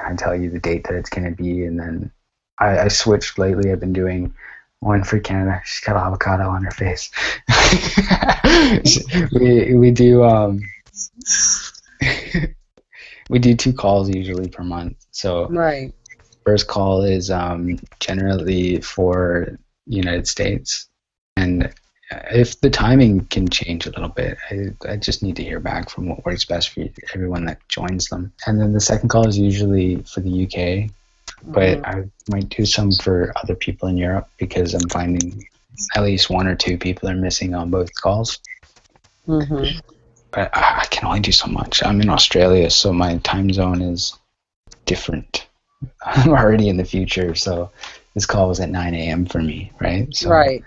[SPEAKER 1] I tell you the date that it's going to be, and then I switched lately. I've been doing one for Canada. She's got avocado on her face. we do we do 2 calls usually per month. So
[SPEAKER 5] Right.
[SPEAKER 1] first call is generally for United States, and if the timing can change a little bit, I just need to hear back from what works best for everyone that joins them. And then the second call is usually for the UK, but I might do some for other people in Europe because I'm finding at least 1 or 2 people are missing on both calls.
[SPEAKER 5] Mm-hmm.
[SPEAKER 1] But I can only do so much. I'm in Australia, so my time zone is different. I'm already in the future, so this call was at 9 a.m. for me, right? So,
[SPEAKER 5] Right.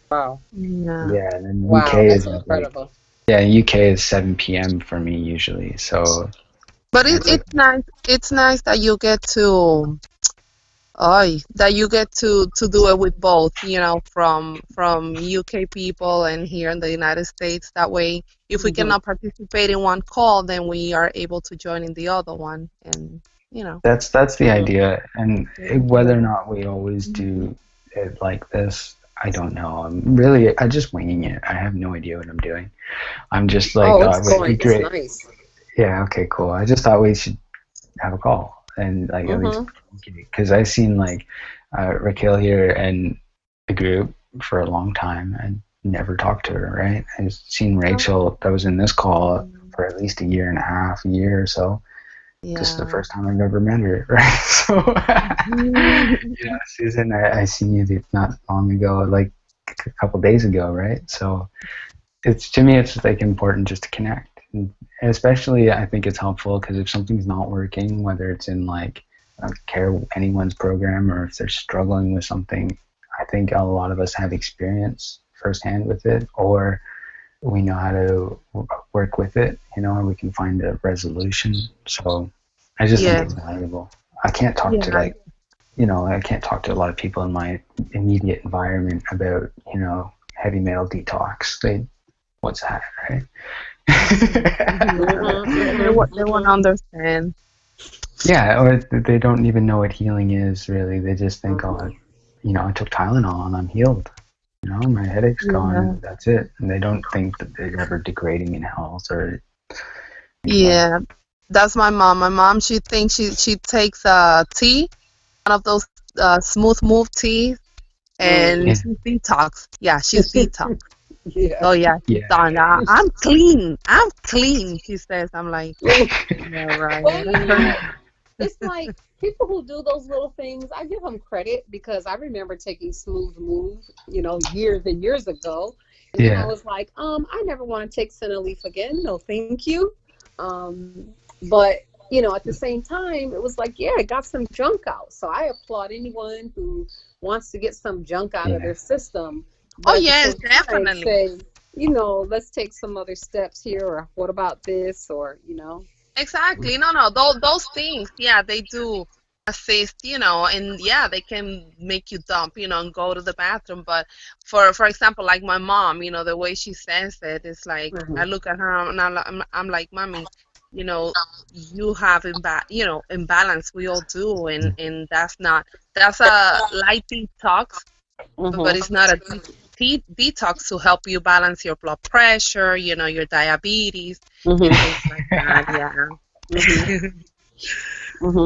[SPEAKER 5] Wow.
[SPEAKER 1] Yeah, and then
[SPEAKER 5] Wow,
[SPEAKER 1] UK
[SPEAKER 5] that's
[SPEAKER 1] is
[SPEAKER 5] incredible.
[SPEAKER 1] UK is 7 p.m. for me usually. So,
[SPEAKER 7] But it's nice. It's nice that you get to, to do it with both. From UK people and here in the United States. That way, if we cannot participate in one call, then we are able to join in the other one, and
[SPEAKER 1] that's the idea. And whether or not we always do it like this, I don't know. I'm just winging it. I have no idea what I'm doing. I'm just like,
[SPEAKER 5] it's going.
[SPEAKER 1] great.
[SPEAKER 5] It's nice.
[SPEAKER 1] Yeah, okay, cool. I just thought we should have a call and like at least, because I've seen like Raquel here and the group for a long time and never talked to her, right? I've seen Rachel that was in this call for at least a year and a half, a year or so.
[SPEAKER 7] Yeah.
[SPEAKER 1] This is the first time I've ever met her, right? So, Susan, I seen you not long ago, like a couple days ago, right? So, to me, it's like important just to connect, and especially I think it's helpful because if something's not working, whether it's in like I don't care anyone's program or if they're struggling with something, I think a lot of us have experience firsthand with it, or we know how to work with it, and we can find a resolution. So I just think
[SPEAKER 7] Yeah.
[SPEAKER 1] it's valuable. I can't talk to
[SPEAKER 7] Yeah.
[SPEAKER 1] I can't talk to a lot of people in my immediate environment about, heavy metal detox. What's that, right?
[SPEAKER 7] They won't understand.
[SPEAKER 1] Yeah, or they don't even know what healing is, really. They just think, oh, I took Tylenol and I'm healed. My headache's gone and that's it. And they don't think that they're ever degrading in health or.
[SPEAKER 7] Yeah, that's my mom. My mom, she thinks she takes tea, one of those smooth move teas, and
[SPEAKER 1] Yeah.
[SPEAKER 7] she's detox. Yeah, she's detox.
[SPEAKER 4] Yeah.
[SPEAKER 7] Oh yeah, she's
[SPEAKER 1] Yeah.
[SPEAKER 7] done. I'm clean. I'm clean. She says. I'm like, yeah, right.
[SPEAKER 4] Well, you know, it's like people who do those little things, I give them credit because I remember taking Smooth Move, years and years ago. And then I
[SPEAKER 1] Yeah.
[SPEAKER 4] was like, I never want to take Cineleaf again. No, thank you. But, at the same time, it was like, yeah, it got some junk out. So I applaud anyone who wants to get some junk out of
[SPEAKER 1] Yeah.
[SPEAKER 4] their system.
[SPEAKER 7] Oh
[SPEAKER 4] But at the
[SPEAKER 7] yes,
[SPEAKER 4] same time,
[SPEAKER 7] definitely.
[SPEAKER 4] say, let's take some other steps here, or what about this, or.
[SPEAKER 7] Exactly. No. Those things, yeah, they do assist, and yeah, they can make you dump, and go to the bathroom. But for example, like my mom, the way she says it is like I look at her and I'm like, mommy, you have imbalance. We all do, and that's a light detox, but it's not a detox to help you balance your blood pressure, your diabetes, and things like that. Yeah.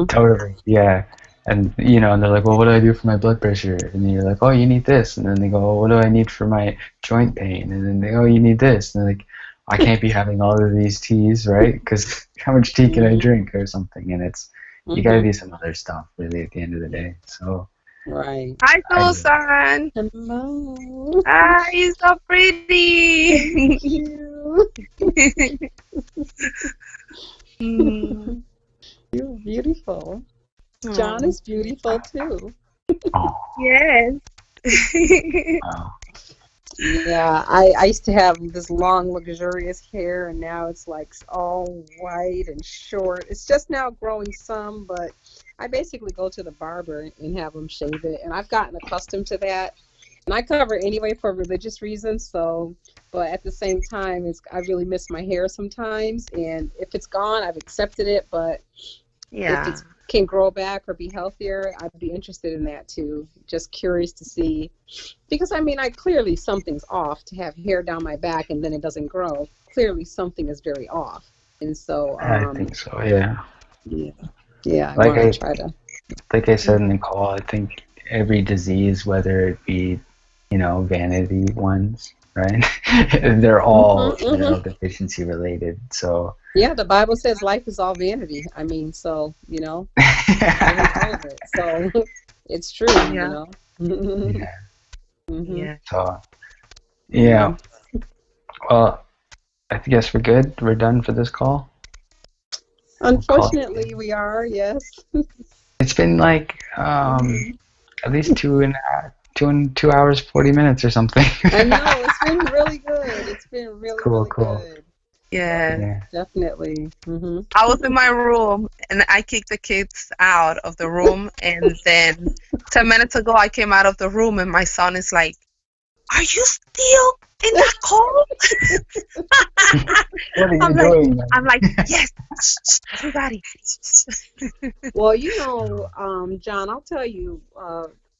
[SPEAKER 1] Totally. Yeah. And and they're like, well, what do I do for my blood pressure? And then you're like, oh, you need this. And then they go, well, what do I need for my joint pain? And then they go, oh, you need this. And they're like, I can't be having all of these teas, right? Because how much tea can I drink or something? And you got to do some other stuff, really, at the end of the day. So.
[SPEAKER 4] Right.
[SPEAKER 7] Hi, Susan.
[SPEAKER 4] Hello.
[SPEAKER 7] Hi, you're so pretty.
[SPEAKER 4] Thank you. You're beautiful. John is beautiful too.
[SPEAKER 1] Oh.
[SPEAKER 7] Yes.
[SPEAKER 1] Wow.
[SPEAKER 4] Yeah, I used to have this long, luxurious hair, and now it's like all white and short. It's just now growing some, but I basically go to the barber and have him shave it, and I've gotten accustomed to that. And I cover anyway for religious reasons, but at the same time, I really miss my hair sometimes, and if it's gone, I've accepted it, but if it can grow back or be healthier, I'd be interested in that too. Just curious to see, because I clearly something's off to have hair down my back and then it doesn't grow. Clearly something is very off, and so
[SPEAKER 1] I think so. Yeah.
[SPEAKER 4] Yeah.
[SPEAKER 1] Like
[SPEAKER 4] I try to.
[SPEAKER 1] Like I said in the call, I think every disease, whether it be, vanity ones, right? They're all mineral deficiency related. So.
[SPEAKER 4] Yeah, the Bible says life is all vanity. So so it's true.
[SPEAKER 7] Yeah.
[SPEAKER 1] Yeah. So. Yeah. Well, I guess we're good. We're done for this call.
[SPEAKER 4] Unfortunately, we are. Yes.
[SPEAKER 1] It's been like at least 2 hours 40 minutes or something.
[SPEAKER 4] I know, it's been really good. It's been really
[SPEAKER 1] Cool.
[SPEAKER 4] good.
[SPEAKER 7] Yeah.
[SPEAKER 4] Definitely.
[SPEAKER 7] I was in my room and I kicked the kids out of the room, and then 10 minutes ago I came out of the room and my son is like, "Are you still in that call?"
[SPEAKER 1] What are you doing?
[SPEAKER 7] I'm like, yes, everybody.
[SPEAKER 4] Well, John, I'll tell you,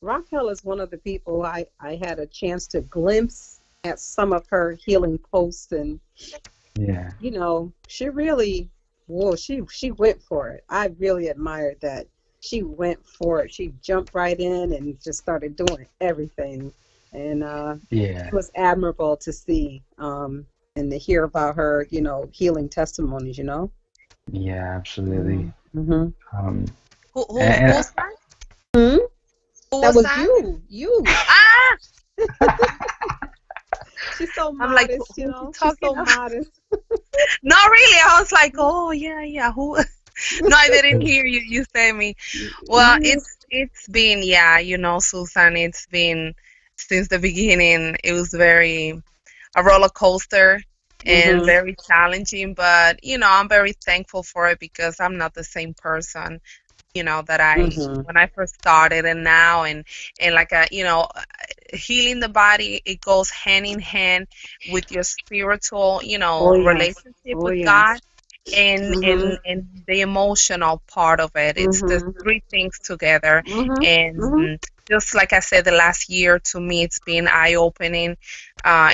[SPEAKER 4] Raquel is one of the people I had a chance to glimpse at some of her healing posts, and
[SPEAKER 1] yeah,
[SPEAKER 4] she really, she went for it. I really admired that. She went for it. She jumped right in and just started doing everything, and it was admirable to see and to hear about her, healing testimonies.
[SPEAKER 1] Yeah, absolutely.
[SPEAKER 7] Who's that?
[SPEAKER 4] Hmm?
[SPEAKER 7] Who
[SPEAKER 4] That was
[SPEAKER 7] that?
[SPEAKER 4] you.
[SPEAKER 7] Ah!
[SPEAKER 4] She's so modest,
[SPEAKER 7] I'm like,
[SPEAKER 4] she's
[SPEAKER 7] talking
[SPEAKER 4] so
[SPEAKER 7] about?
[SPEAKER 4] modest.
[SPEAKER 7] No, really. I was like, oh yeah. Who? No, I didn't hear you. You say me. Well, it's been, Susan. It's been since the beginning. It was very a roller coaster and
[SPEAKER 8] Mhm.
[SPEAKER 7] very challenging. But I'm very thankful for it because I'm not the same person, that I
[SPEAKER 8] Mhm.
[SPEAKER 7] when I first started and now, and like healing the body, it goes hand in hand with your spiritual,
[SPEAKER 8] Oh yes.
[SPEAKER 7] relationship
[SPEAKER 8] Oh
[SPEAKER 7] with God
[SPEAKER 8] yes.
[SPEAKER 7] and
[SPEAKER 8] Mhm.
[SPEAKER 7] and and the emotional part of it. It's the
[SPEAKER 8] Mhm.
[SPEAKER 7] three things together.
[SPEAKER 8] Mhm. Mhm.
[SPEAKER 7] And just like I said, the last year to me, it's been eye-opening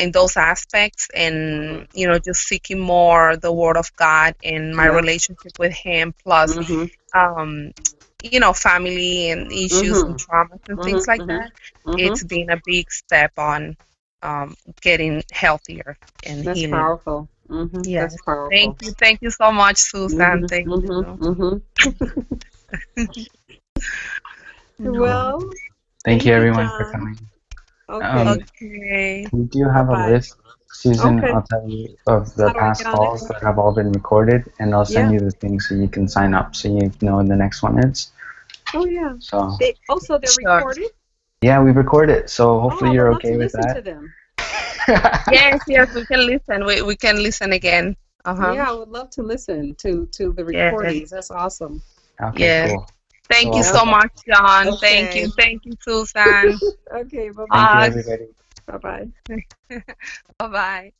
[SPEAKER 7] in those aspects, and just seeking more the Word of God and my
[SPEAKER 8] Yep.
[SPEAKER 7] relationship with Him, plus
[SPEAKER 8] Mhm.
[SPEAKER 7] um, family and issues and
[SPEAKER 8] Mhm.
[SPEAKER 7] traumas and things
[SPEAKER 8] Mhm.
[SPEAKER 7] like
[SPEAKER 8] Mhm.
[SPEAKER 7] that.
[SPEAKER 8] Mhm.
[SPEAKER 7] It's been a big step on getting healthier and
[SPEAKER 8] That's
[SPEAKER 7] healing.
[SPEAKER 8] powerful. Mhm.
[SPEAKER 7] Yes.
[SPEAKER 8] That's powerful.
[SPEAKER 7] Thank you so much, Susan.
[SPEAKER 8] Mhm.
[SPEAKER 7] Thank
[SPEAKER 8] Mhm.
[SPEAKER 7] you.
[SPEAKER 8] Mhm.
[SPEAKER 7] Mhm.
[SPEAKER 8] Well,
[SPEAKER 1] Thank you
[SPEAKER 8] thank you,
[SPEAKER 1] everyone for
[SPEAKER 8] John.
[SPEAKER 1] coming.
[SPEAKER 8] Okay.
[SPEAKER 1] Um,
[SPEAKER 7] Okay.
[SPEAKER 1] we do
[SPEAKER 8] Bye
[SPEAKER 1] have a
[SPEAKER 8] bye.
[SPEAKER 1] list, Susan.
[SPEAKER 8] Okay.
[SPEAKER 1] I'll tell you of the
[SPEAKER 8] How do I
[SPEAKER 1] past
[SPEAKER 8] get on it?
[SPEAKER 1] calls that have all been recorded, and I'll send
[SPEAKER 8] Yeah.
[SPEAKER 1] you the thing so you can sign up so you know when the next one is.
[SPEAKER 8] Oh yeah.
[SPEAKER 1] So
[SPEAKER 8] Also they're
[SPEAKER 7] Sure.
[SPEAKER 8] recorded.
[SPEAKER 1] yeah, we record it. So
[SPEAKER 8] Oh,
[SPEAKER 1] hopefully
[SPEAKER 8] I would
[SPEAKER 1] you're
[SPEAKER 8] love to
[SPEAKER 1] okay with
[SPEAKER 8] listen to
[SPEAKER 1] that.
[SPEAKER 8] them.
[SPEAKER 7] Yes, we can listen. We can listen again. Uh-huh.
[SPEAKER 8] Yeah, I would love to listen to the
[SPEAKER 7] Yes.
[SPEAKER 8] recordings. That's awesome.
[SPEAKER 1] Okay,
[SPEAKER 7] Yes.
[SPEAKER 1] cool. So
[SPEAKER 7] Thank you
[SPEAKER 1] I'll
[SPEAKER 8] Yep.
[SPEAKER 7] so
[SPEAKER 1] put that.
[SPEAKER 7] much, John. Thank
[SPEAKER 8] Okay.
[SPEAKER 7] you. Thank you, Susan.
[SPEAKER 8] Okay. Bye
[SPEAKER 1] Thank you,
[SPEAKER 8] bye.
[SPEAKER 7] Bye.
[SPEAKER 1] everybody.
[SPEAKER 8] Bye bye.
[SPEAKER 7] Bye-bye.